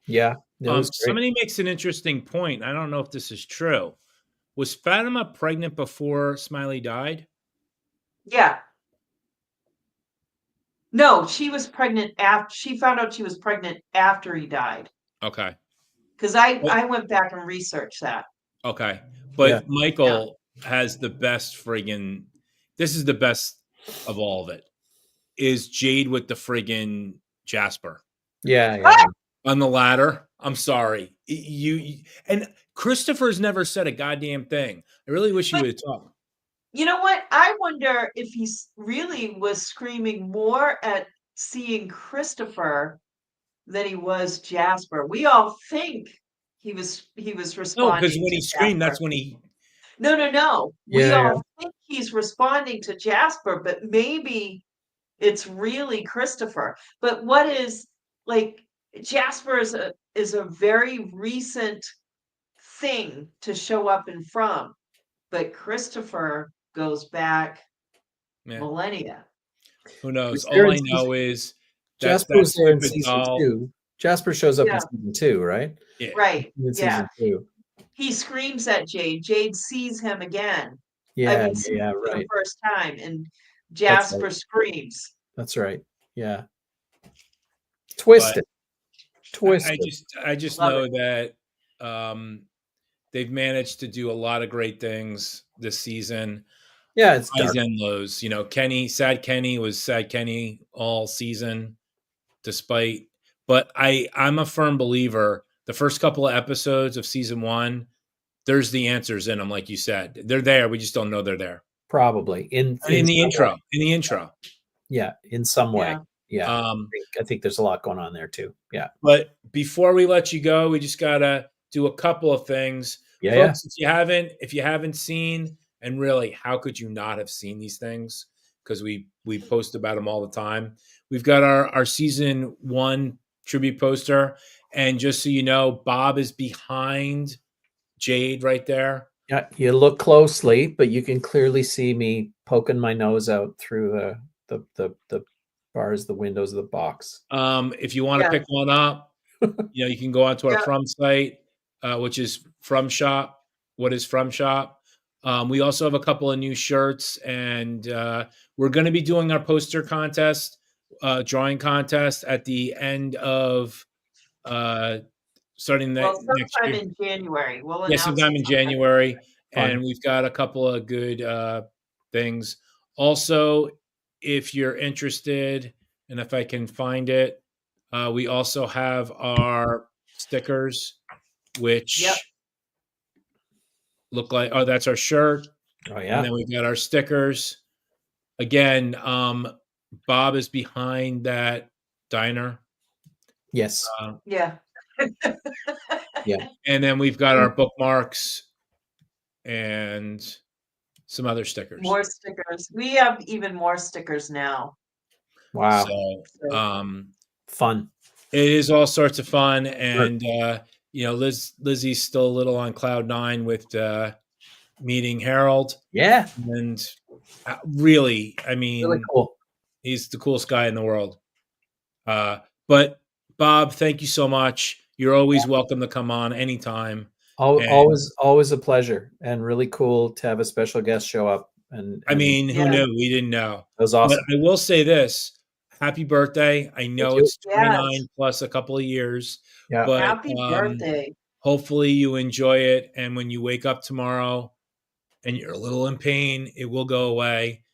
Yeah. That was great. Somebody makes an interesting point. I don't know if this is true. Was Fatima pregnant before Smiley died? Yeah. No, she was pregnant after she found out she was pregnant after he died. Okay. Because I went back and researched that. Okay. But Michael has the best friggin', this is the best of all of it, is Jade with the friggin' Jasper. Yeah. On the ladder. I'm sorry. And Christopher's never said a goddamn thing. I really wish he would have talked. You know what? I wonder if he really was screaming more at seeing Christopher than he was Jasper. We all think he was responding. No, because when he screamed, that's when he. No. We all think he's responding to Jasper, but maybe it's really Christopher. But what is, like, Jasper is a very recent thing to show up in From, but Christopher goes back millennia. Who knows? All I know is Jasper was there in season 2. Jasper shows up in season 2, right? Yeah. Right. In season 2. He screams at Jade. Jade sees him again. Yeah, right. For the first time, and Jasper screams. That's right. Yeah. Twisted. I just know that they've managed to do a lot of great things this season. Yeah, it's highs and lows. Sad Kenny was Sad Kenny all season, despite. But I'm a firm believer. The first couple of episodes of season 1, there's the answers in them, like you said. They're there. We just don't know they're there. Probably in the intro. In the intro. Yeah, in some way. Yeah. I think there's a lot going on there too. Yeah. But before we let you go, we just gotta do a couple of things. Yeah. Folks, if you haven't seen, and really, how could you not have seen these things? Because we post about them all the time. We've got our season 1 tribute poster, and just so you know, Bob is behind Jade right there. Yeah, you look closely, but you can clearly see me poking my nose out through the bars, the windows of the box. If you want to pick one up, you can go onto our From site, which is From Shop. What is From Shop? We also have a couple of new shirts, and we're going to be doing our poster contest, drawing contest at the end of starting next sometime year. in January. We'll Yes, announce sometime it in January, Fun. and we've got a couple of good things. Also, if you're interested, and if I can find it, we also have our stickers, which Yep. look like, oh, that's our shirt. Oh yeah. And then we've got our stickers. Again, Bob is behind that diner. Yes. Yeah. Yeah. And then we've got our bookmarks and some other stickers. More stickers. We have even more stickers now. Wow. So, Fun. it is all sorts of fun. And, Lizzie's still a little on cloud nine with meeting Harold. Yeah. And really, I mean, Really cool. he's the coolest guy in the world. But Bob, thank you so much. You're always welcome to come on anytime. Always a pleasure, and really cool to have a special guest show up. And I mean, who knew? We didn't know. That was awesome. But I will say this: happy birthday! I know it's 29 Yes. plus a couple of years. Yeah. But, Happy birthday. Hopefully, you enjoy it, and when you wake up tomorrow and you're a little in pain, it will go away.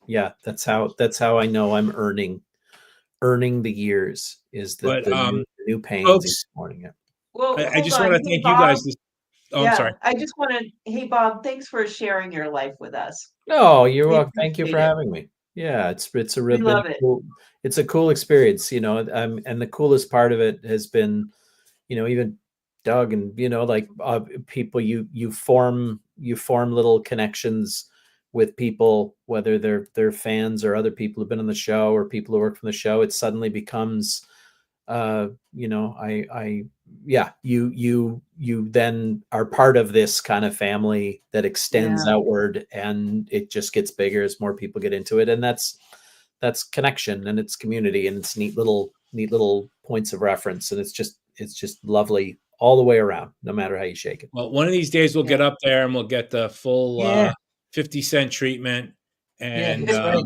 Yeah. That's how I know I'm earning the years. Is that the new pains folks, this morning? Yeah. Well, I just hold want on. to Hey, thank Bob. you guys. I'm sorry. I just want to. Hey, Bob. Thanks for sharing your life with us. No, you're We welcome. Thank you for appreciate it. having me. Yeah, it's a We real love it. cool. It's a cool experience, and the coolest part of it has been, even Doug and like people you form little connections with people, whether they're fans or other people who've been on the show or people who work from the show. It suddenly becomes, you then are part of this kind of family that extends outward, and it just gets bigger as more people get into it. And that's connection, and it's community, and it's neat little points of reference. And it's just lovely all the way around, no matter how you shake it. Well, one of these days we'll get up there and we'll get the full 50-cent treatment. And that's right.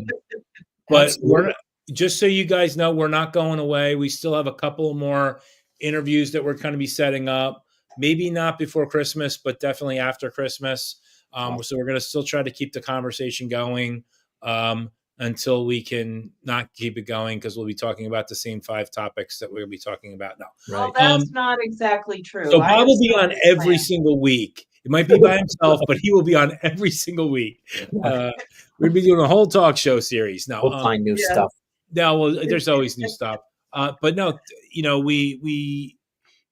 but Absolutely. just so you guys know, we're not going away. We still have a couple more interviews that we're going to be setting up. Maybe not before Christmas, but definitely after Christmas. So we're going to still try to keep the conversation going until we can not keep it going, because we'll be talking about the same 5 topics that we'll be talking about now. Well, that's not exactly true. So Bob will be on every single week. It might be by himself, but he will be on every single week. We'll be doing a whole talk show series. Now, we'll find new stuff. No, well, there's always new stuff. But no,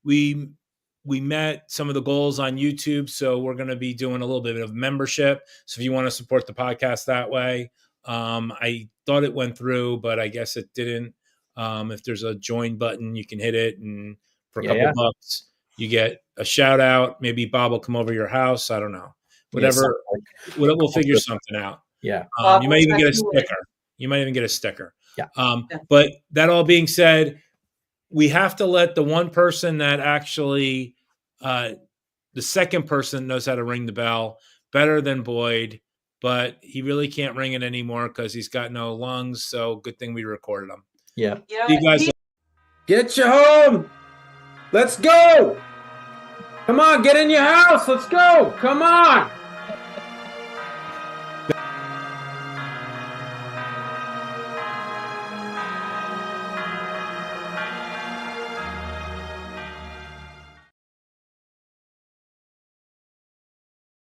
we met some of the goals on YouTube, so we're going to be doing a little bit of membership. So if you want to support the podcast that way, I thought it went through, but I guess it didn't. If there's a join button, you can hit it, and for a couple bucks, you get a shout out. Maybe Bob will come over your house. I don't know. Whatever. We'll figure something out. Yeah. You might even get a sticker. Yeah. But that all being said, we have to let the one person that actually, the second person knows how to ring the bell better than Boyd, but he really can't ring it anymore because he's got no lungs. So good thing we recorded him. Yeah. You guys. Get you home. Let's go. Come on, get in your house. Let's go. Come on.